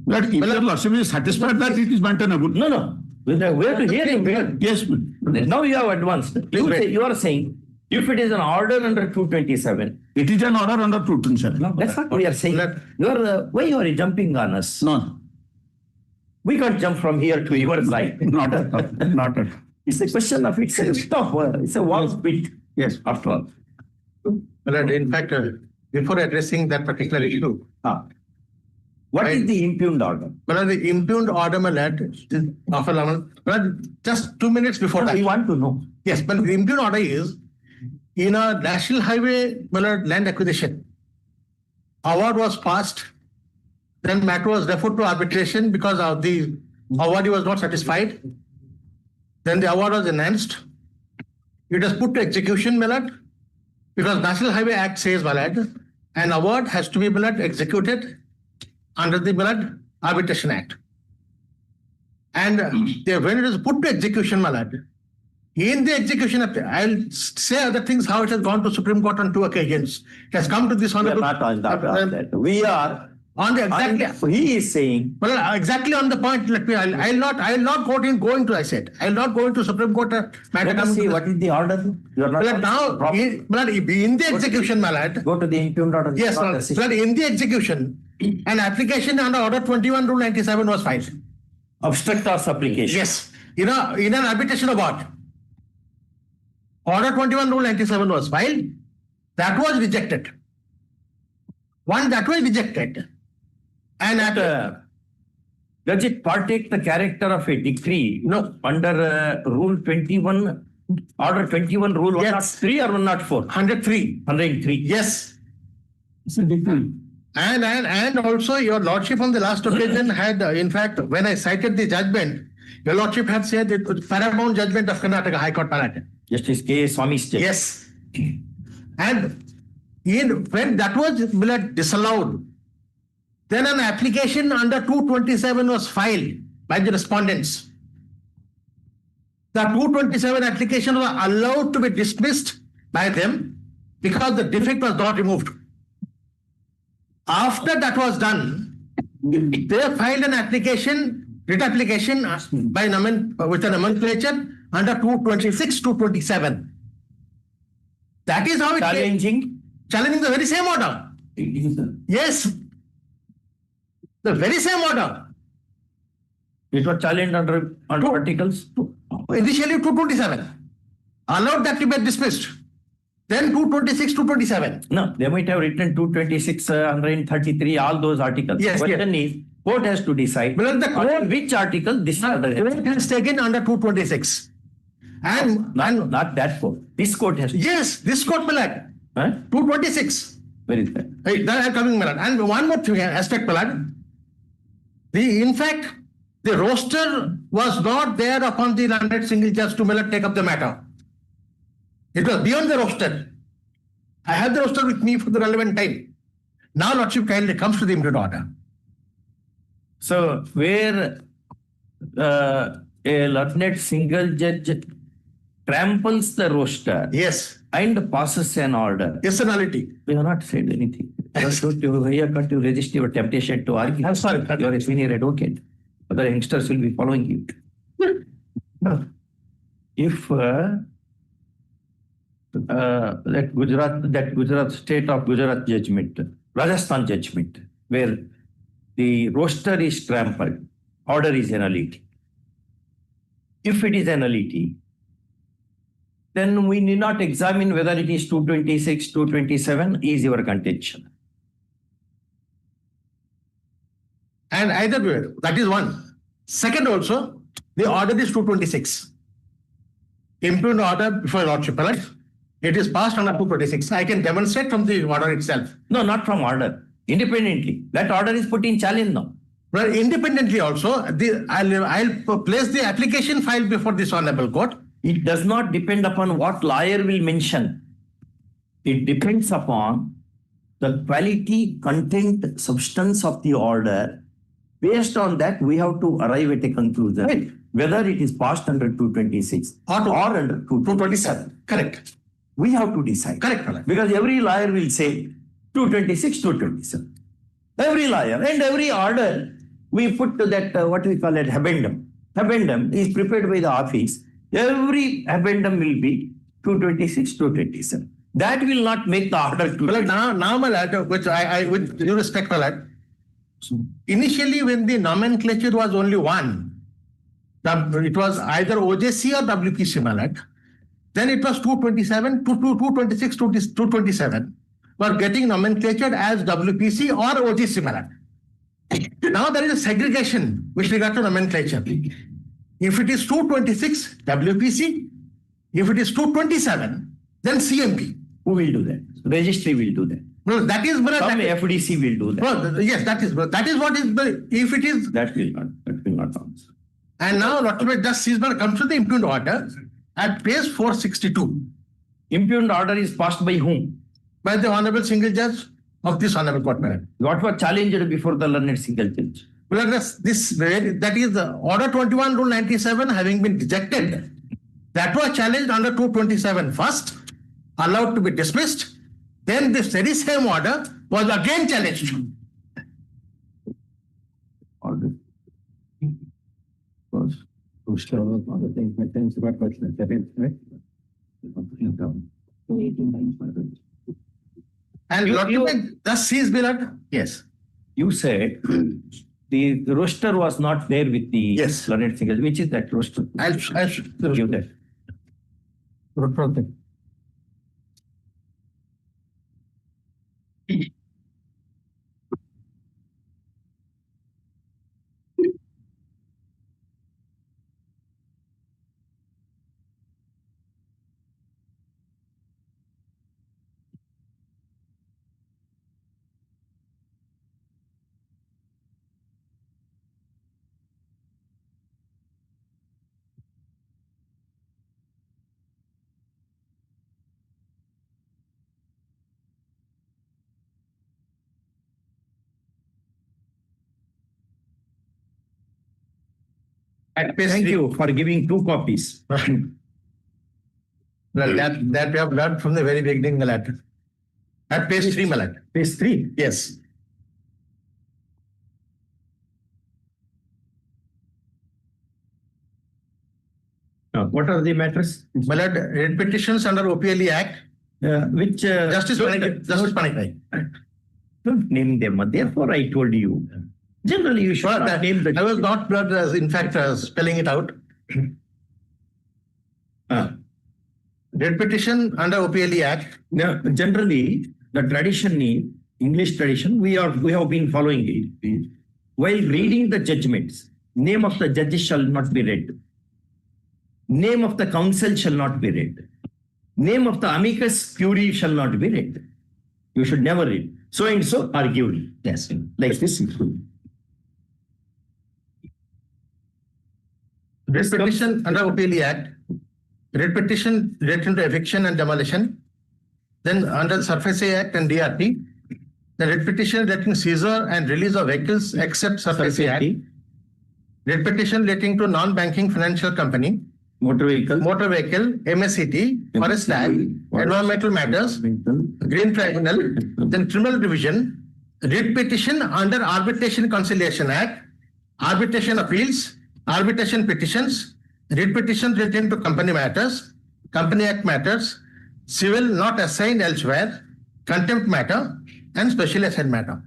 That if your lordship is satisfied that it is maintainable. No. We have to hear him. Yes, Now you have advanced. You are saying If it is an order under 227. It is an order under 227. That's what we are saying. Why you are jumping on us? No. We can't jump from here to your side. Not at all. Not at all. It's a question of it's a stop. It's a wall bit. Yes. After all. Well, in fact, before addressing that particular issue, What is the impugned order? well, the impugned order, my lad, well, just 2 minutes before that. We want to know. Yes, but the impugned order is in a national highway land acquisition. Award was passed, then matter was referred to arbitration because of the awardee was not satisfied. Then the award was enhanced. It was put to execution, my lord, because National Highway Act says, my lord, an award has to be, my lord, executed under the, my lord, Arbitration Act. And when it is put to execution, my lord, in the execution, I'll say other things, how it has gone to Supreme Court on 2 occasions. It has come to this honorable. We are not on that. We are on the exactly. He is saying. Well, exactly on the point. I'll not go into. I said I'll not go into Supreme Court matter. Let us see what is the order. You are not. Well, now, in the execution, my lad. Go to the impugned order. Yes, well, in the execution, an application under Order 21, Rule 97 was filed. Obstruct or supplication. Yes, in an arbitration award. Order 21, Rule 97 was filed. That was rejected. One that was rejected. And does it partake the character of a decree? No. Under Rule 21, Order 21, Rule 103 or 104? 103. 103. Yes. It's a decree. And also your lordship on the last occasion had, in fact, when I cited the judgment, your lordship had said it was paramount judgment of Karnataka High Court Palate. Justice K. Swami's judgment. Yes. And when that was disallowed, then an application under 227 was filed by the respondents. The 227 application was allowed to be dismissed by them because the defect was not removed. After that was done, they filed an application, writ application by with a nomenclature under 226, 227. That is how it challenging the very same order. Yes. The very same order. It was challenged under articles? Initially 227. Allowed that to be dismissed. Then 226, 227. No, they might have written 226, 133, all those articles. Yes, question is, court has to decide which article this court has taken under 226. And not that court. This court has. Yes, this court, Malad. 226. Where is that? Hey, that is coming, Malad. And one more thing, aspect, Malad. In fact, the roster was not there upon the landed single judge to Malad take up the matter. It was beyond the roster. I have the roster with me for the relevant time. Now, Lordship kindly comes to the impugned order. So, where a learned single judge tramples the roster, yes, and passes an order, yes, nullity. We have not said anything. Here can't you resist your temptation to argue? I'm sorry. You are a senior advocate. Other youngsters will be following you. If that Gujarat state of Gujarat judgment, Rajasthan judgment, where the roster is trampled, order is a nullity. If it is a nullity, then we need not examine whether it is 226, 227 is your contention. And either way, that is one. Second also, the order is 226. Impugned order before Lordship, right? It is passed under 226. I can demonstrate from the order itself. No, not from order. Independently. That order is put in challenge now. Well, independently also, I'll place the application file before this honorable court. It does not depend upon what lawyer will mention. It depends upon the quality, content, substance of the order. Based on that, we have to arrive at a conclusion. Right. Whether it is passed under 226 or under 227. Correct. We have to decide. Correct. Because every lawyer will say 226, 227. Every lawyer and every order, we put to that, what we call it, habendum. Habendum is prepared by the office. Every habendum will be 226, 227. That will not make the order to. Well, now, my lad, which I with due respect, my lad, initially when the nomenclature was only one, it was either OJC or WPC, my lad. Then it was 227, 226, 227 were getting nomenclatured as WPC or OJC, my lad. Now there is a segregation with regard to nomenclature. If it is 226, WPC. If it is 227, then CMP. Who will do that? Registry will do that. No, that is FDC will do that. No, yes, that is what is the, if it is. That will not answer. And now, Justice Sisman comes to the impugned order at page 462. Impugned order is passed by whom? By the Honorable Single Judge of this Honorable Court. What was challenged before the learned single judge? Well, that is Order 21, Rule 97 having been rejected. That was challenged under 227 first, allowed to be dismissed. Then this very same order was again challenged. And thus sees below. Yes. You said the roster was not there with the learned single. Which is that roster? I'll give that. Thank you for giving 2 copies. Well, that we have learned from the very beginning, Malad. At page 3, Malad. Page 3? Yes. What are the matters? Malad, writ petitions under OPLE Act. Which Justice Panikrai. Don't name them. Therefore, I told you. Generally, you should not name the. I was not, in fact, spelling it out. Writ petition under OPLE Act. Generally, the tradition is English tradition. We have been following it. While reading the judgments, name of the judges shall not be read. Name of the counsel shall not be read. Name of the amicus curiae shall not be read. You should never read. So and so argued. Yes, like this. Writ petition under OPLE Act, writ petition relating to eviction and demolition, then under the Surface Act and DRT, the writ petition relating seizure and release of vehicles except Surface Act, writ petition relating to non-banking financial company, motor vehicle, MSCT, forest land, environmental matters, green tribunal, then criminal division, writ petition under Arbitration Conciliation Act, arbitration appeals, arbitration petitions, writ petitions relating to company matters, Company Act matters, civil not assigned elsewhere, contempt matter, and special assigned matter.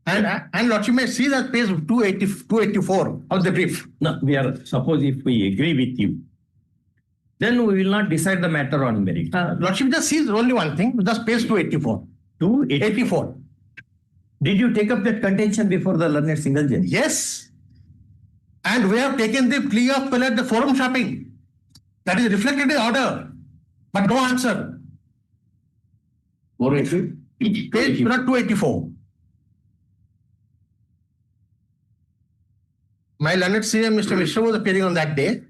And what you may see that page 284 of the brief. No, suppose if we agree with you, then we will not decide the matter on merit. Lordship just sees only one thing, just page 284. 284. Did you take up that contention before the learned single judge? Yes. And we have taken the plea of the forum shopping. That is reflected in the order. But no answer. Page 284. My learned senior, Mr. Mishra, was appearing on that day.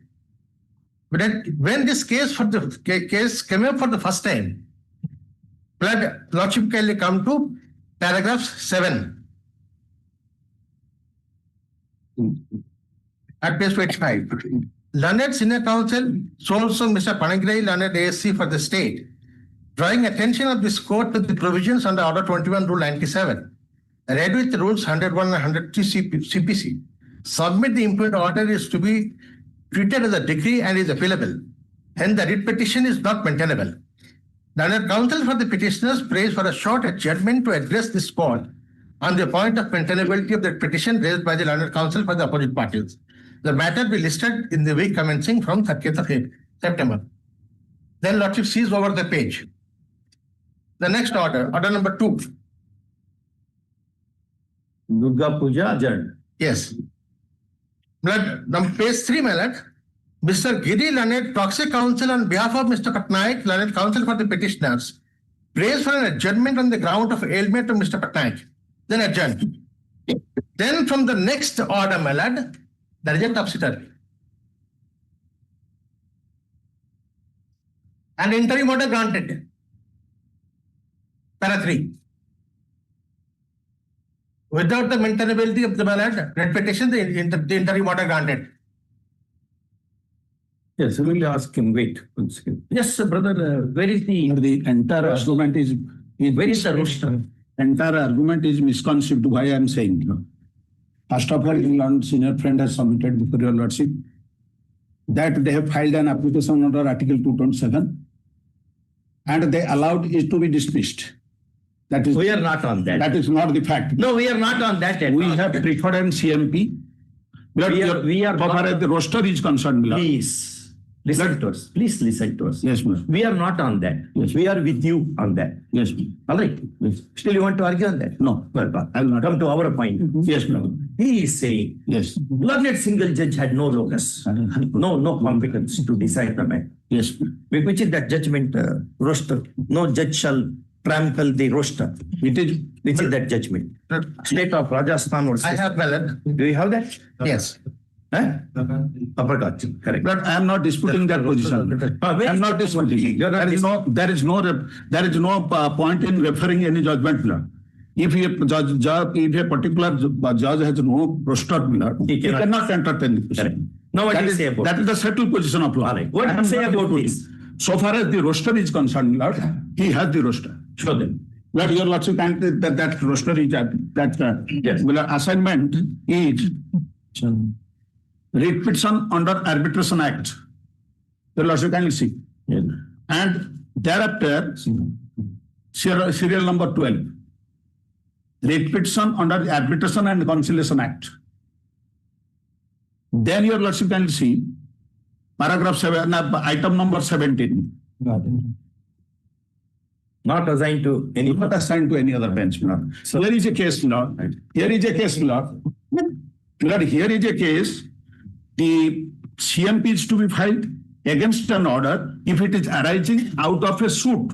But when this case came up for the first time, Lordship can come to paragraph 7 at page 25. Learned Senior Counsel, so Mr. Panagrai, Learned ASC for the state, drawing attention of this court to the provisions under Order 21, Rule 97, read with Rules 101 and 103 CPC, submit the impugned order is to be treated as a decree and is appealable. Hence, the writ petition is not maintainable. The learned counsel for the petitioners prays for a short adjournment to address this court on the point of maintainability of the petition raised by the learned counsel for the opposite parties. The matter be listed in the week commencing from 30th of September. Then Lordship sees over the page. The next order, order number 2. Durga Puja adjourned. Yes. Page 3, my lord. Mr. Giri Lanet, proxy counsel on behalf of Mr. Patnaik, Lanet counsel for the petitioners, prays for an adjournment on the ground of ailment of Mr. Patnaik. Then adjourned. Then from the next order, my lord, there is a topsy-turvy. An interim order granted. Para 3. Without the maintainability of the ballot, writ petition, the interim order granted. Yes, we will ask him. Wait. Yes, brother. Where is The entire argument is where is the roster? entire argument is misconceived. Why I am saying. First of all, England senior friend has submitted before your lordship that they have filed an application under Article 227 and they allowed it to be dismissed. That is, We are not on that. that is not the fact. No, we are not on that. We have preferred an CMP. But We are so far as the roster is concerned, my lord. Please listen to us. Please listen to us. Yes, ma'am. We are not on that. Yes. We are with you on that. Yes, ma'am. All right. Yes. Still, you want to argue on that? No. Well, I will not. come to our point. Yes, ma'am. He is saying, Yes. learned single judge had no locus, no competence to decide the matter. Yes. Which is that judgment roster? No judge shall trample the roster. It is. Which is that judgment? State of Rajasthan or I have, my lord. Do you have that? Yes. Huh? Uppercut. Correct. But I am not disputing that position. I am not disputing. There is no point in referring any judgment. Lord. If a particular judge has no roster, Lord, he cannot entertain the question. Now what That do you is, say about that is the settled position of law. What do you say about this? So far as the roster is concerned, Lord, he has the roster. Show them. But your lordship, that roster is Yes. assignment is writ petition under Arbitration Act. Your lordship can see. Yes. And thereafter, serial number 12. Writ petition under the Arbitration and Conciliation Act. Then your lordship can see paragraph 7, item number 17. Not assigned to any. Not assigned to any other bench, Lord. So here is a case, Lord. Here is a case, Lord. Lord, here is a case. The CMP is to be filed against an order if it is arising out of a suit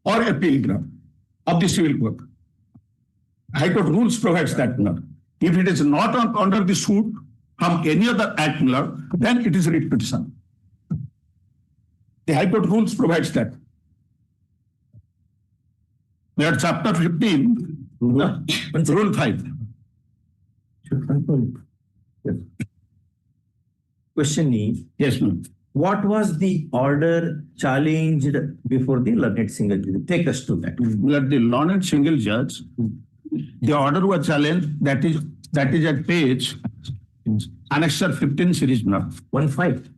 or appeal of the civil court. High Court rules provides that, Lord. If it is not under the suit from any other act, Lord, then it is writ petition. The High Court rules provides that. We are chapter 15, rule 5. Yes. Question is, Yes, ma'am. what was the order challenged before the learned single judge? Take us to that. Let the learned single judge, the order was challenged, that is at page Annexure 15 series, ma'am. 1-5.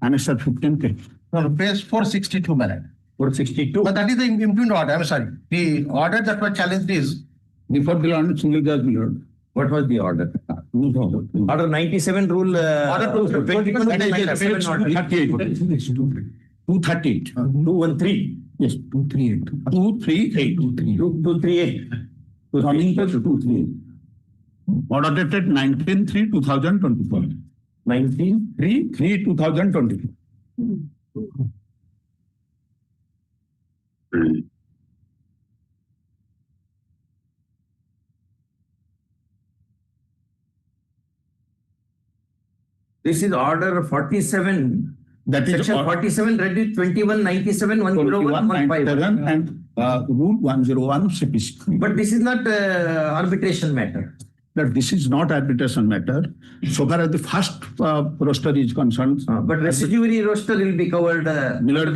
Annexure 15K. No, page 462, my lord. 462. But that is the impugned order. I'm sorry. The order that was challenged is Before the learned single judge, my lord. What was the order? Order 97 rule. Order 297 order. 238. 213. Yes, 238. 238. 238. Running page 238. Order dated 19/3/2024. 19/3/2024. This is order 47. That is Section 47, read it 2197, 101, 151. and Rule 101 CPC. But this is not arbitration matter. That this is not arbitration matter. So far as the first roster is concerned. But residuary roster will be covered.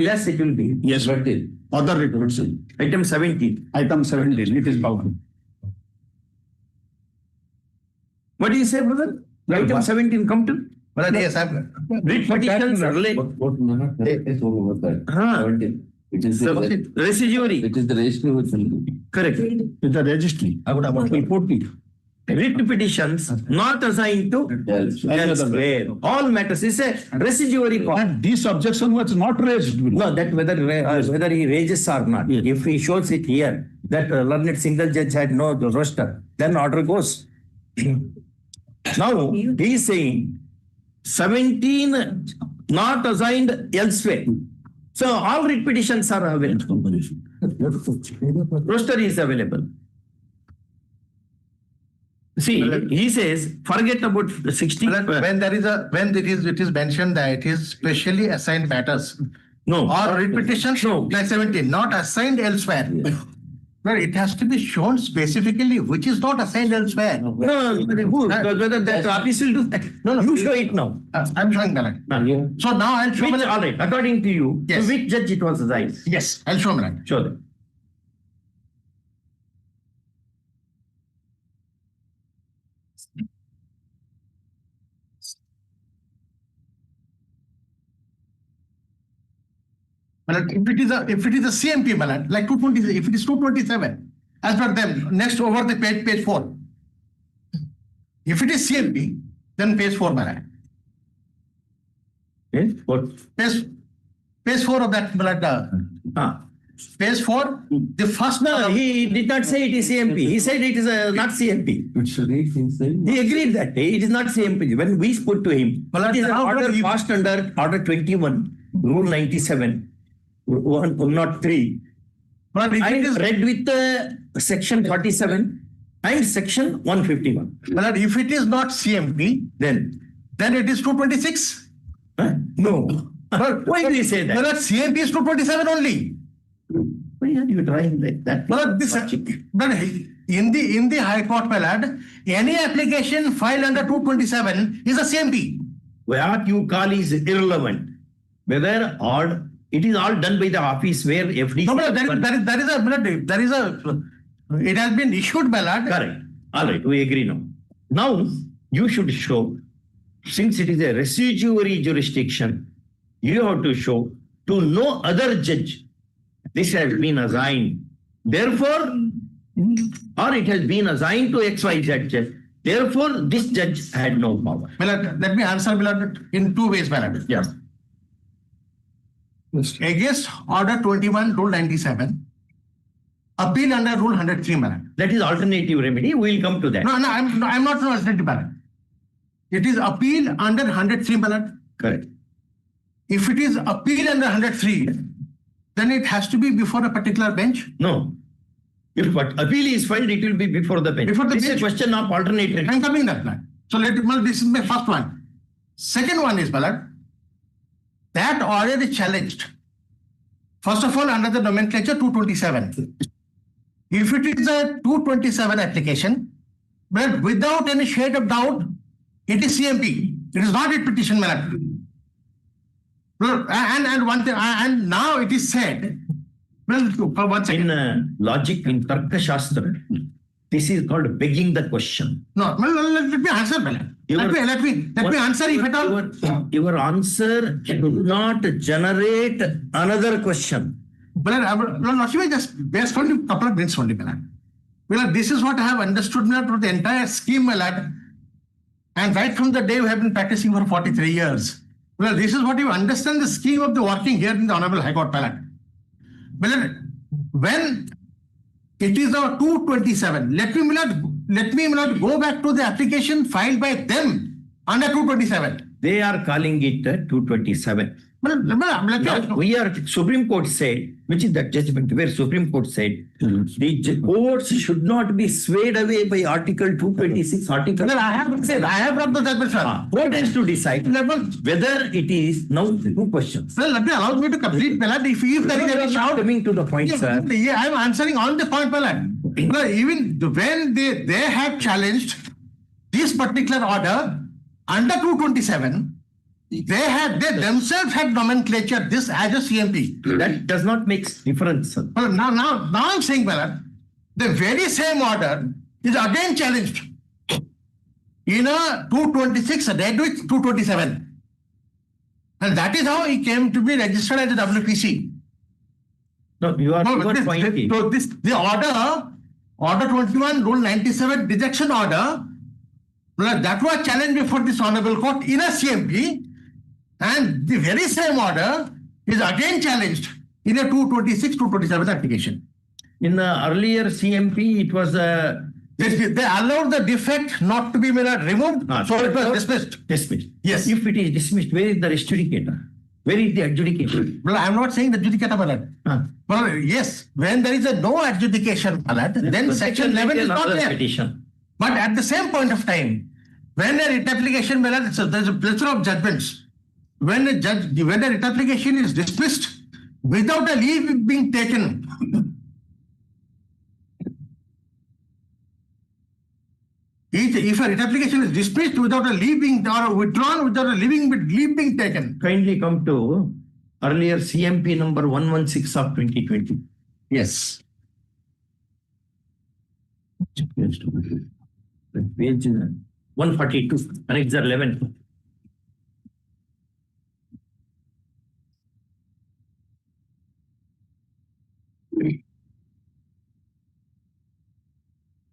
Yes, it will be. Yes, other records. Item 17. Item 17, it is covered. What do you say, brother? Item 17 come to. Yes, I'm. Writ petitions relate. It is the Residuary. it is the registry which will do. Correct. It's the registry. Writ petitions not assigned to elsewhere. All matters is a residuary cost. And this objection was not raised. No, that whether he raises or not. If he shows it here that learned single judge had no roster, then order goes. Now he is saying 17 not assigned elsewhere. So all writ petitions are available. Roster is available. See, he says, forget about the 16. When it is mentioned that it is specially assigned matters. No. Or repetitions, No. like 17, not assigned elsewhere. Well, it has to be shown specifically which is not assigned elsewhere. No, whether that office will do that. No, you show it now. I'm showing that. So now I'll show. All right, according to you, Yes. to which judge it was assigned? Yes, I'll show that. Show them. But if it is a CMP ballot, like 220, if it is 227, as per them, next over the page 4. If it is CMP, then page 4 ballot. What? Page 4 of that ballot. Page 4, the first. No, he did not say it is CMP. He said it is not CMP. He agreed that it is not CMP. When we put to him, it is an order passed under Order 21, Rule 97, 103. But if it And is, read with Section 47 and Section 151. but if it is not CMP, Then, it is 226. no. But Why do you say that? But CMP is 227 only. Why are you trying like that? But in the High Court ballot, any application filed under 227 is a CMP. What you call is irrelevant. Whether or it is all done by the office where FD. No, but there is a it has been issued ballot. Correct. All right, we agree now. Now you should show, since it is a residuary jurisdiction, you have to show to no other judge this has been assigned. Therefore, or it has been assigned to XYZ judge. Therefore, this judge had no power. Let me answer in two ways, ballot. Yes. Against Order 21, Rule 97, appeal under Rule 103 ballot. That is alternative remedy. We will come to that. No, I'm not an alternative ballot. It is appeal under 103 ballot. Correct. If it is appeal under 103, then it has to be before a particular bench. No. If what appeal is filed, it will be before the bench. Before the This is bench. a question of alternative. I'm coming that plan. So this is my first one. Second one is, ballot, that order is challenged. First of all, under the nomenclature 227. If it is a 227 application, well, without any shade of doubt, it is CMP. It is not a petition matter. Well, and one thing, and now it is said. Well, for 1 second. In logic, in Tarka Shastra, this is called begging the question. No, well, let me answer. Let me answer if at all. Your answer should not generate another question. Well, just based on a couple of minutes only. Well, this is what I have understood for the entire scheme, and right from the day we have been practicing for 43 years. Well, this is what you understand the scheme of the working here in the Honorable High Court Palate. Well, when it is a 227, let me go back to the application filed by them under 227. They are calling it 227. Now, we are, Supreme Court said, which is that judgment where Supreme Court said, the courts should not be swayed away by Article 226. Article. Well, I have brought the judgment, sir. Court has to decide whether it is now two questions. Well, let me allow me to complete, Palate. If there is any doubt. Coming to the point, sir. Yeah, I am answering on the point, Palate. Even when they have challenged this particular order under 227, they themselves had nomenclature this as a CMP. That does not make difference, sir. Well, now I'm saying, Palate, the very same order is again challenged. in a 226 read with 227. And that is how he came to be registered as a WPC. No, you are The order 21, rule 97 rejection order, that was challenged before this Honorable Court in a CMP, and the very same order is again challenged in a 226, 227 application. In the earlier CMP, it was They allowed the defect not to be removed, so it was dismissed. Dismissed. Yes. If it is dismissed, where is the rejudicator? Where is the adjudicator? Well, I'm not saying the adjudicator, Malad. Well, yes, when there is a no adjudication, Malad, then section 11 is not there. Petition. But at the same point of time, when a writ application, Malad, there's a plethora of judgments. When a writ application is dismissed without a leave being taken, if a writ application is dismissed without a leave being or withdrawn without a leave being taken. Kindly come to earlier CMP number 116 of 2020. Yes. Page 142, Annexure 11.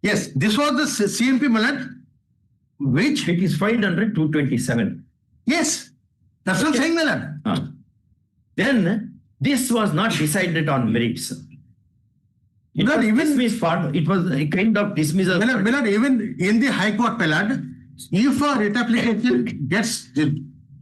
Yes, this was the CMP, Malad, which it is filed under 227. Yes, that's what I'm saying, Malad. Then this was not decided on merits. It was dismissed it was a kind of dismissal. Malad, even in the High Court, Malad, if a writ application gets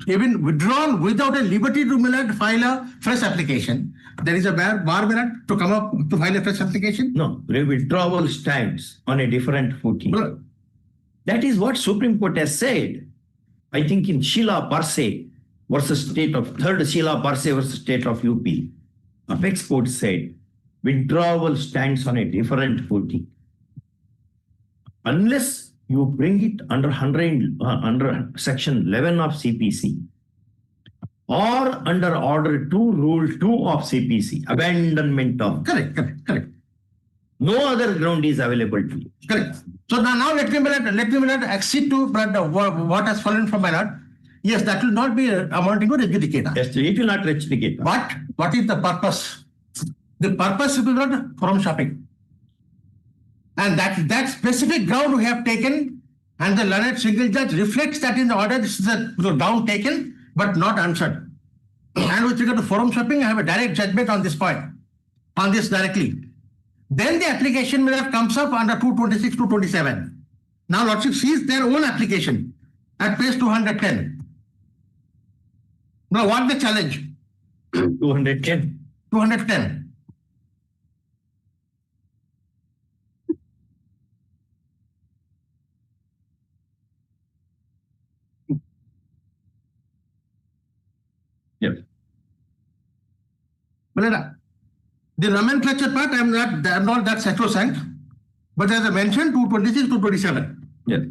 even withdrawn without a liberty to Malad file a fresh application, there is a bar, Malad, to come up to file a fresh application? No, withdrawal stands on a different footing. That is what Supreme Court has said. I think in Sheila Parse versus State of Third Sheila Parse versus State of UP, Apex Court said withdrawal stands on a different footing. Unless you bring it under section 11 of CPC or under order 2, rule 2 of CPC, abandonment of. Correct. No other ground is available to you. Correct. So now let me accede to what has fallen from my lord. Yes, that will not be amounting to adjudicator. Yes, it will not adjudicator. But what is the purpose? The purpose is not forum shopping. And that specific ground we have taken, and the learned single judge reflects that in the order. This is a ground taken, but not answered. And with regard to forum shopping, I have a direct judgment on this point, on this directly. Then the application comes up under 226, 227. Now Lordship sees their own application at page 210. Now what the challenge? 210. 210. Yes. The nomenclature part, I'm not that sacrosanct, but as I mentioned, 226, 227. Yes.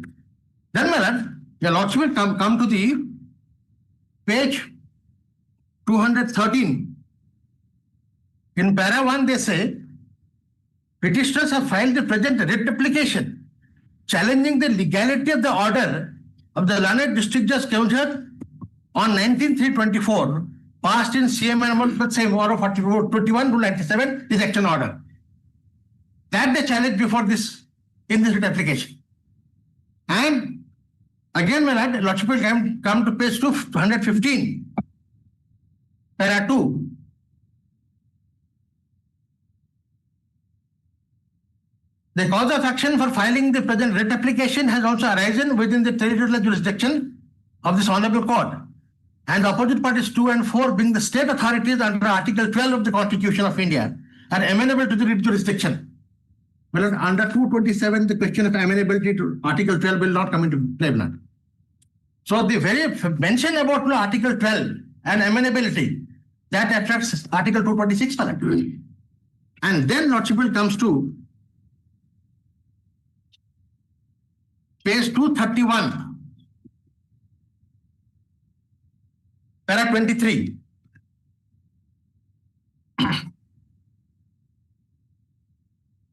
Then, my lord, your lordship will come to the page 213. In para 1, they say, petitioners have filed the present writ application challenging the legality of the order of the learned district judge Keonjhar on 19/3/24, passed in CM number same order 21 to 97 is action order. That they challenge before this in this writ application. And again, my lord, lordship will come to page 215, para 2. The cause of action for filing the present writ application has also arisen within the territorial jurisdiction of this Honorable Court, and the opposite parties 2 and 4 being the state authorities under Article 12 of the Constitution of India are amenable to the writ jurisdiction. Well, under 227, the question of amenability to Article 12 will not come into play. So the very mention about Article 12 and amenability, that attracts Article 226 for that. And then Lordship will comes to page 231. Para 23.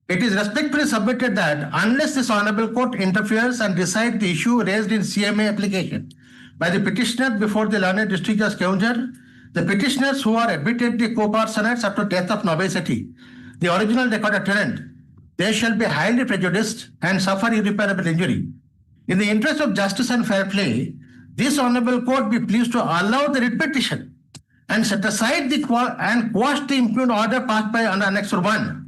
it is respectfully submitted that unless this Honorable Court interferes and decides the issue raised in CMA application by the petitioner before the learned district judge Keonjhar, the petitioners who are admittedly co-personates after death of novacity, the original recorded tenant, they shall be highly prejudiced and suffer irreparable injury. In the interest of justice and fair play, this Honorable Court be pleased to allow the writ petition and set aside and quash the impugned order passed by under Annex 1.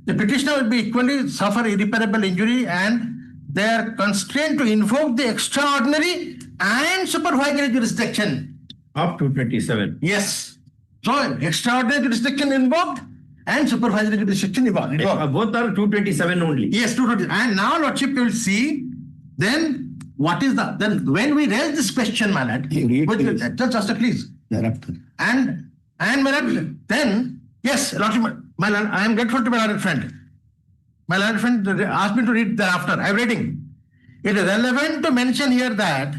The petitioner will be equally suffer irreparable injury and they are constrained to invoke the extraordinary and supervisory jurisdiction. Up to 27. Yes. So extraordinary jurisdiction invoked and supervisory jurisdiction invoked. Both are 227 only. Yes, 227. And now, Lordship, you will see then what is then when we raise this question, my lord, just please. And my lord, then, yes, Lordship, my lord, I am grateful to my learned friend. My learned friend asked me to read thereafter. I am reading. It is relevant to mention here that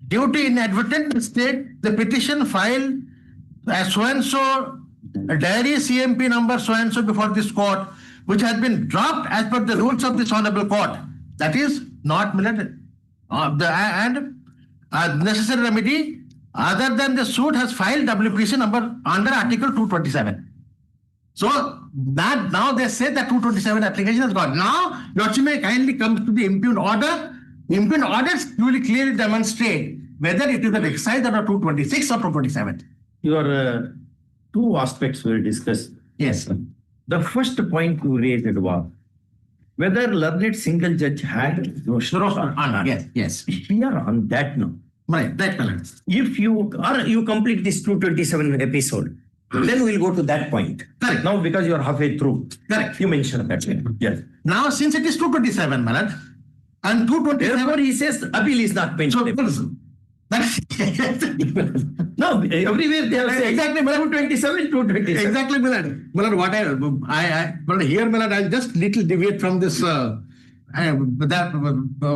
due to inadvertent mistake, the petition filed as so-and-so diary CMP number so-and-so before this court, which has been dropped as per the rules of this Honorable Court. That is not necessary remedy other than the suit has filed WPC number under Article 227. So that now they say that 227 application has gone. Now, Lordship may kindly come to the impugned order. Impugned orders will clearly demonstrate whether it is an exercise under 226 or 227. Your two aspects were discussed. Yes. The first point you raised was whether learned single judge had Yes. We are on that now. Right, that if you complete this 227 episode, then we'll go to that point. Correct. Now, because you are halfway through. Correct. You mentioned that. Yes. Now, since it is 227, my lord, and 227. Therefore, he says appeal is not pending. No, everywhere they have said exactly 227, 227. Exactly, Millard. Millard, what but here, Millard, I'll just little deviate from this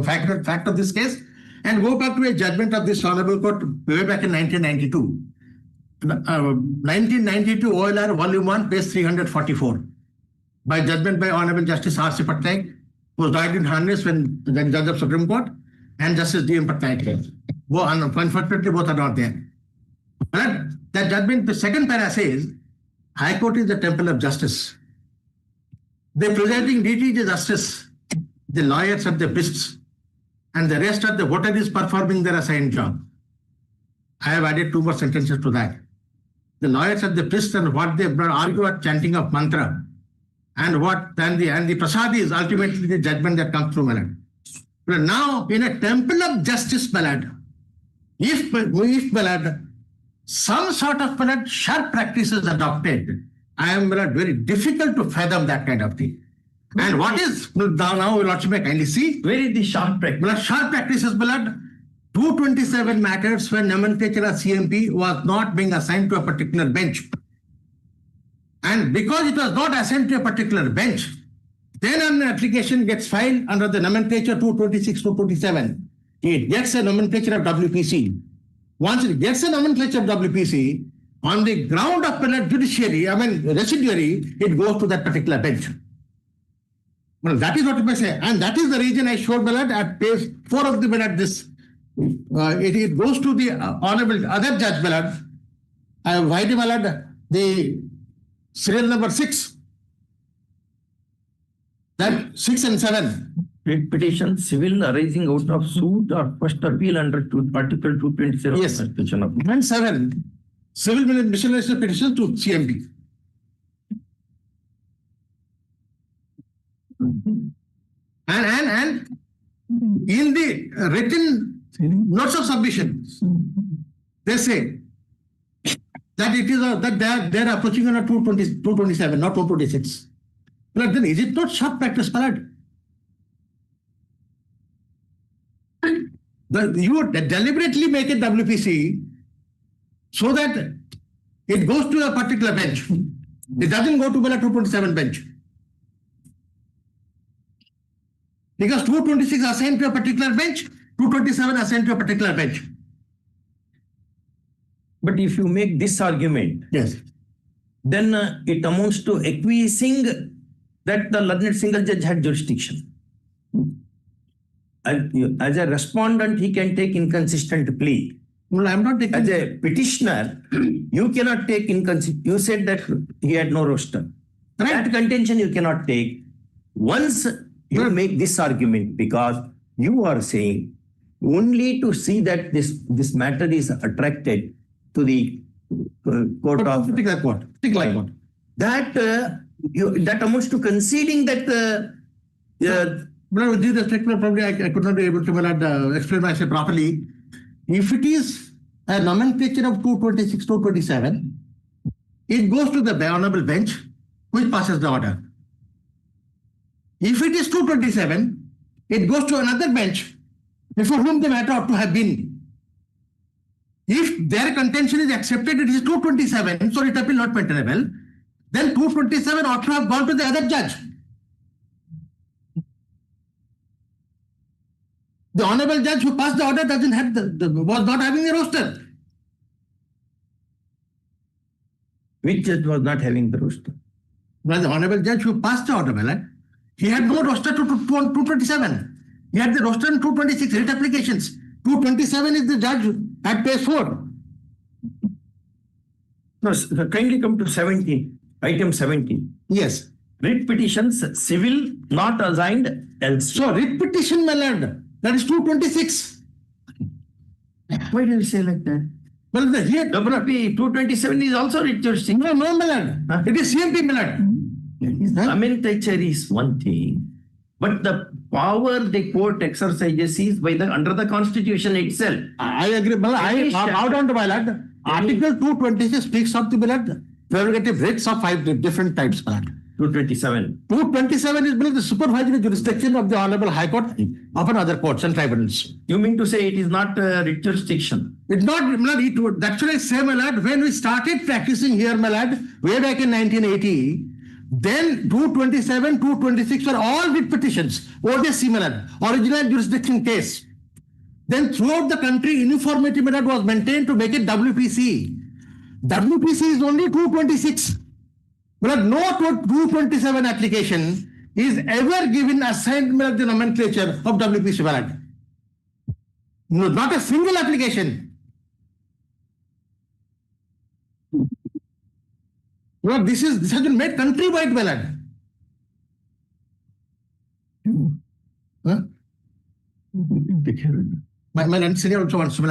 fact of this case and go back to a judgment of this Honorable Court way back in 1992. 1992 OLR Volume 1, page 344, by judgment by Honorable Justice R.C. Patnaik, who died in harness when the Judge of Supreme Court, and Justice D.M. Patnaik. Unfortunately, both are not there. But that judgment, the second para says, High Court is the temple of justice. The presiding deity is justice. The lawyers are the priests, and the rest are the votaries performing their assigned job. I have added 2 more sentences to that. The lawyers are the priests, and what they argue at chanting of mantra, and the prasad is ultimately the judgment that comes through Malad. But now, in a temple of justice, Malad, if Malad, some sort of Malad sharp practice is adopted, I am Malad very difficult to fathom that kind of thing. And what is now Lordship may kindly see? Where is the sharp practice? Malad, sharp practice is Malad. 227 matters when nomenclature of CMP was not being assigned to a particular bench. And because it was not assigned to a particular bench, then an application gets filed under the nomenclature 226, 227. It gets a nomenclature of WPC. Once it gets a nomenclature of WPC, on the ground of residuary, it goes to that particular bench. Well, that is what it may say. And that is the reason I showed Malad at page 4 of the Malad this. It goes to the Honorable other Judge Malad, Vaidhi Malad, the serial number 6. That 6 and 7. Petition civil arising out of suit or first appeal under Article 227. Yes. And 7. Civil miscellaneous petition to CMP. And in the written notes of submission, they say that it is that they are approaching on a 227, not 226. But then is it not sharp practice, Malad? You deliberately make it WPC so that it goes to a particular bench. It doesn't go to a 227 bench. Because 226 assigned to a particular bench, 227 assigned to a particular bench. But if you make this argument, yes, then it amounts to acquiescing that the learned single judge had jurisdiction. As a respondent, he can take inconsistent plea. Well, I'm not taking. As a petitioner, you cannot take inconsistent. You said that he had no roster. That contention you cannot take. Once you make this argument, because you are saying only to see that this matter is attracted to the court of particular court. that that amounts to conceding that But with due respect, probably I could not be able to explain myself properly. If it is a nomenclature of 226, 227, it goes to the honorable bench, which passes the order. If it is 227, it goes to another bench before whom the matter ought to have been. If their contention is accepted, it is 227, so it appeal not maintainable, then 227 ought to have gone to the other judge. The honorable judge who passed the order doesn't have was not having a roster. which judge was not having the roster. Well, the honorable judge who passed the order, he had no roster to 227. He had the roster in 226 writ applications. 227 is the judge at page 4. No, kindly come to 17, item 17. Yes. Writ petitions, civil, not assigned else. So, writ petition, my lord, that is 226. Why do you say like that? Well, here, WP 227 is also writ jurisdiction. No, my lord. It is CMP, my lord. Nomenclature is one thing, but the power the court exercises is under the constitution itself. I agree. I bow down to my lord. Article 226 speaks of the prerogative writs of 5 different types. 227. 227 is the supervisory jurisdiction of the Honorable High Court of another courts and tribunals. You mean to say it is not writ jurisdiction? It's not, my lord. That's what I say, my lord. When we started practicing here, my lord, way back in 1980, then 227, 226 were all writ petitions. ODC, my lord, original jurisdiction case. Then throughout the country, uniformity, my lord, was maintained to make it WPC. WPC is only 226. But no 227 application is ever given assignment the nomenclature of WPC valid. No, not a single application. Well, this has been made countrywide valid. Huh? My land senior also wants to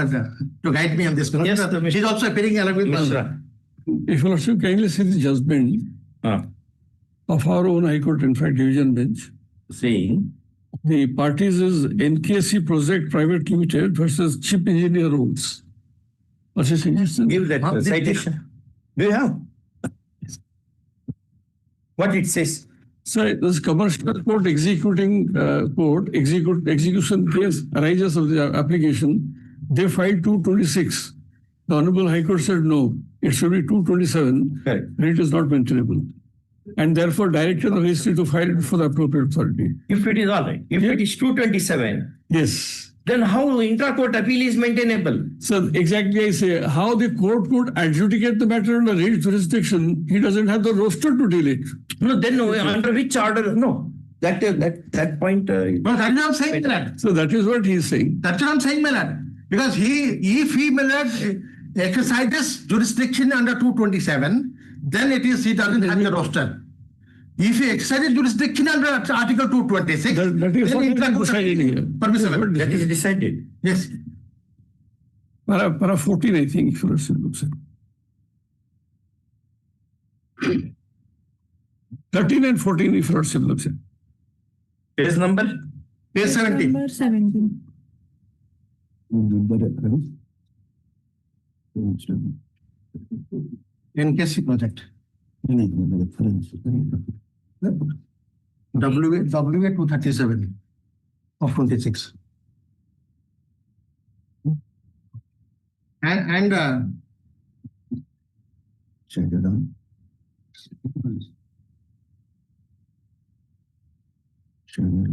guide me on this. Yes, she's also appearing along with If you also kindly see the judgment of our own High Court, in fact, division bench, saying the parties is NKC Project Private Limited versus Chip Engineer Rules. What's his suggestion? Give that citation. Do you have? What it says? So this commercial court executing execution case arises of the application. They filed 226. The Honorable High Court said no, it should be 227. Correct. And it is not maintainable. And therefore directed the registry to file it for the appropriate authority. If it is all right, if it is 227, yes, then how intra-court appeal is maintainable? So exactly I say, how the court could adjudicate the matter under rate jurisdiction, he doesn't have the roster to deal it. No, then under which order? No. That point. Well, that's what I'm saying, lad. So that is what he is saying. That's what I'm saying, my lad. Because if he, my lad, exercises jurisdiction under 227, then he doesn't have the roster. If he exercises jurisdiction under Article 226, that is what is decided here. Permissible. That is decided. Yes. Para 14, I think, if you looks at. 13 and 14, if you looks at. Page number? Page 17. Number 17. NKC project. WA 237 of 26. And check it out. Check it out.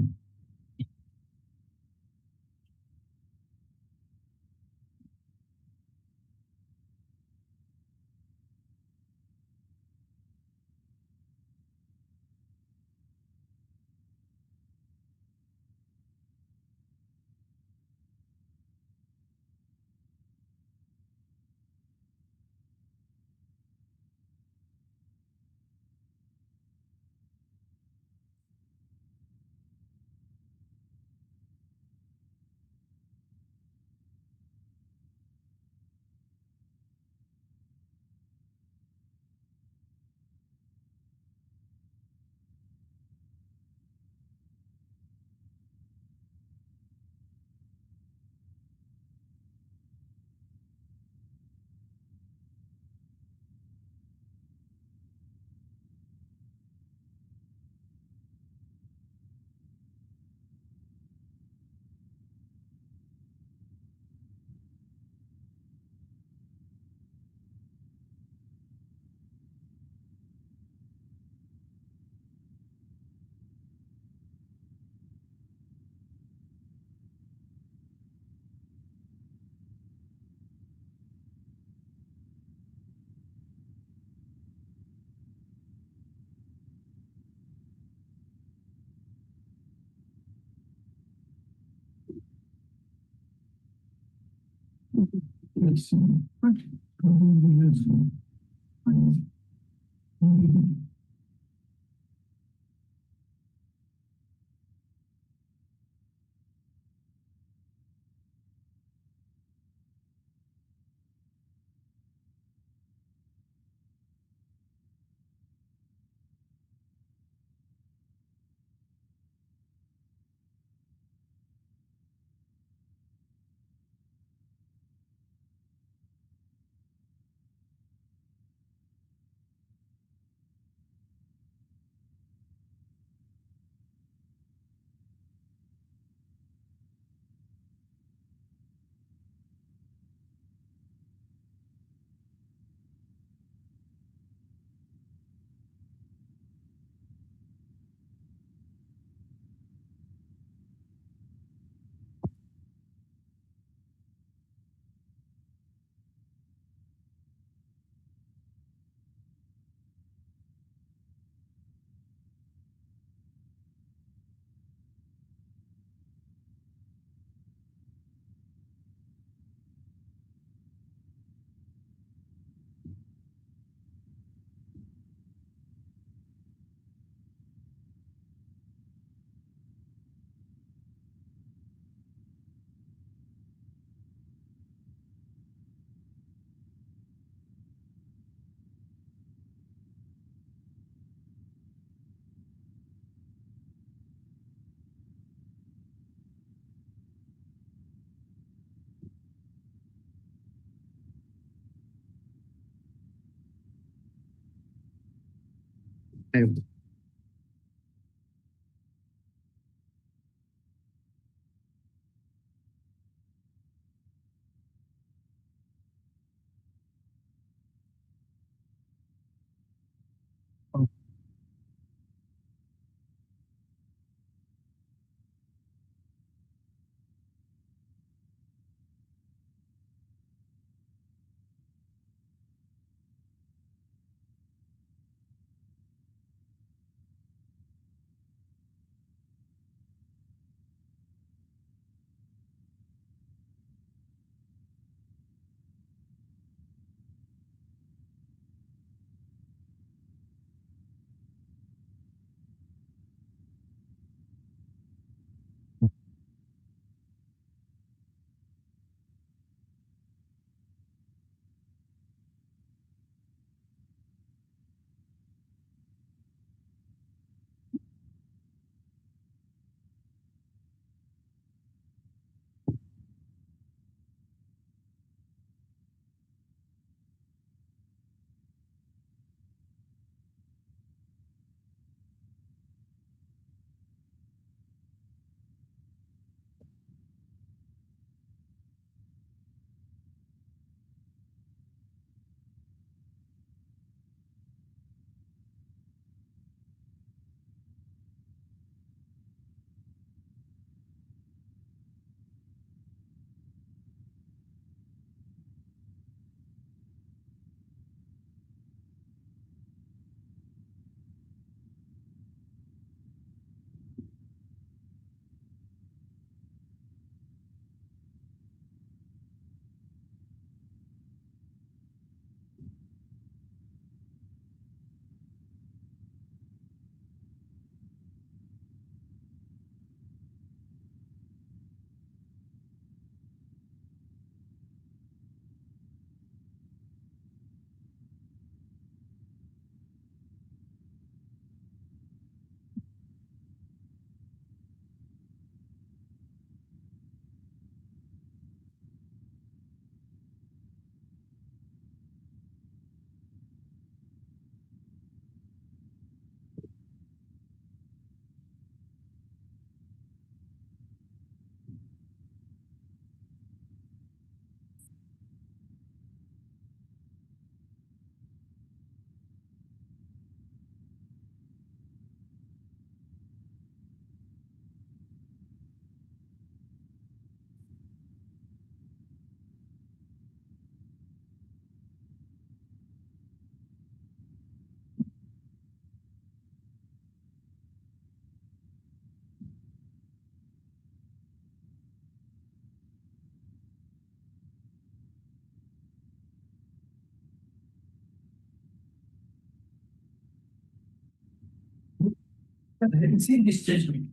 See this judgment.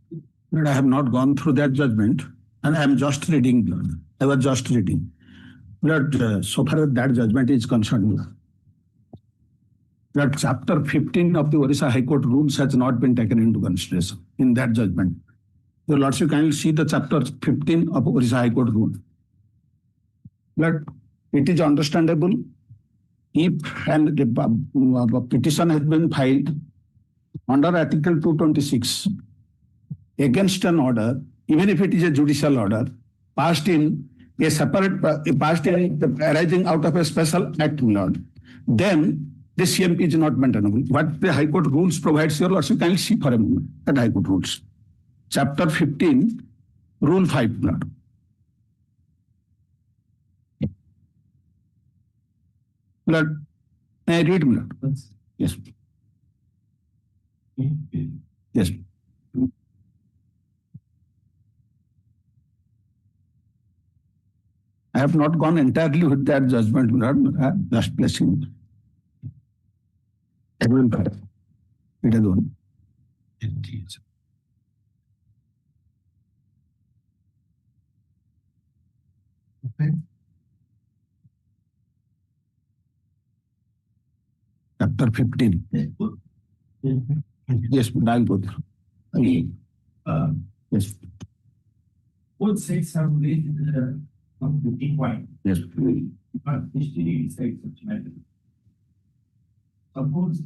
But I have not gone through that judgment, and I am just reading. I was just reading. But so far as that judgment is concerned, that chapter 15 of the Orissa High Court rules has not been taken into consideration in that judgment. Your Lordship, kindly see the chapter 15 of Orissa High Court rule. But it is understandable if a petition has been filed under Article 226 against an order, even if it is a judicial order, passed in a separate, arising out of a special act, then the CMP is not maintainable. What the High Court rules provides, your Lordship, kindly see for a moment that High Court rules. Chapter 15, Rule 5, Lord. Lord, may I read, Lord? Yes. Yes. I have not gone entirely with that judgment, Lord. I am just placing it. It will be. It is one. Okay. Chapter 15. Yes, I'll go through. Yes. Both sides have raised the point. Yes. But history decides such matter. Suppose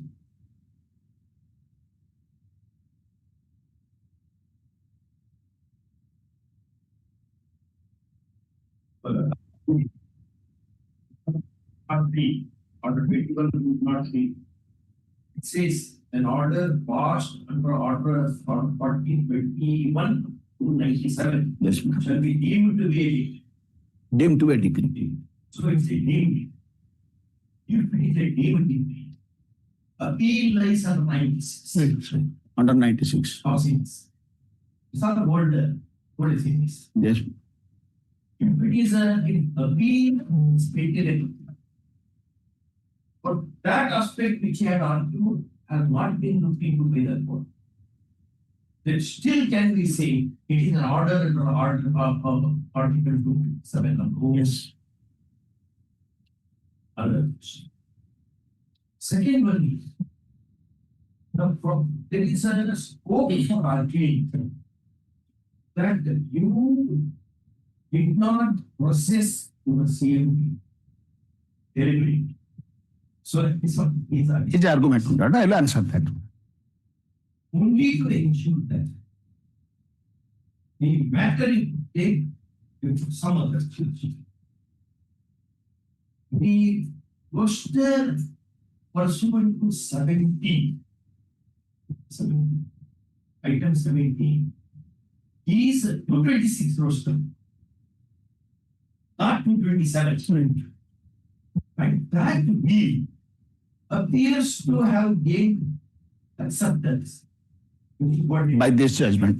order 21 would not be. It says an order passed under order 1421 to 97 Yes, shall be deemed to be deemed to be a decree. so it's a deemed. If it is a deemed decree, appeal lies on 96. Under 96. Housings. These are the old things. Yes. If it is an appeal, it's stated. But that aspect which I had argued has not been looked into by the court. That still can be said it is an order under Article 2:7. Yes. Second one is there is a scope for arguing that you did not process your CMP delivery. So this one is His argument, Lord. I will answer that. only to ensure that the matter you take into some other jurisdiction. The roster pursuant to 17, item 17 is 226 roster, not 227. And that bill appears to have gained acceptance. By this judgment.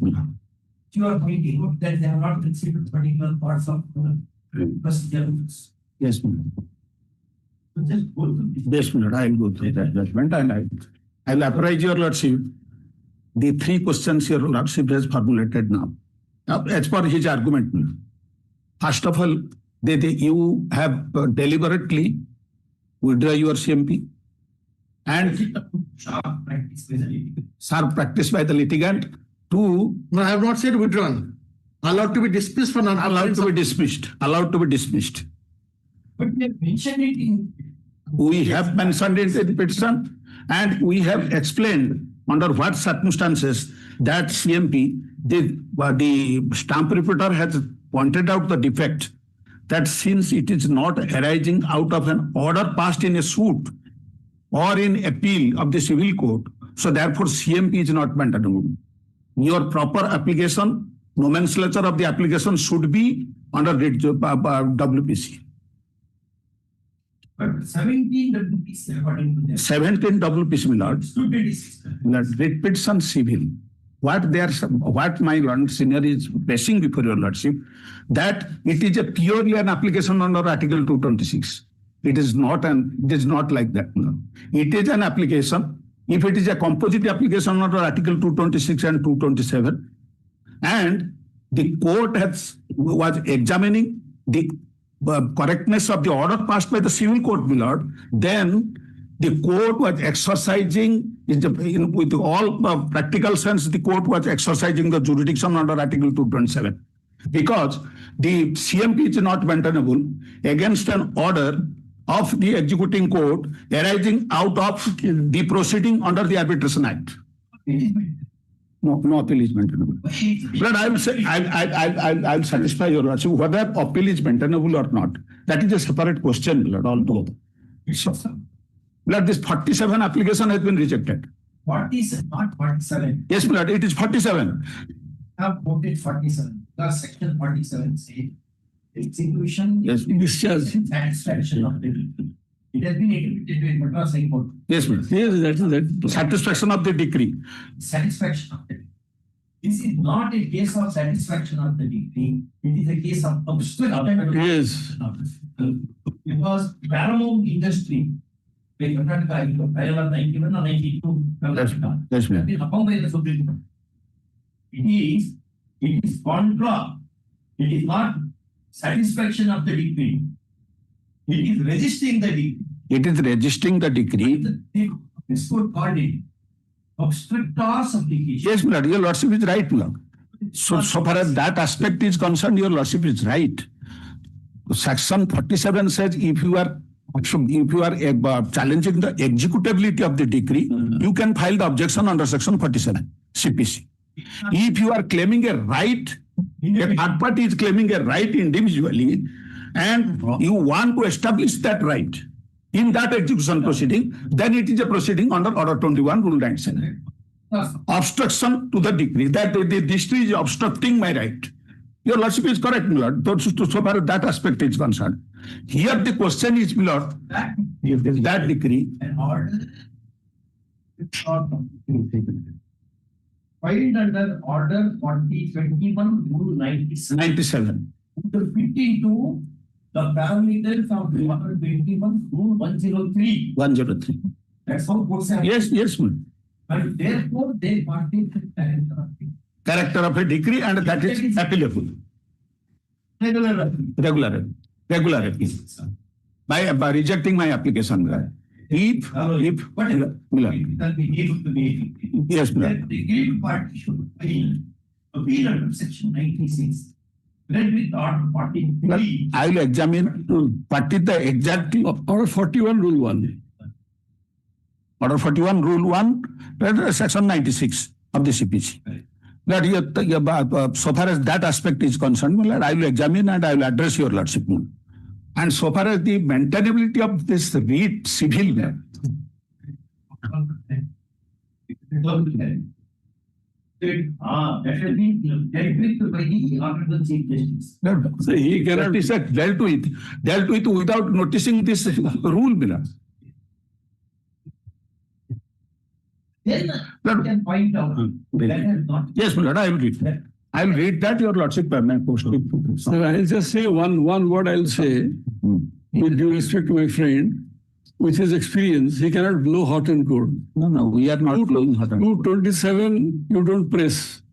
You are pointing out that they have not considered particular parts of the procedures. Yes, ma'am. So just go to this. Yes, Lord. I will go through that judgment and I will apprise your Lordship the three questions your Lordship has formulated now. Now, as per his argument, first of all, you have deliberately withdraw your CMP and sharp practice by the litigant to. No, I have not said withdrawn. Allowed to be dismissed for non. Allowed to be dismissed. Allowed to be dismissed. But we have mentioned it in. We have mentioned it in the petition and we have explained under what circumstances that CMP, the stamp repeater has pointed out the defect that since it is not arising out of an order passed in a suit or in appeal of the civil court, so therefore CMP is not maintainable. Your proper application, nomenclature of the application should be under WPC. But 17 WPC according to that. 17 WPC, my lord. 226. Writ petition civil. What my lord senior is placing before your lordship, that it is a purely an application under Article 226. It is not like that. No. It is an application if it is a composite application under Article 226 and 227, and the court was examining the correctness of the order passed by the civil court, my lord, then the court was exercising, with all practical sense, the court was exercising the jurisdiction under Article 227. Because the CMP is not maintainable against an order of the executing court arising out of the proceeding under the Arbitration Act. No appeal is maintainable. But I will say, I'll satisfy your lordship whether appeal is maintainable or not. That is a separate question, Lord, altogether. So, Lord, this 47 application has been rejected. 47, not 47. Yes, Lord, it is 47. Have voted 47. The section 47 says execution. Yes, discharge. Satisfaction of the decree. It has been interpreted in Madras High Court. Yes, ma'am. Yes, that is that. Satisfaction of the decree. Satisfaction of the decree. This is not a case of satisfaction of the decree. It is a case of obstruction. Yes. Because paramount industry, like Karnataka, 91 or 92, Yes, ma'am. Yes, ma'am. has been affirmed by the Supreme Court. It is contra. It is not satisfaction of the decree. It is resisting the decree. It is resisting the decree. This court called it obstructors application. Yes, my lord, your lordship is right, my lord. So far as that aspect is concerned, your lordship is right. Section 47 says if you are challenging the executability of the decree, you can file the objection under Section 47 CPC. If you are claiming a right, a third party is claiming a right individually, and you want to establish that right in that execution proceeding, then it is a proceeding under Order 21, Rule 97. Obstruction to the decree, that the decree is obstructing my right. Your lordship is correct, my lord, so far as that aspect is concerned. Here the question is, my lord, if that decree. An order filed under Order 2021, Rule 97. To fit into the parameters of Order 21, Rule 103. 103. That's how courts have. Yes, ma'am. But therefore, they party Character of a decree, and that is applicable. Regular appeal. By rejecting my application. If yes, ma'am. The guilt party should appeal under Section 96. Then with Order 43. I will examine what is the exact Order 41, Rule 1. Order 41, Rule 1, Section 96 of the CPC. That so far as that aspect is concerned, I will examine and I will address your lordship. And so far as the maintainability of this writ civil, that has been dealt with by the Honorable Chief Justice. so he cannot be said dealt with without noticing this rule, Miller. Then you can point out that has not. Yes, my lord, I will read that. I will read that, your lordship, my post. So I'll just say one word I'll say, with due respect to my friend, with his experience, he cannot blow hot and cold. No, we are not blowing hot and cold. 227, you don't press.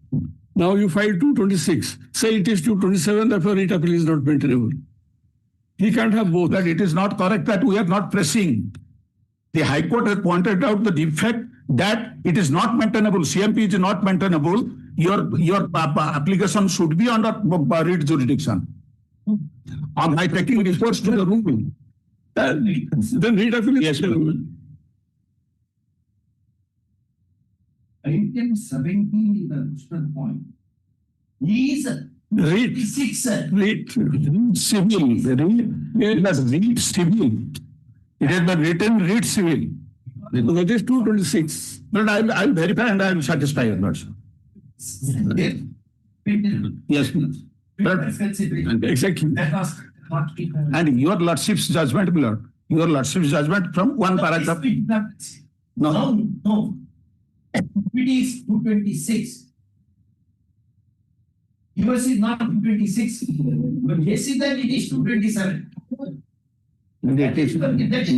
Now you file 226. Say it is 227, therefore writ appeal is not maintainable. He can't have both. That it is not correct that we are not pressing. The High Court has pointed out the defect that it is not maintainable. CMP is not maintainable. Your application should be under writ jurisdiction. By taking reports to the rule. Then writ appeal is maintainable. Item 17 is the crucial point. Is Read civil. Read civil. It has been written read civil. That is 226. But I will verify and I will satisfy your lordship. Yes. But, exactly. and your lordship's judgment, my lord. Your lordship's judgment from one paragraph. No. It is 226. Yours is not 226. But yes, then it is 227.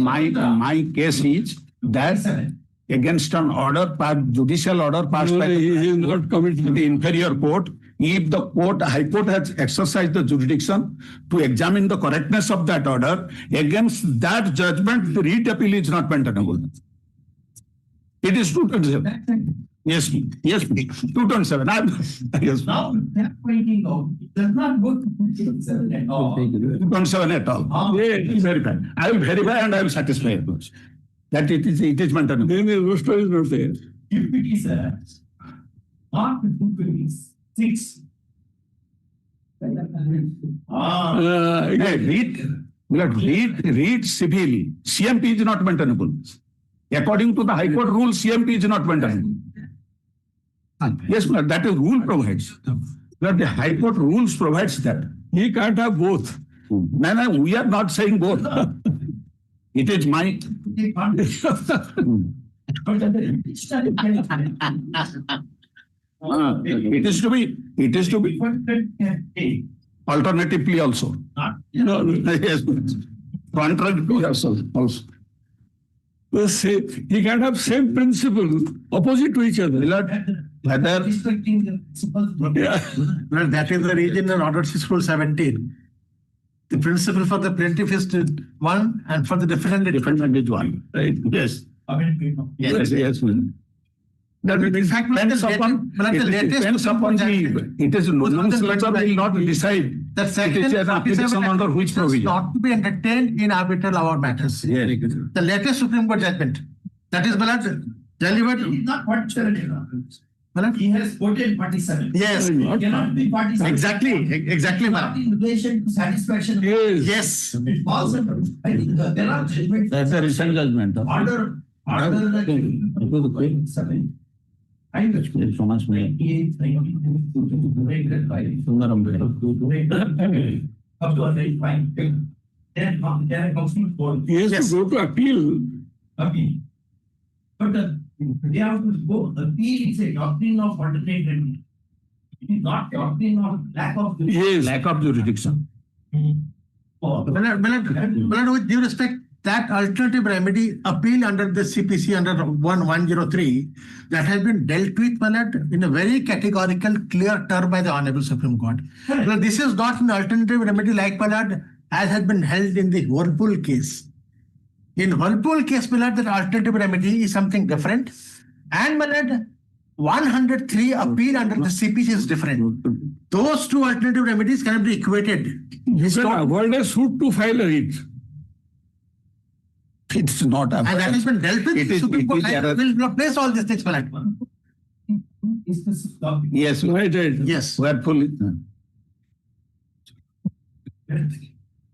My case is that against an order, judicial order passed by He is not committed. the inferior court, if the High Court has exercised the jurisdiction to examine the correctness of that order, against that judgment, the writ appeal is not maintainable. It is 227. Yes, yes, 227. Yes. Now, that pointing out, it does not go to 227 at all. 227 at all. Yeah, it is verified. I will verify and I will satisfy that it is maintainable. Then the roster is not there. If it is not 226. Read civilly. CMP is not maintainable. According to the High Court rule, CMP is not maintainable. Yes, but that is rule provides. That the High Court rules provides that. He can't have both. No, we are not saying both. It is my. It is to be alternatively also. No, Yes, contrary also. he can't have same principle opposite to each other. Whether Respecting the principles. Well, that is the reason in Order 617. The principle for the plaintiff is one and for the defendant is one. right, yes, Yes. yes. That In fact, depends upon the. It is legislature will not decide. That It section is an 47 application under which is provision. not to be entertained in arbitral law matters. Yes. The latest Supreme Court judgment, that is delivered. It is not 47. Malad? He has quoted 47. Yes. It cannot be 47. Exactly, Not in relation to satisfaction. Yes. It falls under, I think, there are judgments. That's a recent judgment. Order that. 7. I will. So much money. 28, up to 105. Then comes to court. He has to go to appeal. Appeal. But they have to go appeal. It's a doctrine of alternate remedy. It is not doctrine of lack of. Yes. Lack of jurisdiction. Malad, with due respect, that alternative remedy appeal under the CPC under 1103 that has been dealt with, Malad, in a very categorical, clear term by the Honorable Supreme Court. Now, this is not an alternative remedy like, Malad, as has been held in the Hon'Ble case. In Hon'Ble case, Malad, that alternative remedy is something different. And Malad, 103 appeal under the CPC is different. Those two alternative remedies cannot be equated. You can avoid a suit to file a writ. It's not. And that has been dealt with. It is. Supreme Court will replace all these things, Malad. Is this doctrine? Yes, Right. Yes. we are fully.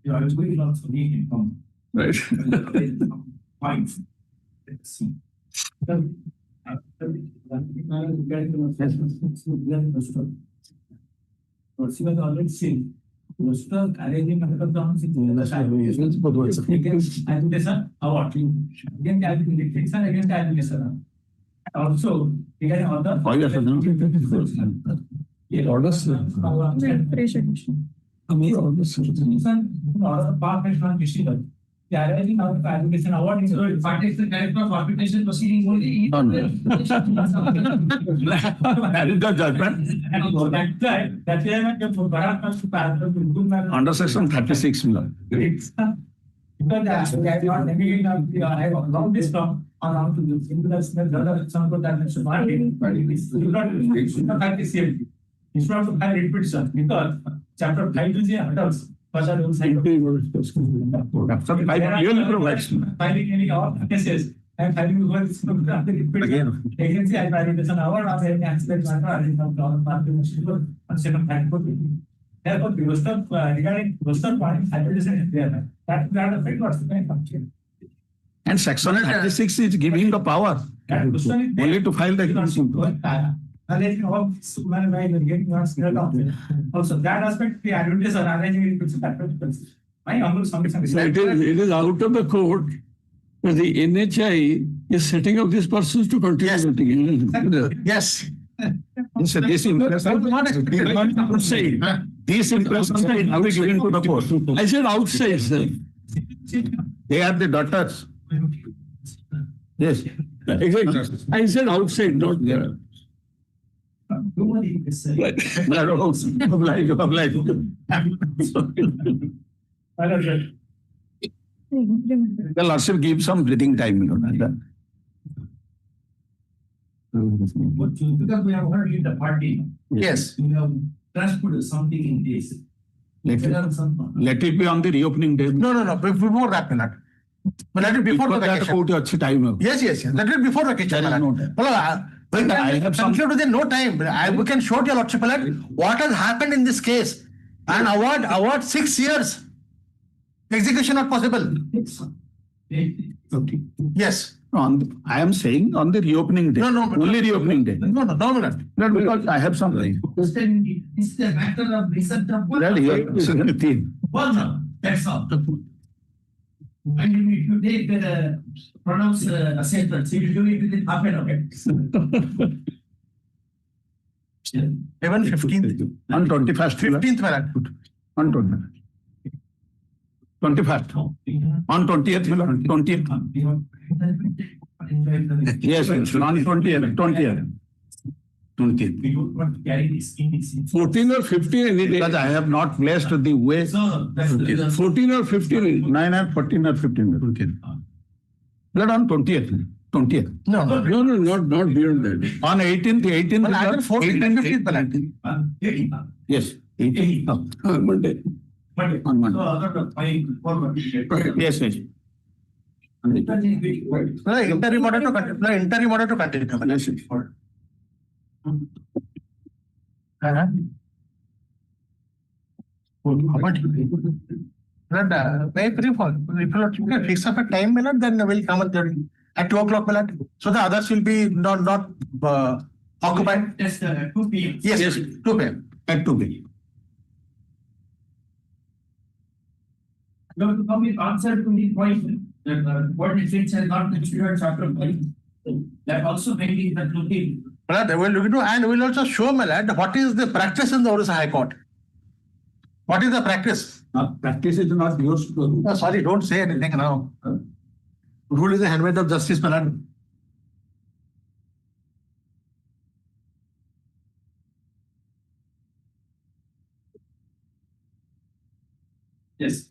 You are going also need income. Right. Points. Let's see. Already seen. Roster arranging education award. Again, education against education. Also, regarding other. Orders. Order part from decision. The arranging of education award is what is the character of arbitration proceeding only. That is the judgment. Under section 36. Because I have long this from around to this international other example that mentioned it's not to file repetition because chapter 5 is a adults. Really provides. Filing any cases and filing agency I validation award of any accident matter and second fact. Therefore, regarding Western point, hybridization is there. That affect what's the kind of change. And section 36 is giving the power only to file the. Also, that aspect, the advantages are arranging it. My humble submission is. It is out of the court. But the NHI is setting up these persons to continue. Yes. This impression outside. These impressions are now given to the court. I said outside, sir. They are the daughters. Yes. Exactly. I said outside, not there. Nobody is saying. The Lordship give some breathing time, Because we have heard in the party. Yes. We have transported something in this. Let it be on the reopening day. No, before that, Milad. Let it before the vacation. Time. Yes. Let it before vacation, Milad. We can conclude within no time. We can show to your Lordship, Milad, what has happened in this case and award 6 years. Execution not possible. Okay. Yes. I am saying on the reopening day. No. Only reopening day. No, Milad. Not because I have something. This is a matter of recent. That's all. And if you take the pronounce a sentence, you do it within half an hour. Even 15th. On 21st. 15th, Milad. On 21st. 21st. On 20th, 20th. Yes, on 20th. 20th. We don't want to carry this in this. 14 or 15 any day. Because I have not placed the way. So that's the 14 or 15. 9 or 14 or 15. Blood on 20th. 20th. No. Not beyond that. On 18th. Well, either 14th and 15th, Milad. Yes. 18th. Monday. On Monday. So other five forward. Yes. Interim order to continue. Yes. Very brief. If you fix up a time, Milad, then we'll come at 2 o'clock, Milad. So the others will be not occupied. That's 2 p.m. Yes, 2 p.m. At 2 p.m. You have to come with answer to the point that what if it has not considered chapter 5. That also maybe that looking. Milad, we'll look into and we'll also show, Milad, what is the practice in the Orissa High Court. What is the practice? Practice is not yours to do. Oh, sorry, don't say anything now. Rule is the handmaid of justice, Milad. Yes.